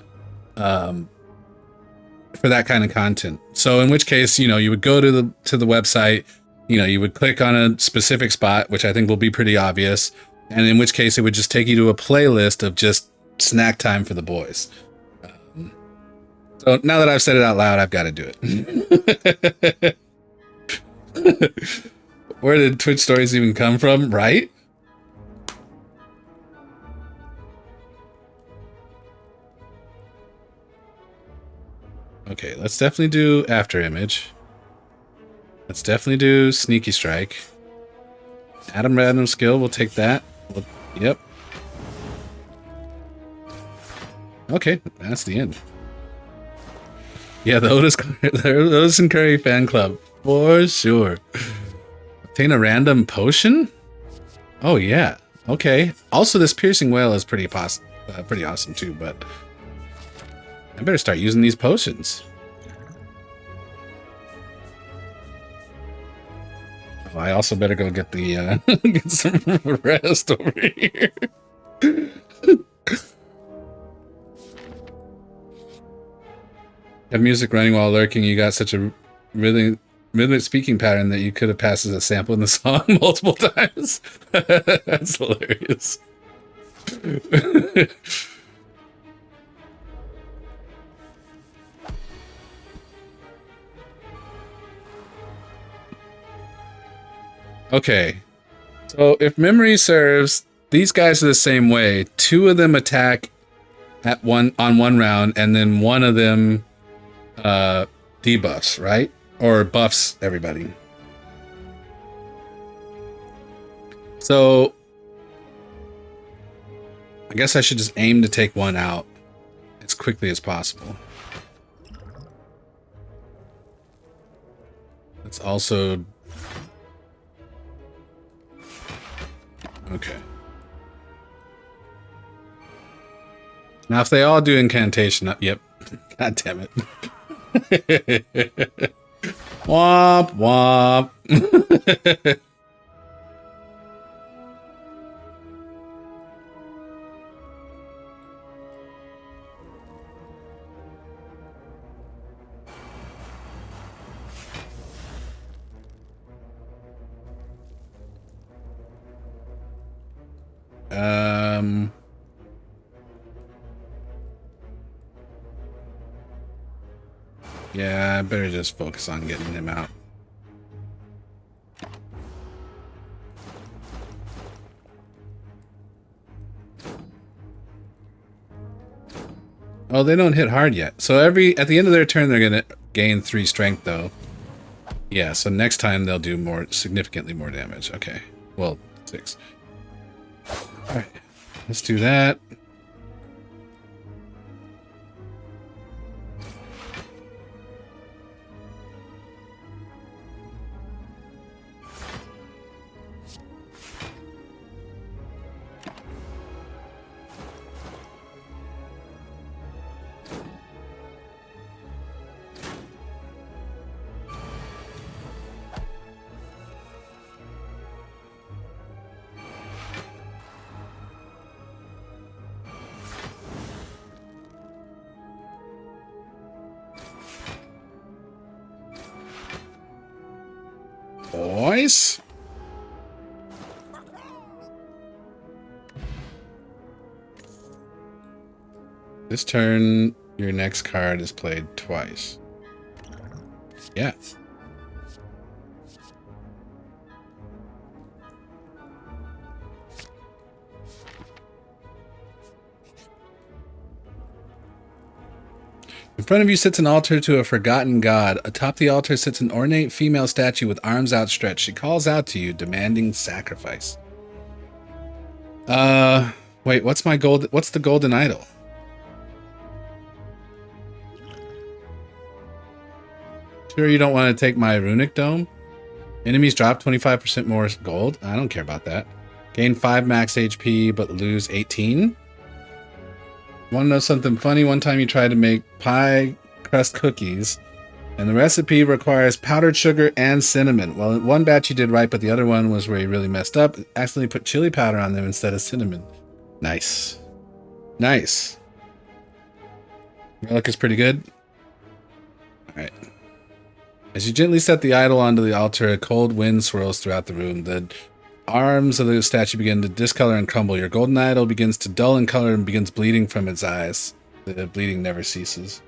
for that kind of content. So in which case, you know, you would go to the website, you know, you would click on a specific spot, which I think will be pretty obvious, and in which case it would just take you to a playlist of just snack time for the boys. So now that I've said it out loud, I've got to do it. Where did Twitch stories even come from, right? Okay, let's definitely do After Image. Let's definitely do Sneaky Strike. Atom Random Skill, we'll take that. Yep. Okay, that's the end. Yeah, the Otis and Curry fan club, for sure. Obtain a random potion? Oh yeah, okay. Also, this piercing whale is pretty awesome too, but I better start using these potions. Oh, I also better go get the get some rest over here. Have music running while lurking. You got such a rhythmic speaking pattern that you could have passed as a sample in the song multiple times. That's hilarious. Okay, so if memory serves, these guys are the same way. Two of them attack at one round, and then one of them debuffs, right? Or buffs everybody. So I guess I should just aim to take one out as quickly as possible. Let's also... Okay. Now if they all do incantation... Yep. God damn it. Womp womp. Yeah, I better just focus on getting him out. Oh, they don't hit hard yet. So at the end of their turn, they're gonna gain 3 strength, though. Yeah, so next time they'll do significantly more damage. Okay, well, 6. All right, let's do that. Boys. This turn, your next card is played twice. Yeah. In front of you sits an altar to a forgotten god. Atop the altar sits an ornate female statue with arms outstretched. She calls out to you, demanding sacrifice. Wait, what's the golden idol? Sure you don't want to take my runic dome? Enemies drop 25% more gold? I don't care about that. Gain 5 max HP, but lose 18? Want to know something funny? One time you tried to make pie crust cookies, and the recipe requires powdered sugar and cinnamon. Well, in one batch you did right, but the other one was where you really messed up. Accidentally put chili powder on them instead of cinnamon. Nice. Nice. Relic is pretty good. Alright. As you gently set the idol onto the altar, a cold wind swirls throughout the room. The arms of the statue begin to discolor and crumble. Your golden idol begins to dull in color and begins bleeding from its eyes. The bleeding never ceases.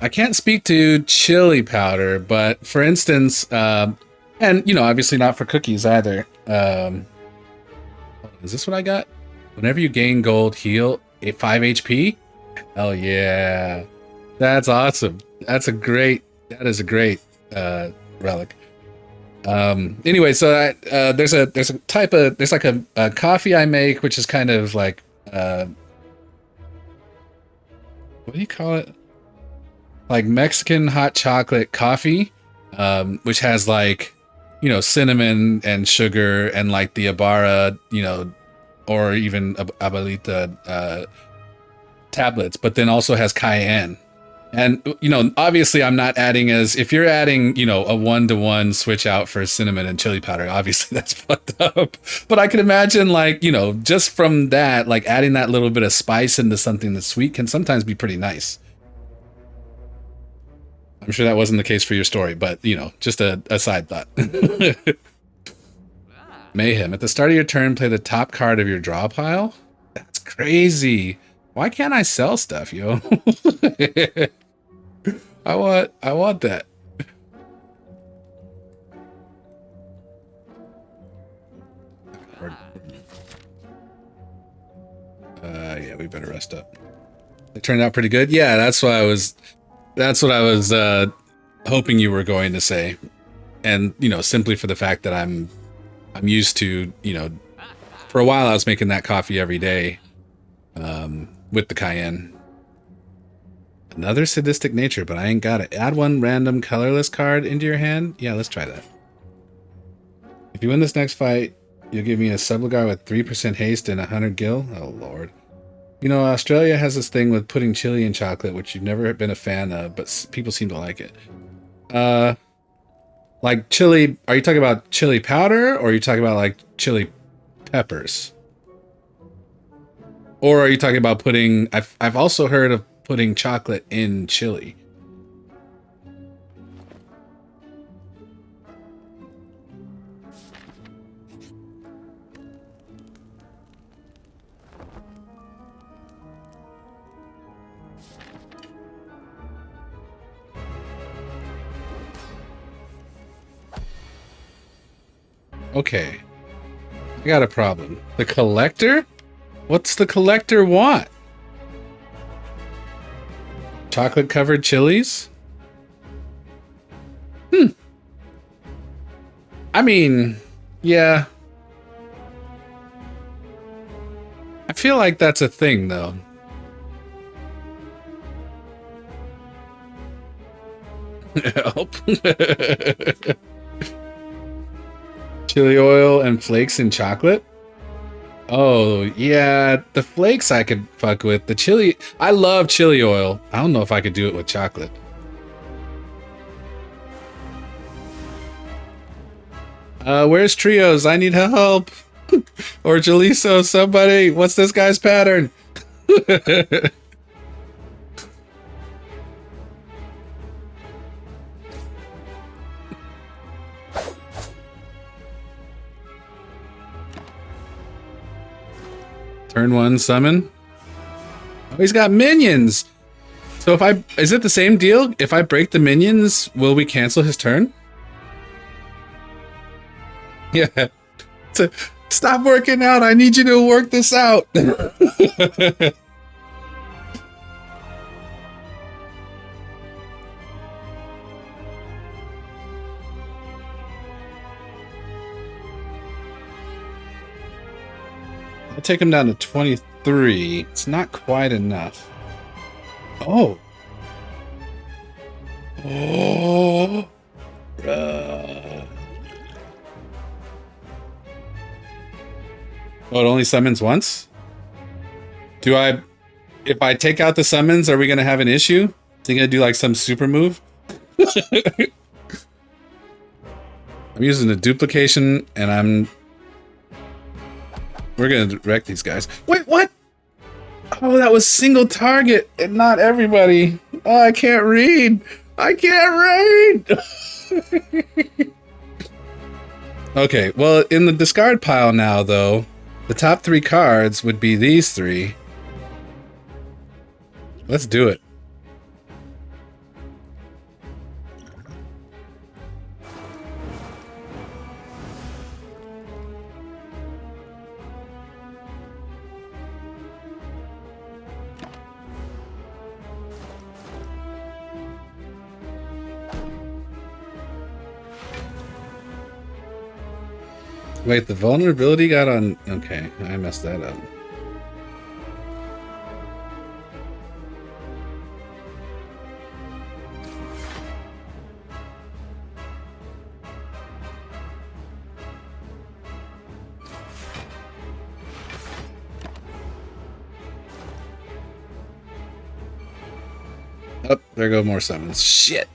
I can't speak to chili powder, but for instance, and you know, obviously not for cookies either. Is this what I got? Whenever you gain gold, heal 5 HP. Hell yeah, that's awesome. That is a great relic. Anyway, so there's like a coffee I make, which is kind of like what do you call it? Like Mexican hot chocolate coffee, which has like, you know, cinnamon and sugar and like the Ibarra, you know, or even Abuelita tablets, but then also has cayenne. And, you know, obviously I'm not adding if you're adding, you know, a 1-to-1 switch out for cinnamon and chili powder, obviously that's fucked up. But I can imagine, like, you know, just from that, like adding that little bit of spice into something that's sweet can sometimes be pretty nice. I'm sure that wasn't the case for your story, but, you know, just a side thought. Mayhem. At the start of your turn, play the top card of your draw pile? That's crazy. Why can't I sell stuff, yo? I want that. Yeah, we better rest up. It turned out pretty good. Yeah, that's what I was hoping you were going to say. And, you know, simply for the fact that I'm used to, you know, for a while I was making that coffee every day, with the cayenne. Another sadistic nature, but I ain't got it. Add one random colorless card into your hand. Yeah, let's try that. If you win this next fight, you'll give me a Subligar with 3% haste and 100 gil. Oh, Lord. You know, Australia has this thing with putting chili in chocolate, which you've never been a fan of, but people seem to like it. Like chili, are you talking about chili powder, or are you talking about like chili peppers? Or are you talking about putting, I've also heard of putting chocolate in chili. Okay. I got a problem. The collector? What's the collector want? Chocolate covered chilies? I mean, yeah. I feel like that's a thing, though. Help. Chili oil and flakes in chocolate? Oh, yeah, the flakes I could fuck with. The chili, I love chili oil. I don't know if I could do it with chocolate. Where's Trios? I need help. Or Jaliso, somebody. What's this guy's pattern? Turn 1 summon. Oh, he's got minions. So is it the same deal? If I break the minions, will we cancel his turn? Yeah. Stop working out. I need you to work this out. I'll take him down to 23 3. It's not quite enough. Oh. Oh. Bruh. Oh, it only summons once? If I take out the summons, are we going to have an issue? Is he going to do like some super move? I'm using a duplication and we're going to wreck these guys. Wait, what? Oh, that was single target and not everybody. Oh, I can't read. I can't read. Okay, well, in the discard pile now, though, the top 3 cards would be these 3. Let's do it. Wait, the vulnerability got on... Okay, I messed that up. Oh, there go more summons. Shit!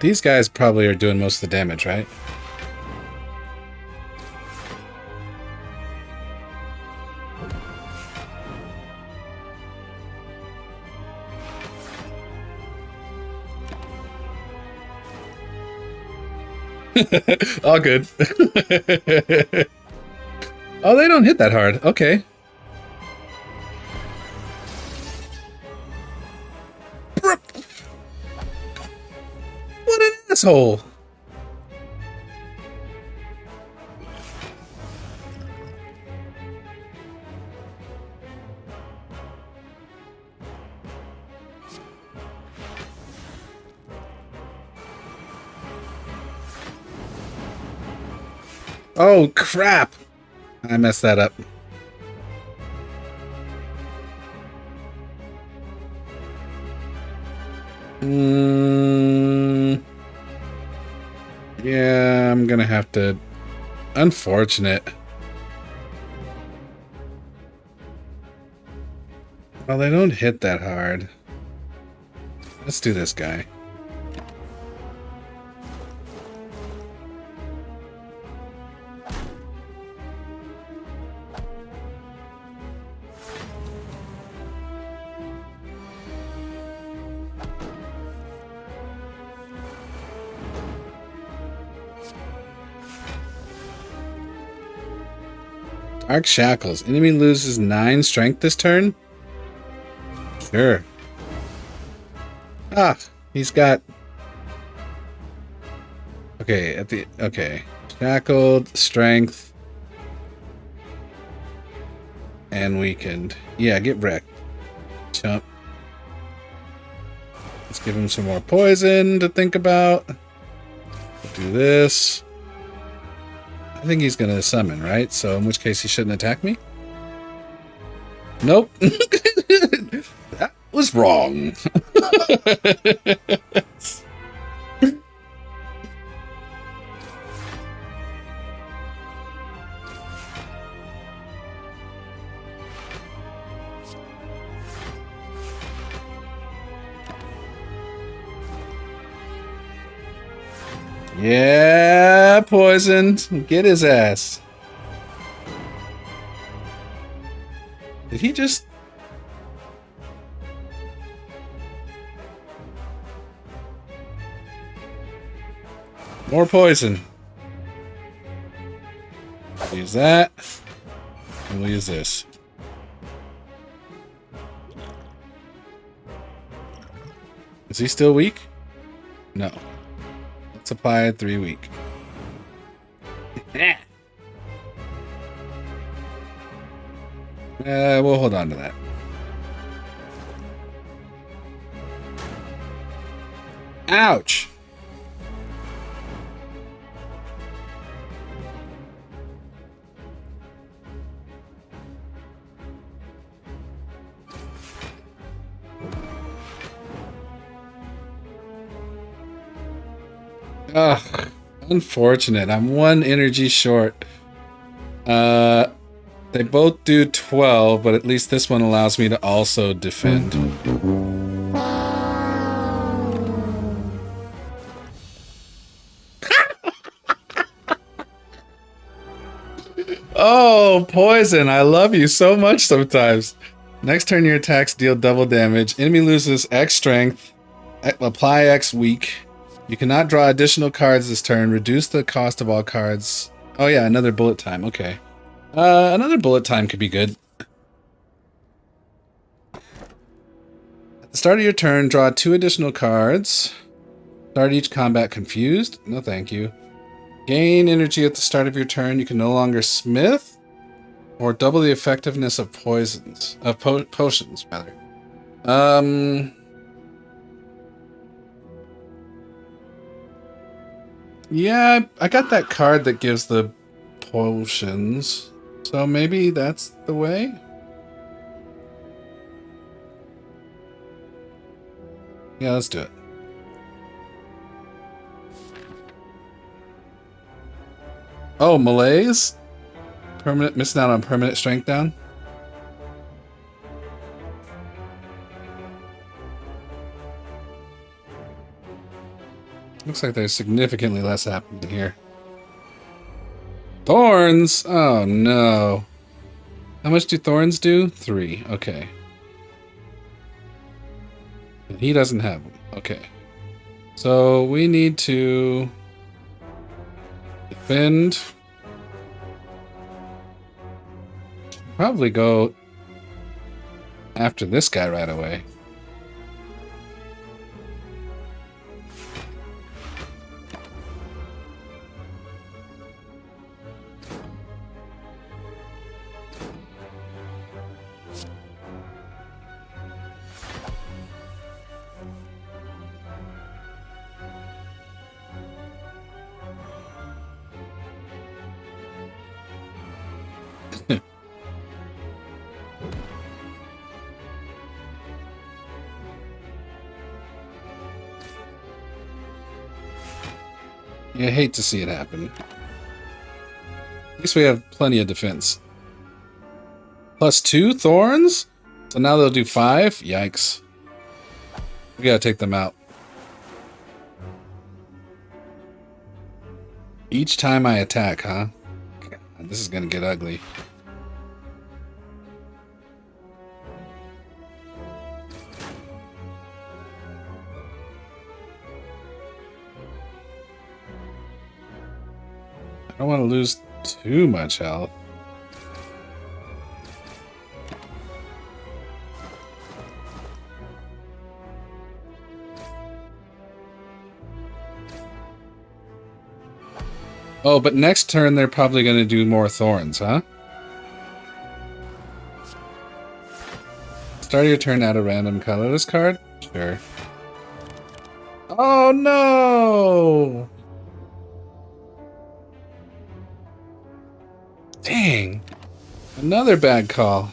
These guys probably are doing most of the damage, right? All good. Oh, they don't hit that hard. Okay. What an asshole. Oh, crap. I messed that up. Yeah, I'm gonna have to... Unfortunate. Well, they don't hit that hard. Let's do this guy. Arc Shackles. Enemy loses 9 strength this turn? Sure. Ah, he's got... Okay, okay. Shackled, strength, and weakened. Yeah, get wrecked. Chump. Let's give him some more poison to think about. Do this. I think he's gonna summon, right? So in which case he shouldn't attack me? Nope. That was wrong. Yeah, poison. Get his ass. Did he just... More poison. We'll use that. And we'll use this. Is he still weak? No. Let's apply 3 weak. We'll hold on to that. Ouch! Ugh, unfortunate. I'm 1 energy short. They both do 12, but at least this one allows me to also defend. Oh, poison. I love you so much sometimes. Next turn, your attacks deal double damage. Enemy loses X strength. Apply X weak. You cannot draw additional cards this turn. Reduce the cost of all cards. Oh yeah, another bullet time. Okay. Another bullet time could be good. At the start of your turn, draw 2 additional cards. Start each combat confused. No thank you. Gain energy at the start of your turn. You can no longer smith or double the effectiveness of poisons. Potions, rather. Yeah, I got that card that gives the potions. So maybe that's the way? Yeah, let's do it. Oh, malaise? Permanent, missing out on permanent strength down? Looks like there's significantly less happening here. Thorns? Oh no. How much do thorns do? 3. Okay. And he doesn't have them. Okay. So we need to defend. Probably go after this guy right away. You hate to see it happen. At least we have plenty of defense. +2 thorns? So now they'll do 5? Yikes. We gotta take them out. Each time I attack, huh? God, this is gonna get ugly. I don't want to lose too much health. Oh, but next turn they're probably going to do more thorns, huh? Start your turn, add a random colorless card? Sure. Oh no! Dang. Another bad call.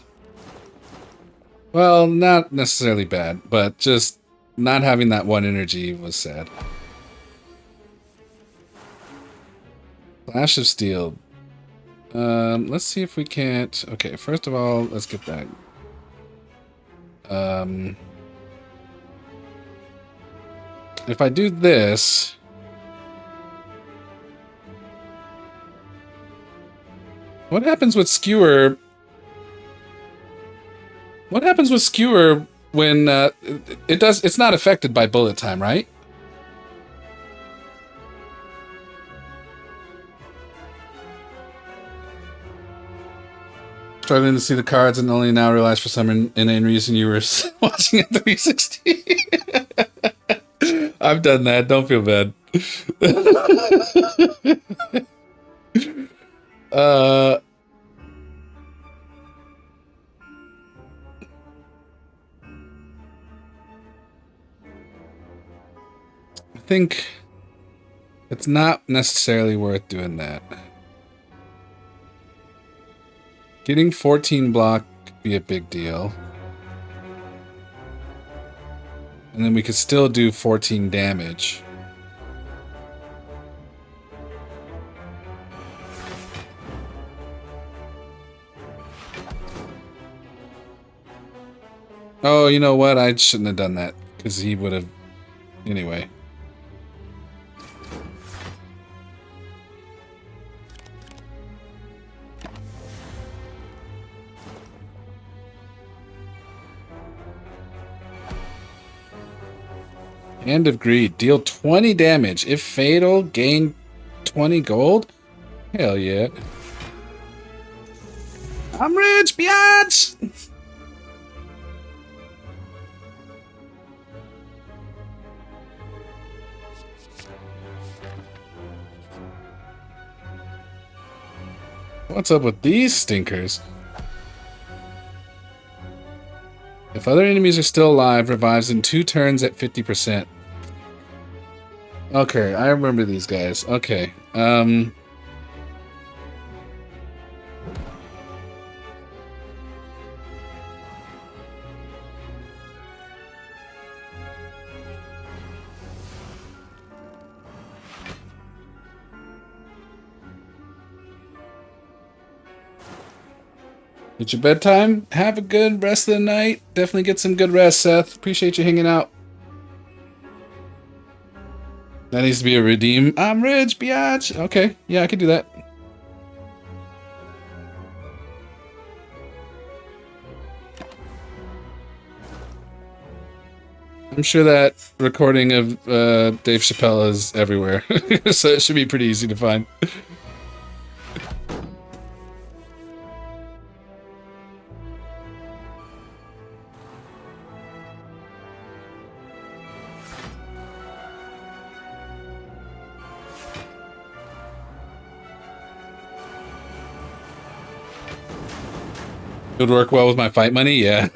Well, not necessarily bad, but just not having that 1 energy was sad. Flash of Steel. Let's see if we can't... Okay, first of all, let's get that. If I do this... What happens with Skewer? What happens with Skewer when it's not affected by bullet time, right? Struggling to see the cards and only now realize for some inane reason you were watching at 360. I've done that. Don't feel bad. think it's not necessarily worth doing that. Getting 14 block could be a big deal. And then we could still do 14 damage. Oh, you know what? I shouldn't have done that, because he would have... Anyway. Hand of Greed. Deal 20 damage. If fatal, gain 20 gold? Hell yeah. I'm rich, biatch! What's up with these stinkers? If other enemies are still alive, revives in 2 turns at 50%. Okay, I remember these guys. Okay, it's your bedtime. Have a good rest of the night. Definitely get some good rest, Seth. Appreciate you hanging out. That needs to be a redeem. I'm rich, biatch. Okay, yeah, I could do that. I'm sure that recording of Dave Chappelle is everywhere, so it should be pretty easy to find. It would work well with my fight money, yeah.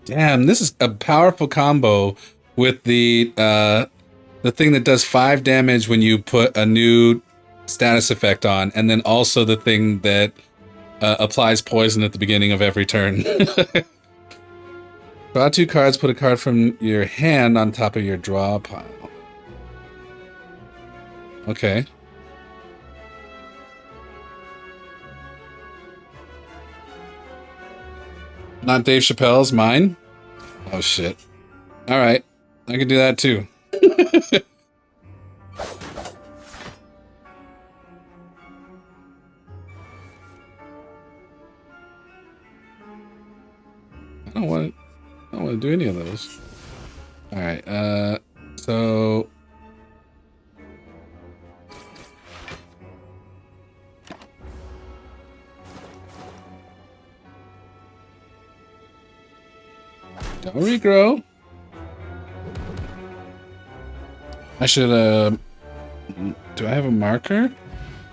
Damn, this is a powerful combo with the thing that does 5 damage when you put a new status effect on, and then also the thing that applies poison at the beginning of every turn. Draw 2 cards, put a card from your hand on top of your draw pile. Okay. Not Dave Chappelle's, mine? Oh shit. Alright, I can do that too. I don't want to do any of those. Alright, so... Don't regrow. I should, do I have a marker?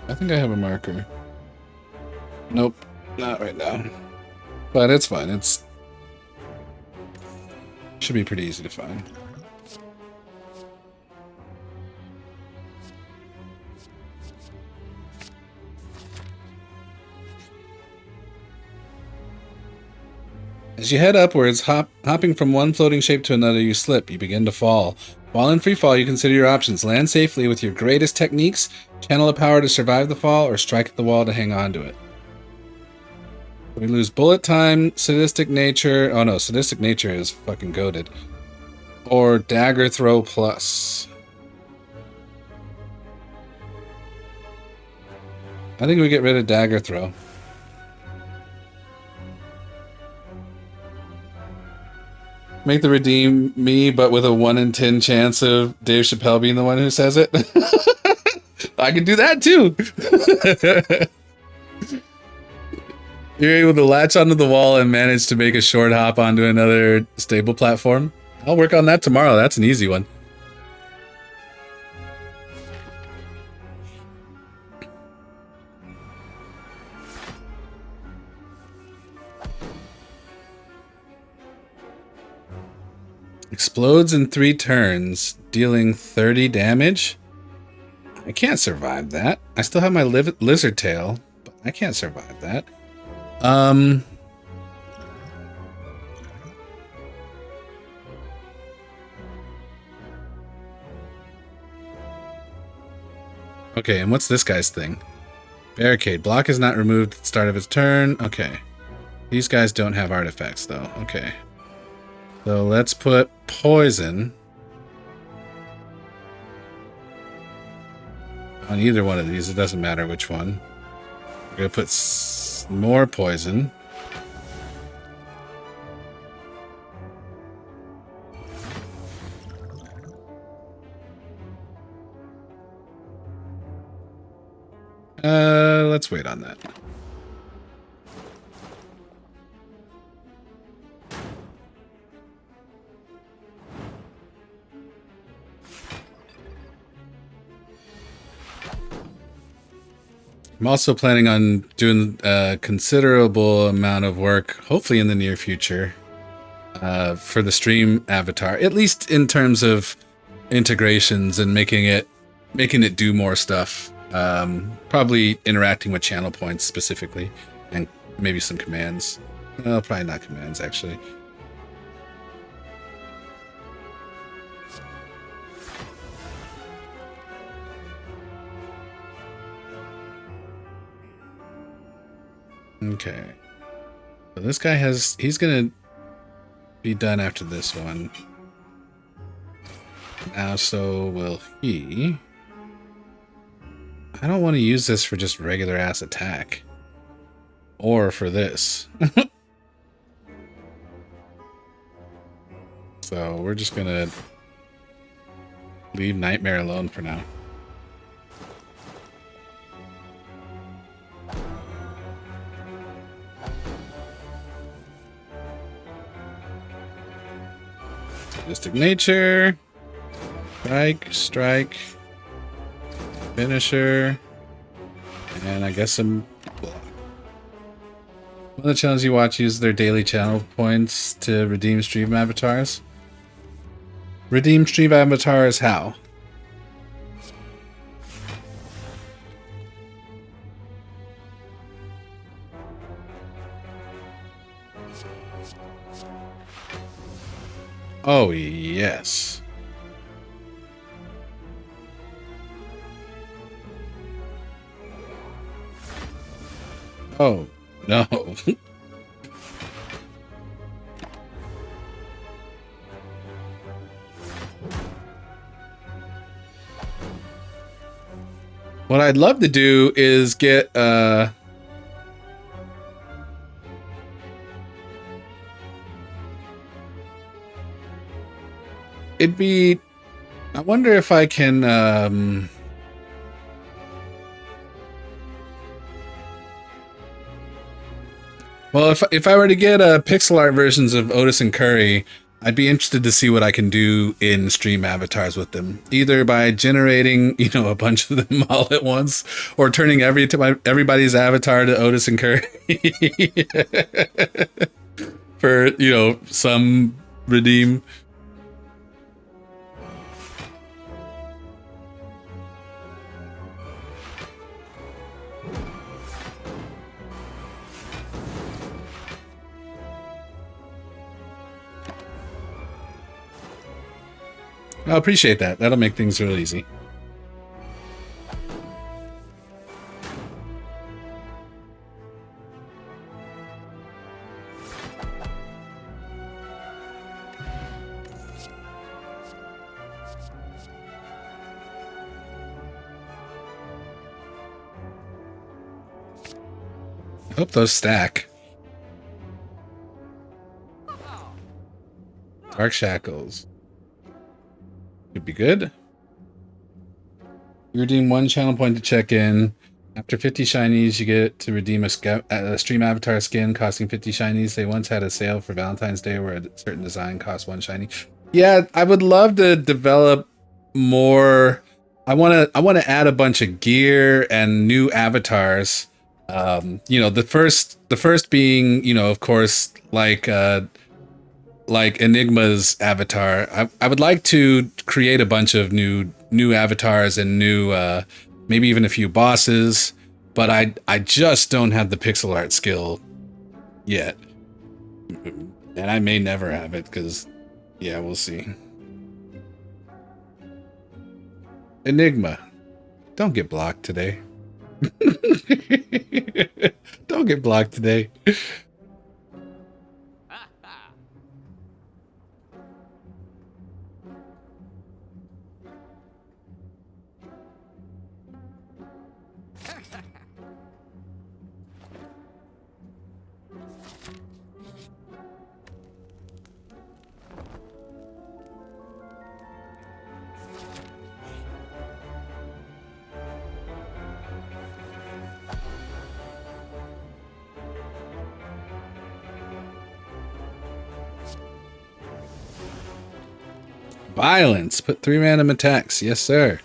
I think I have a marker. Nope, not right now. But it's fine, it's... should be pretty easy to find. As you head upwards, hopping from one floating shape to another, you slip. You begin to fall. While in free fall, you consider your options. Land safely with your greatest techniques, channel a power to survive the fall, or strike at the wall to hang on to it. We lose bullet time, sadistic nature. Oh no, sadistic nature is fucking goated. Or dagger throw plus. I think we get rid of dagger throw. Make the redeem me, but with a 1 in 10 chance of Dave Chappelle being the one who says it. I could do that too. You're able to latch onto the wall and manage to make a short hop onto another stable platform. I'll work on that tomorrow. That's an easy one. Explodes in 3 turns, dealing 30 damage. I can't survive that. I still have my lizard tail, but I can't survive that. Okay, and what's this guy's thing? Barricade. Block is not removed at the start of his turn. Okay. These guys don't have artifacts, though. Okay. So let's put poison on either one of these. It doesn't matter which one. We're going to put more poison. Let's wait on that. I'm also planning on doing a considerable amount of work, hopefully in the near future, for the stream avatar, at least in terms of integrations and making it do more stuff. Probably interacting with channel points specifically, and maybe some commands. Well, probably not commands, actually. Okay. So this guy he's gonna be done after this one. Now, so will he. I don't want to use this for just regular ass attack. Or for this. So we're just gonna leave Nightmare alone for now. Mystic Nature. Strike. Finisher. And I guess some block. One of the channels you watch use their daily channel points to redeem stream avatars. Redeem stream avatars how? Oh, yes. Oh, no. What I'd love to do is get, it'd be, I wonder if I can, well, if I were to get pixel art versions of Otis and Curry, I'd be interested to see what I can do in stream avatars with them. Either by generating, a bunch of them all at once, or turning everybody's avatar to Otis and Curry for, some redeem. I appreciate that. That'll make things real easy. I hope those stack. Dark Shackles. Could be good. You redeem 1 channel point to check in. After 50 shinies, you get to redeem a stream avatar skin costing 50 shinies. They once had a sale for Valentine's Day where a certain design cost 1 shiny. Yeah, I would love to develop more. I want to add a bunch of gear and new avatars. You know, the first being, you know, of course, like Enigma's avatar. I would like to create a bunch of new avatars and new maybe even a few bosses, but I just don't have the pixel art skill yet. And I may never have it because, yeah, we'll see. Enigma, don't get blocked today. Don't get blocked today. Violence. Put 3 random attacks. Yes, sir.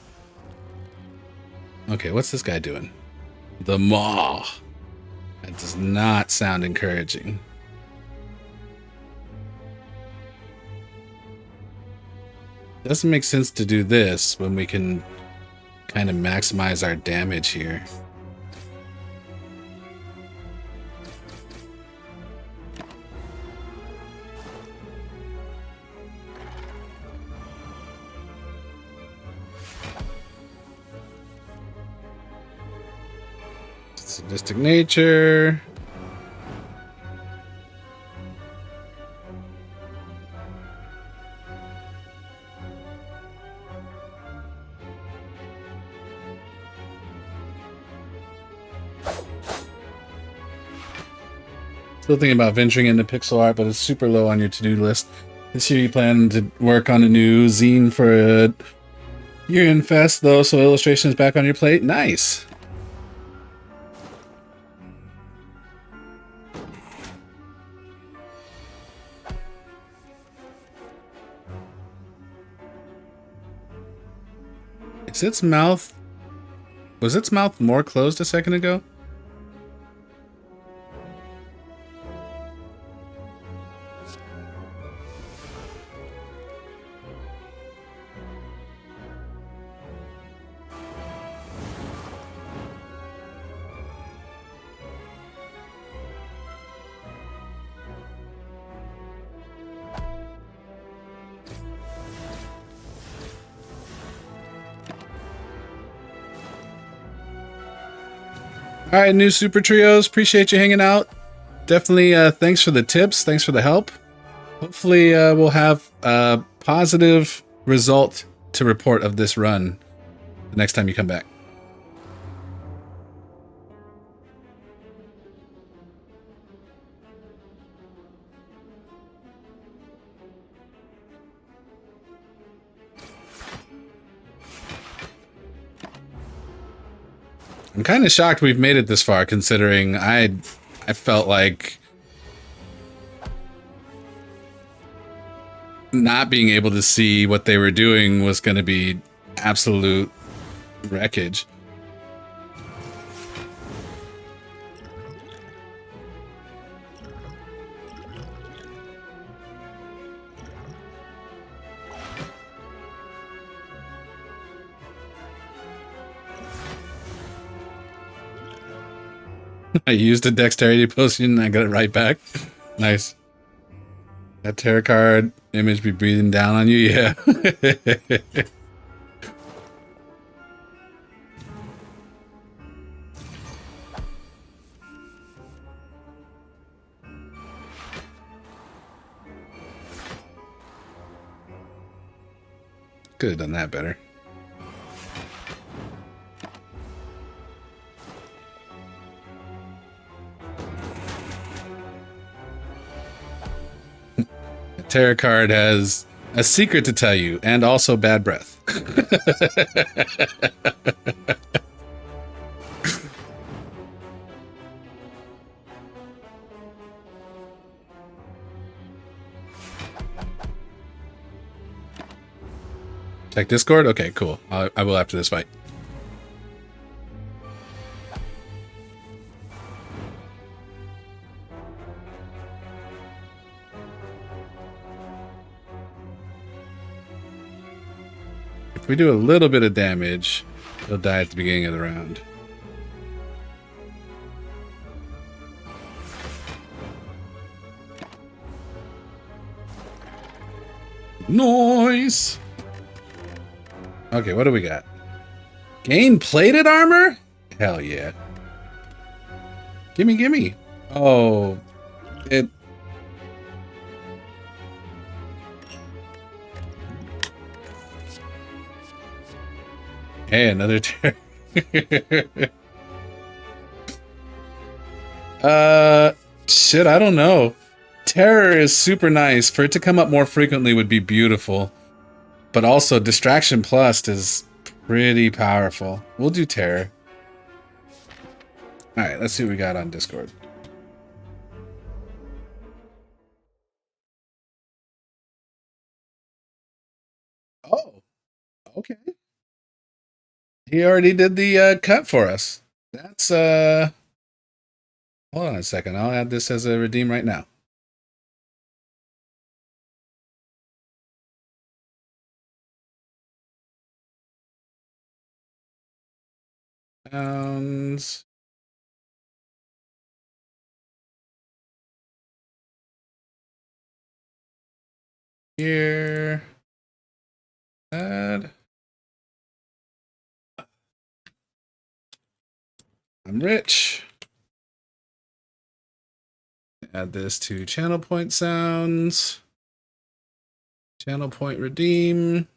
Okay, what's this guy doing? The Maw. That does not sound encouraging. Doesn't make sense to do this when we can kind of maximize our damage here. Sadistic nature. Still thinking about venturing into pixel art, but it's super low on your to-do list. This year you plan to work on a new zine for a year-end fest, though, so illustration is back on your plate. Nice. Is its mouth... Was its mouth more closed a second ago? All right, new super trios. Appreciate you hanging out. Definitely thanks for the tips. Thanks for the help. Hopefully we'll have a positive result to report of this run the next time you come back. I'm kind of shocked we've made it this far, considering I felt like not being able to see what they were doing was going to be absolute wreckage. I used a dexterity potion and I got it right back. Nice. That tarot card image be breathing down on you, yeah. Could have done that better. Tarot card has a secret to tell you, and also bad breath. Check Discord? Okay, cool. I will after this fight. If we do a little bit of damage, he'll die at the beginning of the round. Nice! Okay, what do we got? Gain plated armor? Hell yeah. Gimme, gimme. Oh, it... Hey, another turn. Shit, I don't know. Terror is super nice. For it to come up more frequently would be beautiful. But also, Distraction Plus is pretty powerful. We'll do Terror. Alright, let's see what we got on Discord. Oh, okay. He already did the cut for us. That's, hold on a second. I'll add this as a redeem right now. Pounds. Here. Add. I'm rich. Add this to channel point sounds. Channel point redeem.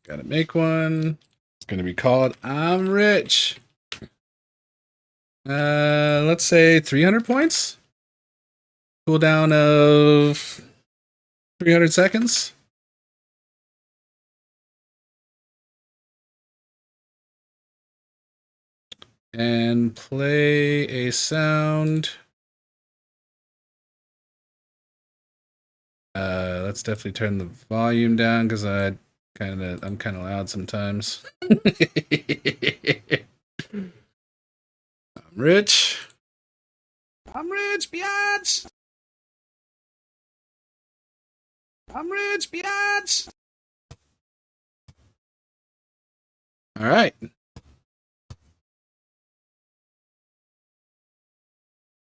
Gotta make one. It's gonna be called I'm Rich. Let's say 300 points. Cooldown of 300 seconds. And play a sound. Let's definitely turn the volume down because I'm kind of loud sometimes. I'm rich. I'm rich, biatch. I'm rich, biatch. All right.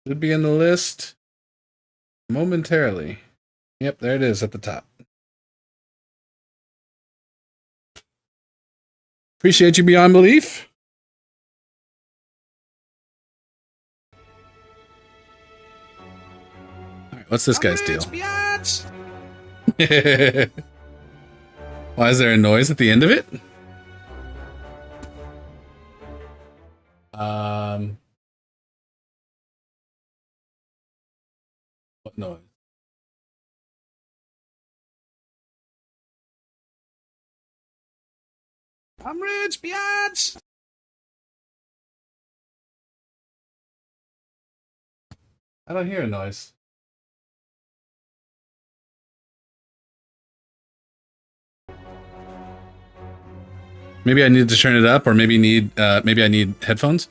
Should be in the list momentarily. Yep, there it is at the top. Appreciate you beyond belief. All right, what's this guy's deal? Why is there a noise at the end of it? What noise? I'm rich, biatch. I don't hear a noise. Maybe I need to turn it up, or maybe I need headphones.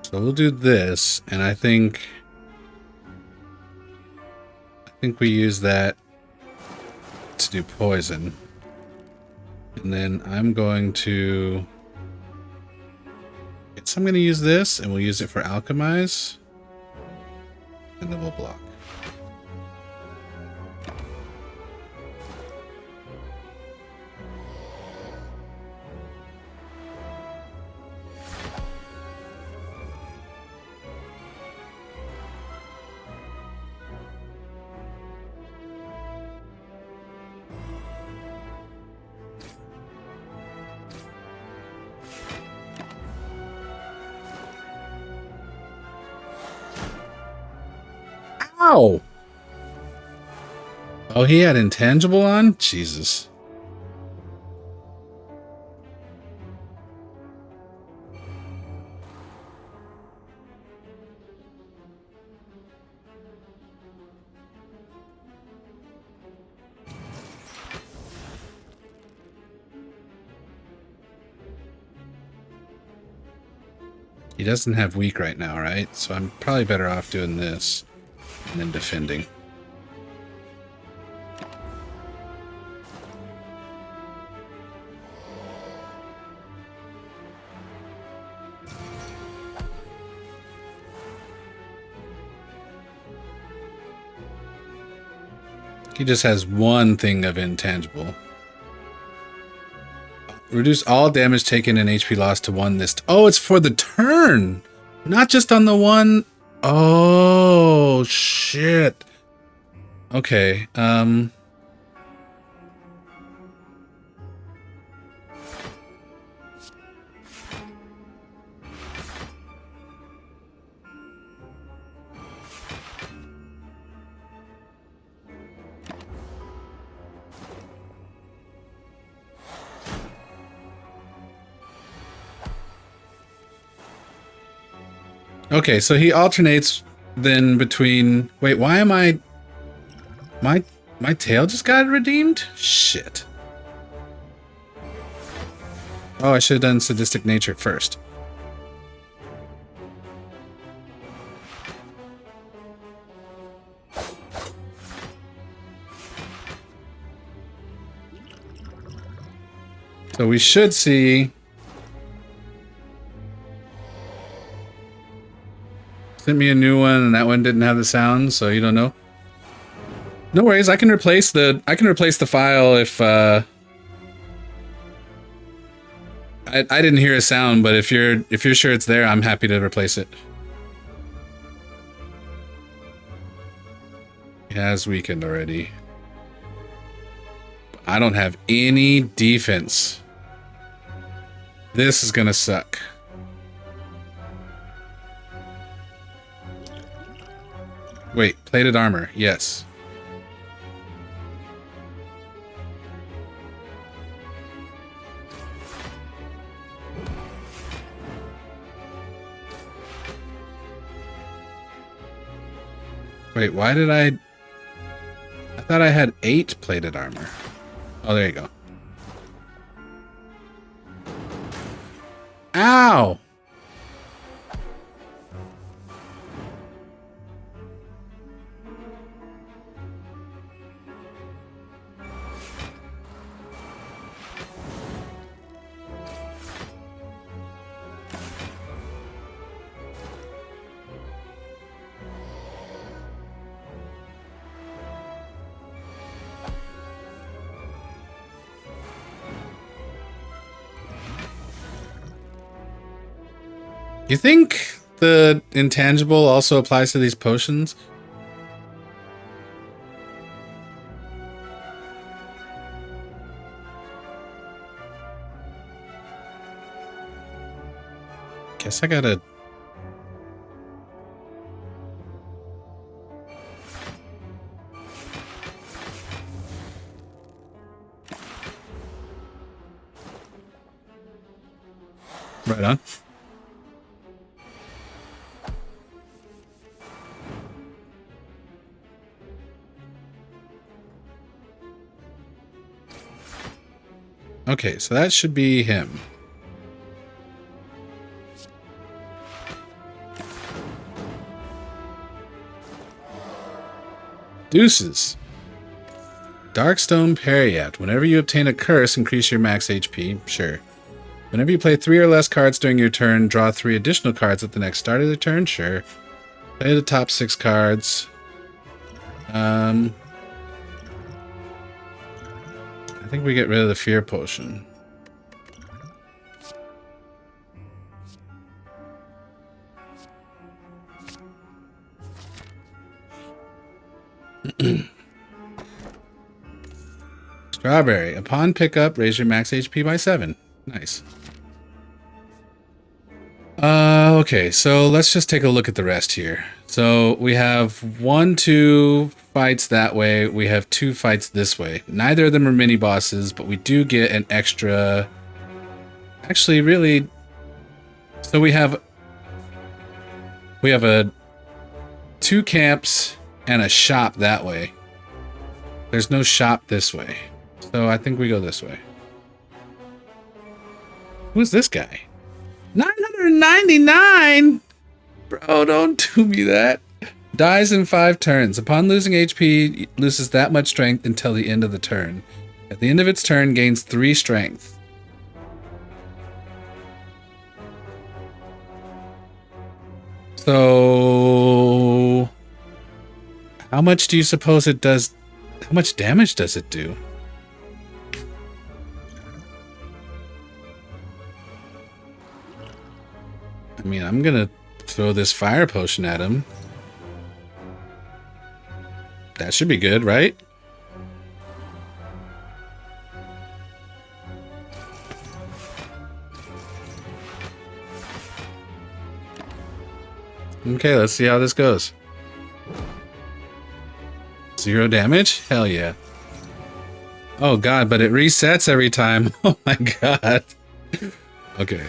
So we'll do this, and I think we use that to do poison. And then I'm going to use this, and we'll use it for alchemize. And then we'll block. Ow! Oh, he had intangible on? Jesus. He doesn't have weak right now, right? So I'm probably better off doing this and then defending. He just has one thing of intangible. Reduce all damage taken and HP lost to 1 this... Oh, it's for the turn! Not just on the one... Oh, shit. Okay, Okay, so he alternates then between... Wait, why am I... My tail just got redeemed? Shit. Oh, I should have done sadistic nature first. So we should see... Sent me a new one, and that one didn't have the sound, so you don't know. No worries, I can replace the file if I didn't hear a sound, but if you're sure it's there, I'm happy to replace it. It has weakened already. I don't have any defense. This is gonna suck. Wait, plated armor, yes. Wait, why did I thought I had 8 plated armor. Oh, there you go. Ow! You think the intangible also applies to these potions? Guess I gotta... Right on. Okay, so that should be him. Deuces. Darkstone Periat. Whenever you obtain a curse, increase your max HP. Sure. Whenever you play 3 or less cards during your turn, draw 3 additional cards at the next start of the turn. Sure. Play the top 6 cards. I think we get rid of the fear potion. Strawberry. Upon pickup, raise your max HP by 7. Nice. Okay, so let's just take a look at the rest here. So we have 2 fights that way. We have 2 fights this way. Neither of them are mini bosses, but we do get an extra. Actually, really. So we have a 2 camps and a shop that way. There's no shop this way, so I think we go this way. Who's this guy? 999? Bro, don't do me that. Dies in 5 turns. Upon losing HP, loses that much strength until the end of the turn. At the end of its turn, gains 3 strength. So, how much do you suppose it does? How much damage does it do? I mean, I'm gonna throw this fire potion at him. That should be good, right? Okay, let's see how this goes. 0 damage? Hell yeah. Oh god, but it resets every time. Oh my god. Okay.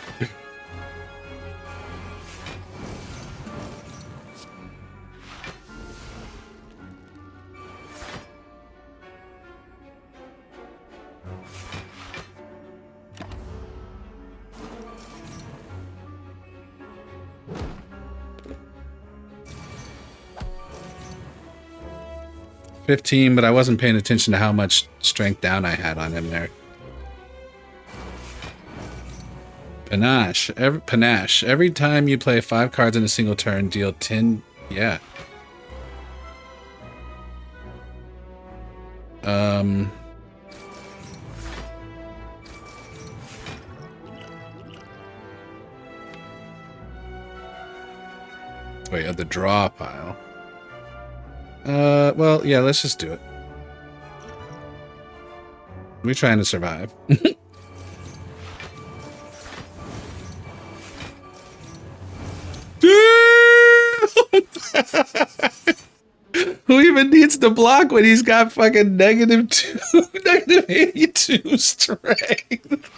$15, but I wasn't paying attention to how much strength down I had on him there. Panache. Panache. Every time you play 5 cards in a single turn, deal 10... Yeah. Wait, the draw pile. Well, yeah, let's just do it. We're trying to survive. Who even needs to block when he's got fucking negative 82 strength?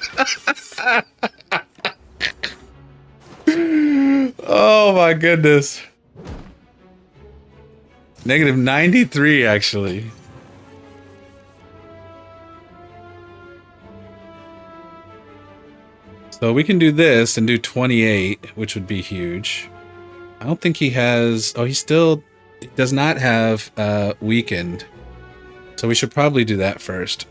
Oh my goodness. Negative 93, actually. So we can do this and do 28, which would be huge. I don't think he has... Oh, he does not have weakened. So we should probably do that first.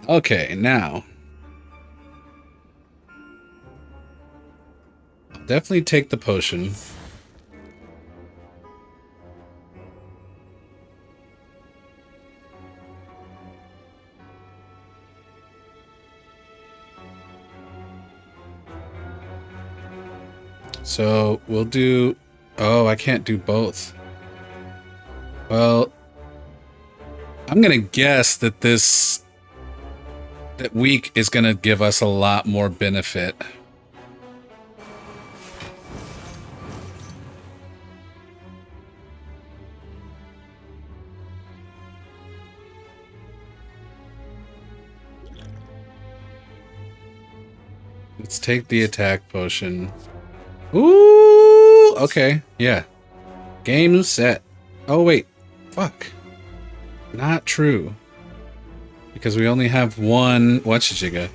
Okay, now I'll definitely take the potion. So we'll do... Oh, I can't do both. Well, I'm gonna guess that that weak is gonna give us a lot more benefit. Let's take the attack potion. Ooh, okay, yeah. Game set. Oh wait, fuck. Not true. Because we only have one whatchajiga.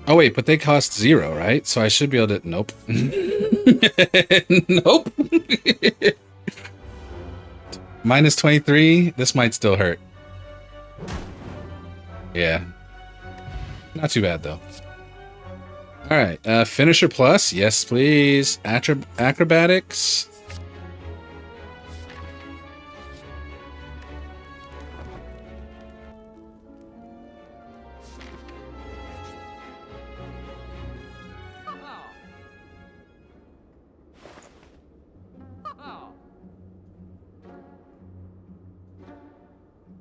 Oh wait, but they cost 0, right? So I should be able to... Nope. Nope. Minus 23? This might still hurt. Yeah. Not too bad, though. Alright, Finisher Plus. Yes, please. Acrobatics.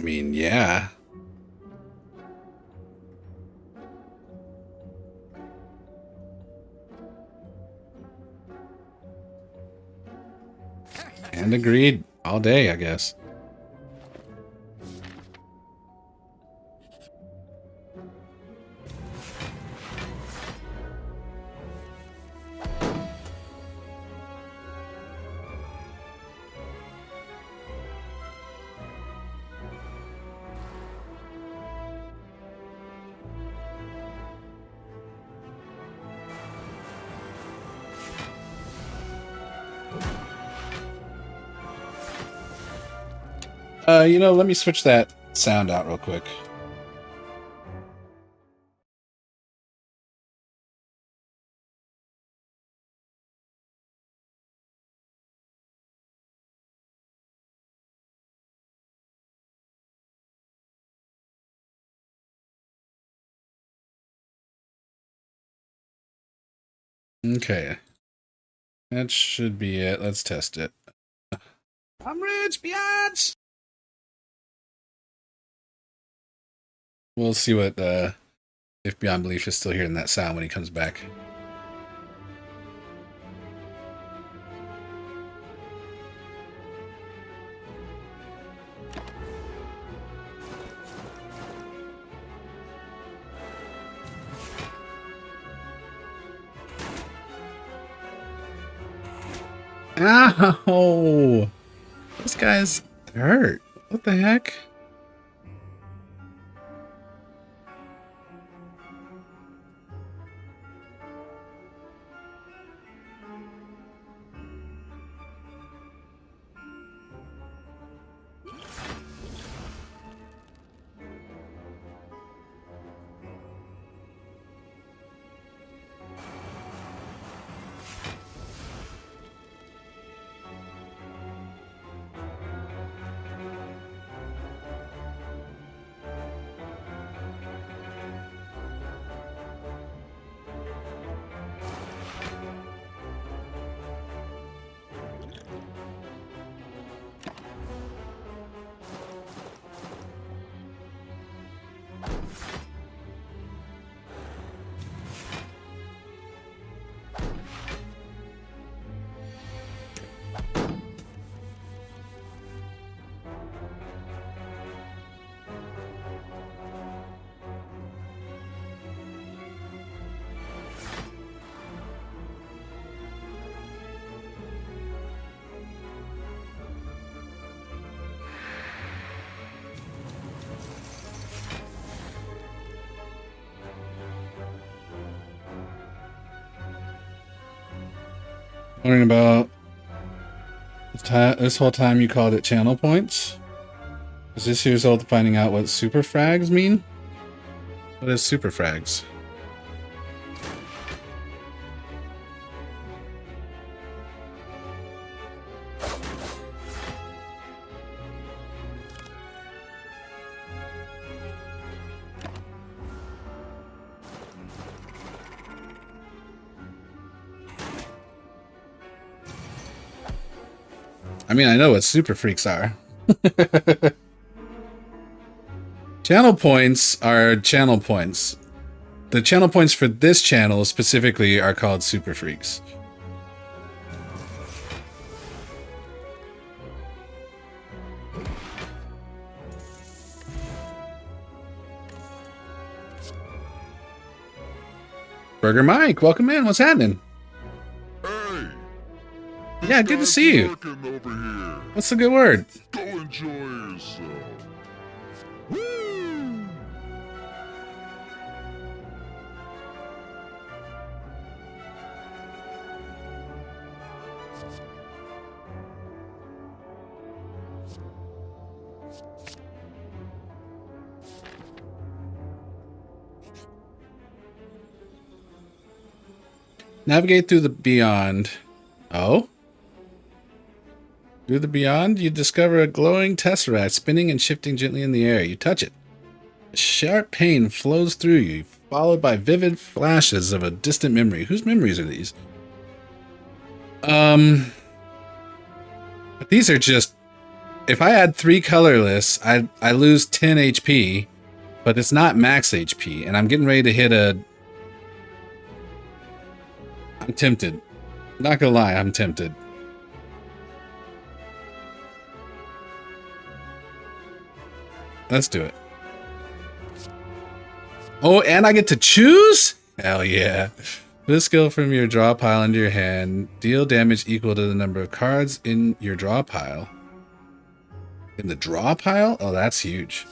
I mean, yeah. And agreed all day, I guess. You know, let me switch that sound out real quick. Okay. That should be it. Let's test it. I'm rich, biatch! We'll see what, if Beyond Belief is still hearing that sound when he comes back. Ow! This guy's hurt. What the heck? Wondering about this whole time you called it channel points? Is this your result of finding out what super frags mean? What is super frags? I mean, I know what super freaks are. Channel points are channel points. The channel points for this channel specifically are called super freaks. Burger Mike, welcome in. What's happening? Hey! Yeah, good to see you. What's the good word? Go enjoy yourself. Woo! Navigate through the beyond. Oh? Through the beyond, you discover a glowing tesseract spinning and shifting gently in the air. You touch it. A sharp pain flows through you, followed by vivid flashes of a distant memory. Whose memories are these? But these are just if I add 3 colorless, I lose 10 HP, but it's not max HP, and I'm getting ready to hit a... I'm tempted. Not gonna lie, I'm tempted. Let's do it. Oh, and I get to choose? Hell yeah. Put a skill from your draw pile into your hand. Deal damage equal to the number of cards in your draw pile. In the draw pile? Oh, that's huge.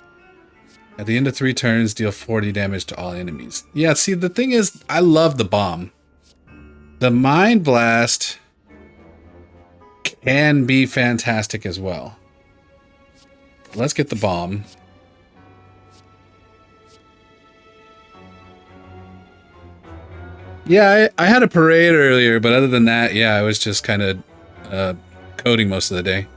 At the end of 3 turns, deal 40 damage to all enemies. Yeah, see, the thing is, I love the bomb. The Mind Blast can be fantastic as well. Let's get the bomb. Yeah, I had a parade earlier, but other than that, yeah, I was just kind of coding most of the day.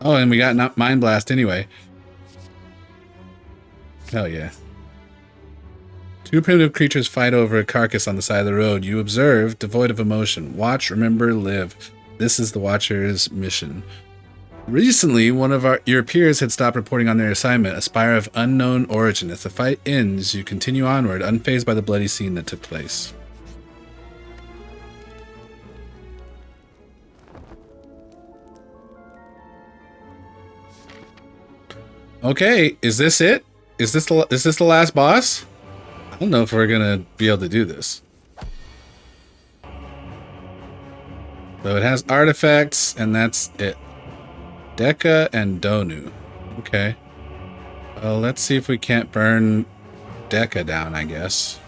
Oh, and we got Mind Blast anyway. Hell yeah. 2 primitive creatures fight over a carcass on the side of the road. You observe, devoid of emotion. Watch, remember, live. This is the Watcher's mission. Recently, one of your peers had stopped reporting on their assignment, a Spire of unknown origin. As the fight ends, you continue onward, unfazed by the bloody scene that took place. Okay, is this it? Is this the last boss? I don't know if we're gonna be able to do this. So it has artifacts, and that's it. Deka and Donu. Okay. Well, let's see if we can't burn Deka down, I guess.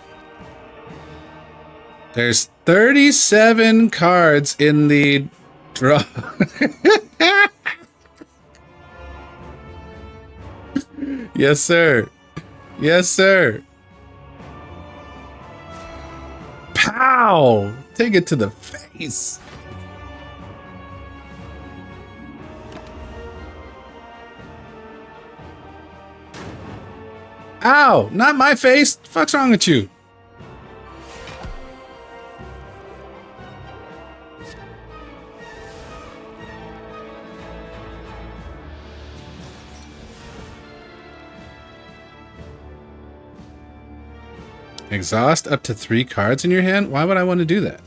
There's 37 cards in the draw. Yes, sir. Yes, sir. Pow! Take it to the face. Ow! Not my face! The fuck's wrong with you? Exhaust up to 3 cards in your hand? Why would I want to do that?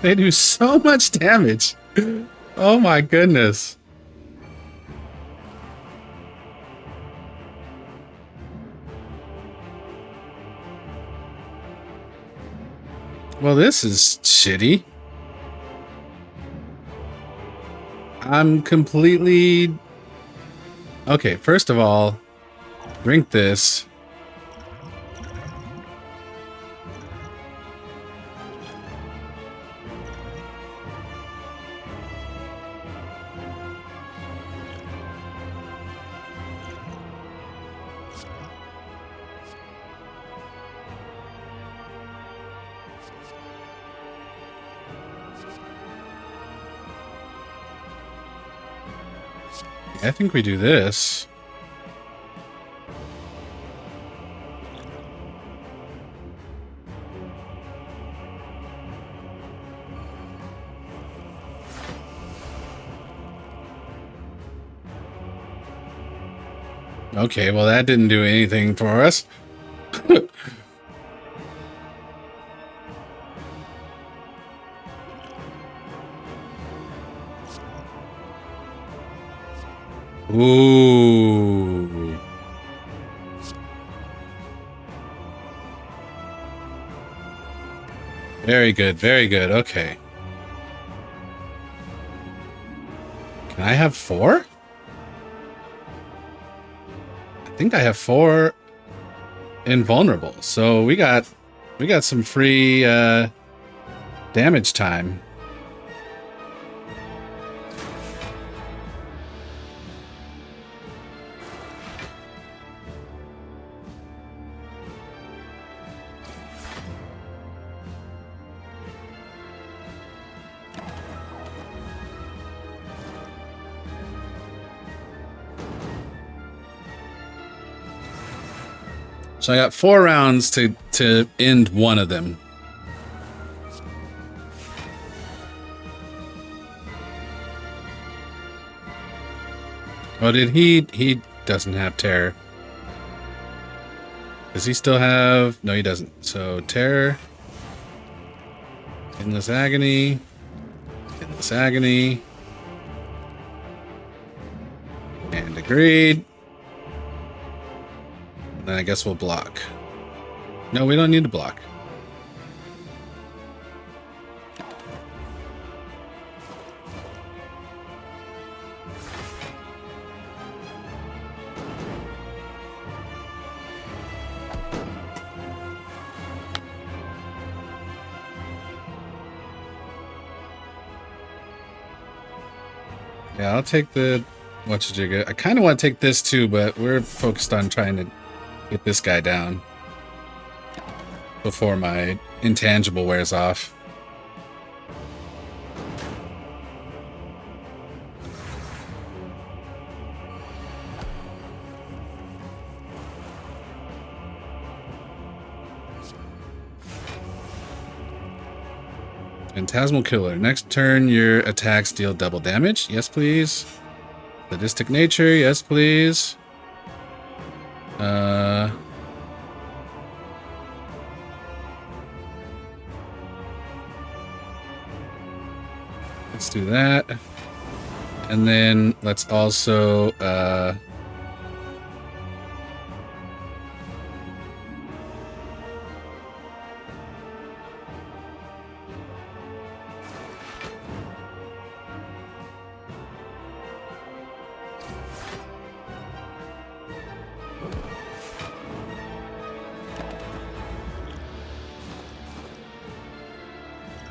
They do so much damage. Oh my goodness. Well, this is shitty. I'm completely... Okay, first of all, drink this. I think we do this. Okay, well that didn't do anything for us. Ooh. Very good, very good. Okay. Can I have 4? I think I have 4 invulnerable. So we got some free damage time. So I got 4 rounds to end one of them. Oh, did he doesn't have terror. Does he still have? No, he doesn't. So terror. Endless agony. Endless agony. And agreed. And then I guess we'll block. No, we don't need to block. Yeah, I'll take the whatcha-jigga. I kind of want to take this too, but we're focused on trying to get this guy down before my intangible wears off. Phantasmal Killer. Next turn, your attacks deal double damage. Yes, please. Sadistic Nature. Yes, please. Let's do that. And then let's also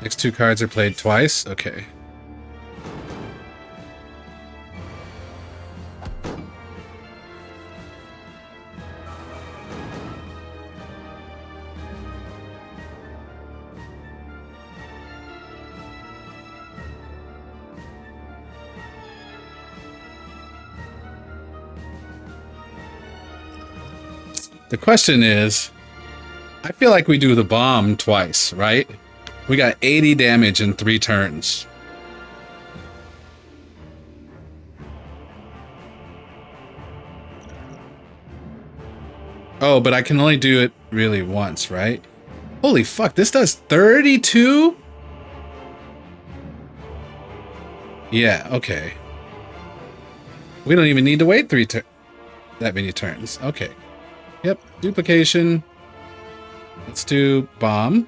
next 2 cards are played twice. Okay. The question is, I feel like we do the bomb twice, right? We got 80 damage in 3 turns. Oh, but I can only do it really once, right? Holy fuck, this does 32? Yeah, okay. We don't even need to wait that many turns. Okay. Yep, duplication. Let's do bomb.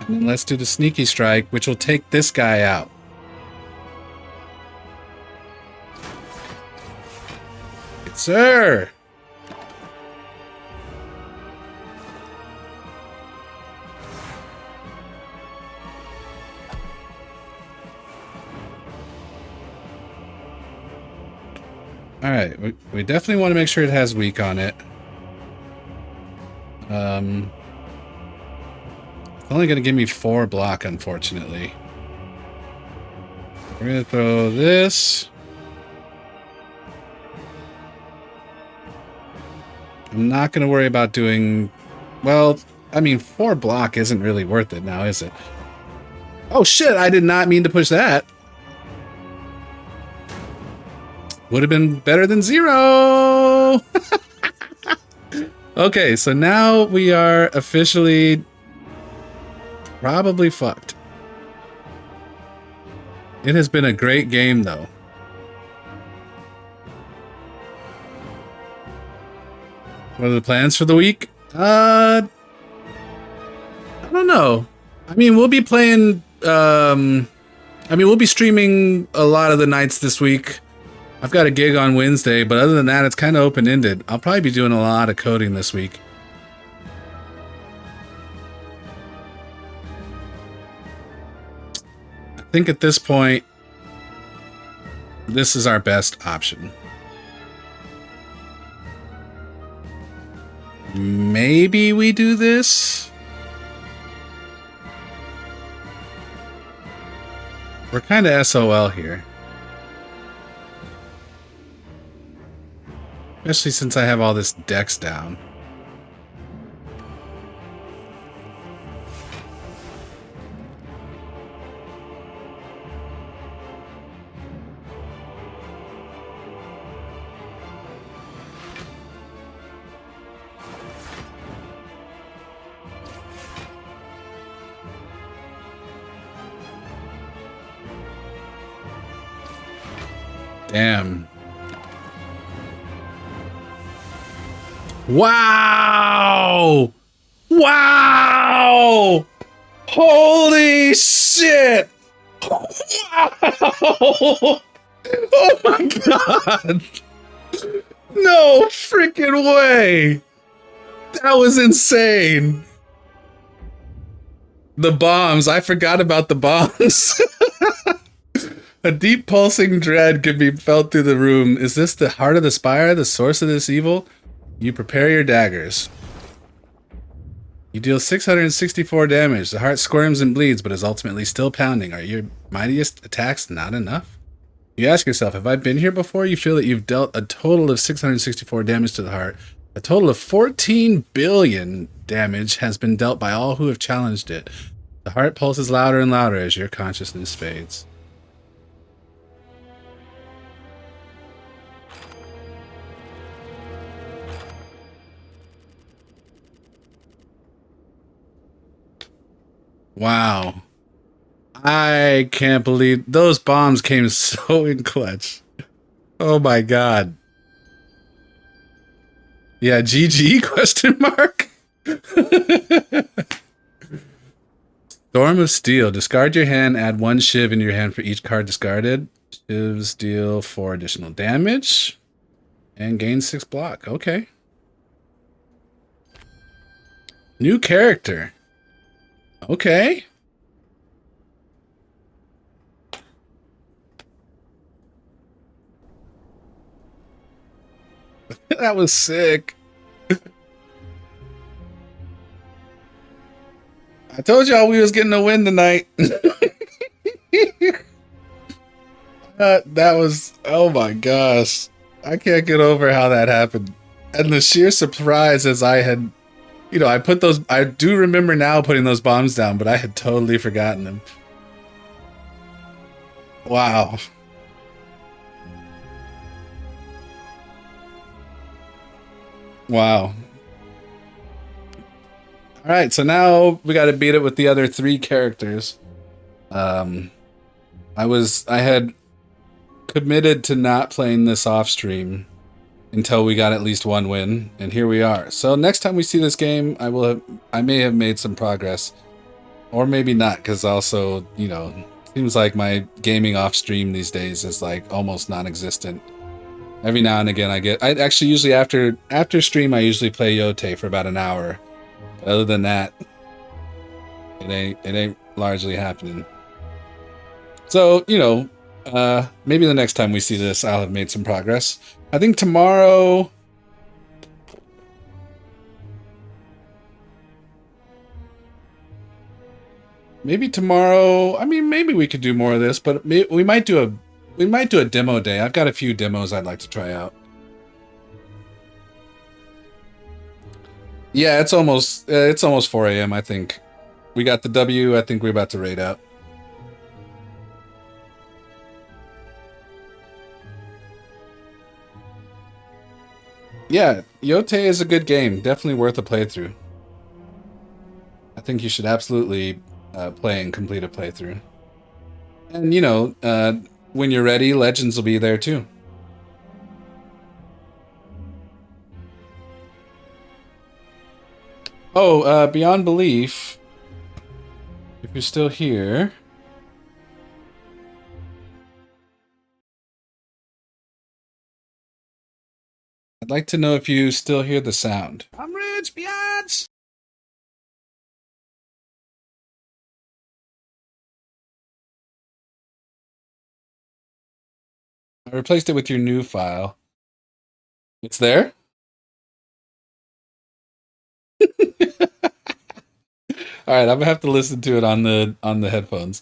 And then let's do the sneaky strike, which will take this guy out. Good sir. All right, we definitely want to make sure it has weak on it. It's only going to give me 4 block, unfortunately. We're going to throw this. I'm not going to worry about doing... Well, I mean, 4 block isn't really worth it now, is it? Oh, shit! I did not mean to push that. Would have been better than 0! Okay, so now we are officially probably fucked. It has been a great game, though. What are the plans for the week? I don't know. I mean, we'll be playing... we'll be streaming a lot of the nights this week. I've got a gig on Wednesday, but other than that, it's kind of open-ended. I'll probably be doing a lot of coding this week. I think at this point, this is our best option. Maybe we do this? We're kind of SOL here. Especially since I have all this dex down. Damn. Wow! Wow! Holy shit! Wow! Oh my god! No freaking way! That was insane! The bombs. I forgot about the bombs. A deep pulsing dread can be felt through the room. Is this the heart of the spire, the source of this evil? You prepare your daggers. You deal 664 damage. The heart squirms and bleeds, but is ultimately still pounding. Are your mightiest attacks not enough? You ask yourself, have I been here before? You feel that you've dealt a total of 664 damage to the heart. A total of 14 billion damage has been dealt by all who have challenged it. The heart pulses louder and louder as your consciousness fades. Wow. I can't believe those bombs came so in clutch. Oh my god. Yeah, GG question mark. Storm of Steel. Discard your hand, add 1 shiv in your hand for each card discarded. Shivs deal 4 additional damage. And gain 6 block. Okay. New character. Okay. That was sick. I told y'all we was getting a win tonight. That was, oh my gosh. I can't get over how that happened. And the sheer surprise as I had, you know, I put those, I do remember now putting those bombs down, but I had totally forgotten them. Wow. Wow. All right, so now we got to beat it with the other 3 characters. I had committed to not playing this off stream until we got at least 1 win, and here we are. So next time we see this game, I may have made some progress, or maybe not, because also, you know, seems like my gaming off stream these days is like almost non-existent. Every now and again I actually usually after stream I usually play Yote for about an hour. Other than that, it ain't largely happening. So, you know, maybe the next time we see this, I'll have made some progress. I think tomorrow... Maybe tomorrow... I mean, maybe we could do more of this, but we might do a demo day. I've got a few demos I'd like to try out. Yeah, it's almost 4 a.m. I think. We got the W. I think we're about to raid out. Yeah, Yote is a good game. Definitely worth a playthrough. I think you should absolutely play and complete a playthrough. And, you know, when you're ready, Legends will be there too. Oh, Beyond Belief, if you're still here... I'd like to know if you still hear the sound. I'm rich, biatch! I replaced it with your new file. It's there? All right, I'm gonna have to listen to it on the headphones.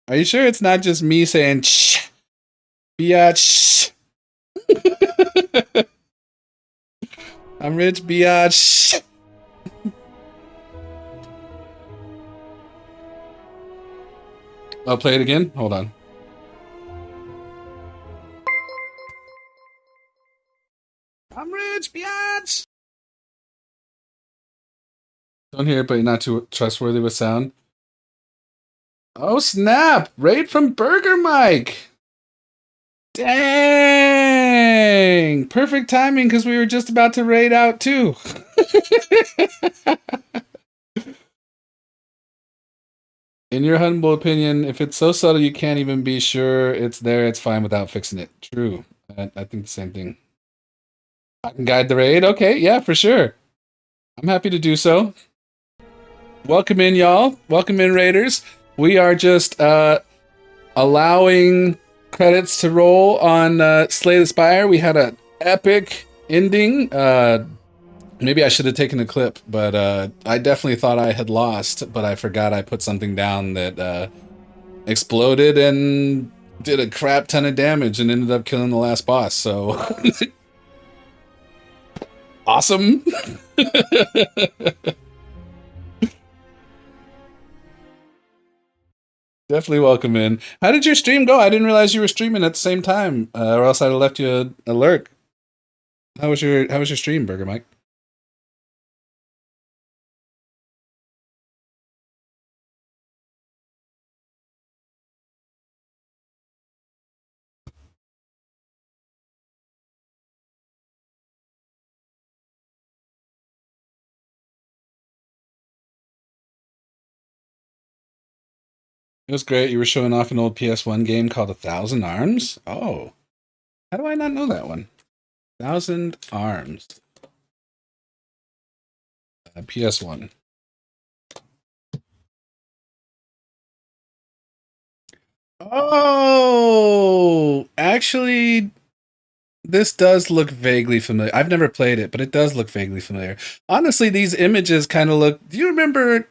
Are you sure it's not just me saying shh, biatch? I'm rich, biatch. I'll play it again. Hold on. I'm rich, biatch. Don't hear it, but you're not too trustworthy with sound. Oh snap! Raid from Burger Mike. Dang! Perfect timing because we were just about to raid out too. In your humble opinion, if it's so subtle you can't even be sure it's there, it's fine without fixing it. True. I think the same thing. I can guide the raid? Okay, yeah, for sure. I'm happy to do so. Welcome in, y'all. Welcome in, raiders. We are just allowing credits to roll on Slay the Spire. We had an epic ending. Maybe I should have taken a clip, but I definitely thought I had lost, but I forgot I put something down that exploded and did a crap ton of damage and ended up killing the last boss, so... Awesome! Definitely welcome in. How did your stream go? I didn't realize you were streaming at the same time, or else I'd have left you a lurk. How was your stream, Burger Mike? It was great. You were showing off an old PS1 game called 1,000 Arms. Oh, how do I not know that one? 1,000 Arms. PS1. Oh, actually, this does look vaguely familiar. I've never played it, but it does look vaguely familiar. Honestly, these images kind of look... Do you remember...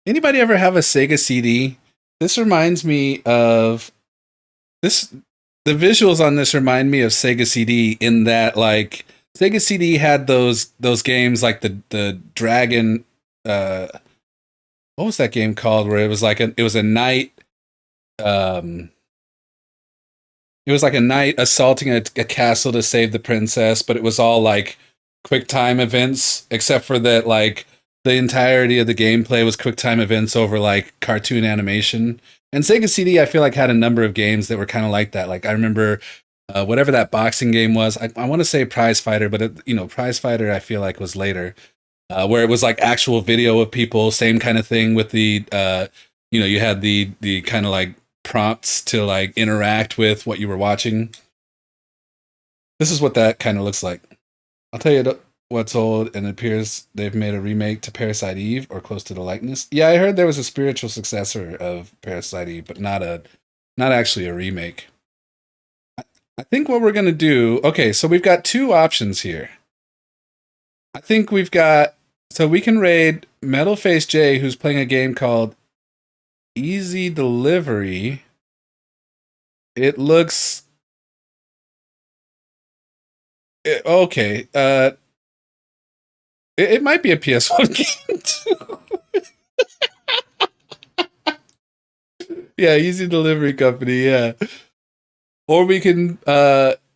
anybody ever have a Sega CD? This reminds me of... The visuals on this remind me of Sega CD in that, like... Sega CD had those games like the Dragon... what was that game called? Where it was like it was a knight... it was like a knight assaulting a castle to save the princess, but it was all like quick time events, except for that, like the entirety of the gameplay was quick time events over like cartoon animation. And Sega CD, I feel like, had a number of games that were kind of like that. Like I remember whatever that boxing game was. I want to say Prize Fighter, but Prize Fighter I feel like was later, where it was like actual video of people, same kind of thing with the you had the kind of like prompts to like interact with what you were watching. This is what that kind of looks like. I'll tell you what's old, and it appears they've made a remake to Parasite Eve or close to the likeness. Yeah, I heard there was a spiritual successor of Parasite Eve, but not actually a remake. I think what we're gonna do. Okay, so we've got two options here. I think we've got... So we can raid Metal Face J, who's playing a game called Easy Delivery. It looks... okay. It might be a PS1 game too. Yeah, Easy Delivery Company, yeah. Or we can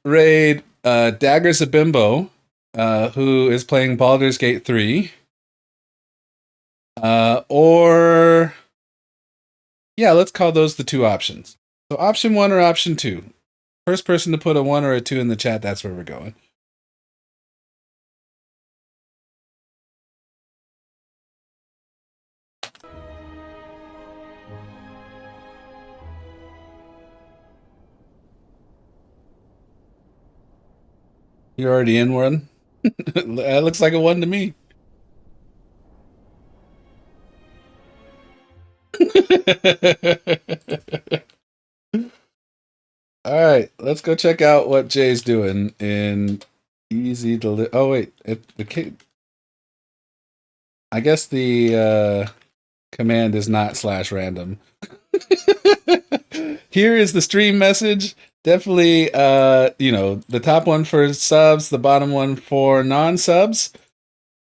raid Dagger Zabimbo, who is playing Baldur's Gate 3. Or... yeah, let's call those the two options. So option 1 or option 2. First person to put a 1 or a 2 in the chat, that's where we're going. You're already in one? That looks like a 1 to me. All right, let's go check out what Jay's doing in Easy Delivery. Oh wait, I guess the command is not /random. Here is the stream message. Definitely, the top one for subs, the bottom one for non-subs.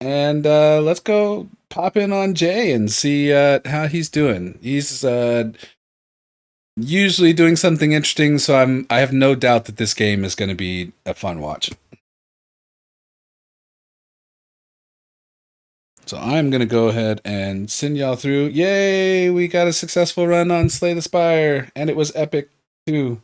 And let's go pop in on Jay and see how he's doing. He's usually doing something interesting, so I have no doubt that this game is going to be a fun watch. So I'm going to go ahead and send y'all through. Yay, we got a successful run on Slay the Spire, and it was epic too.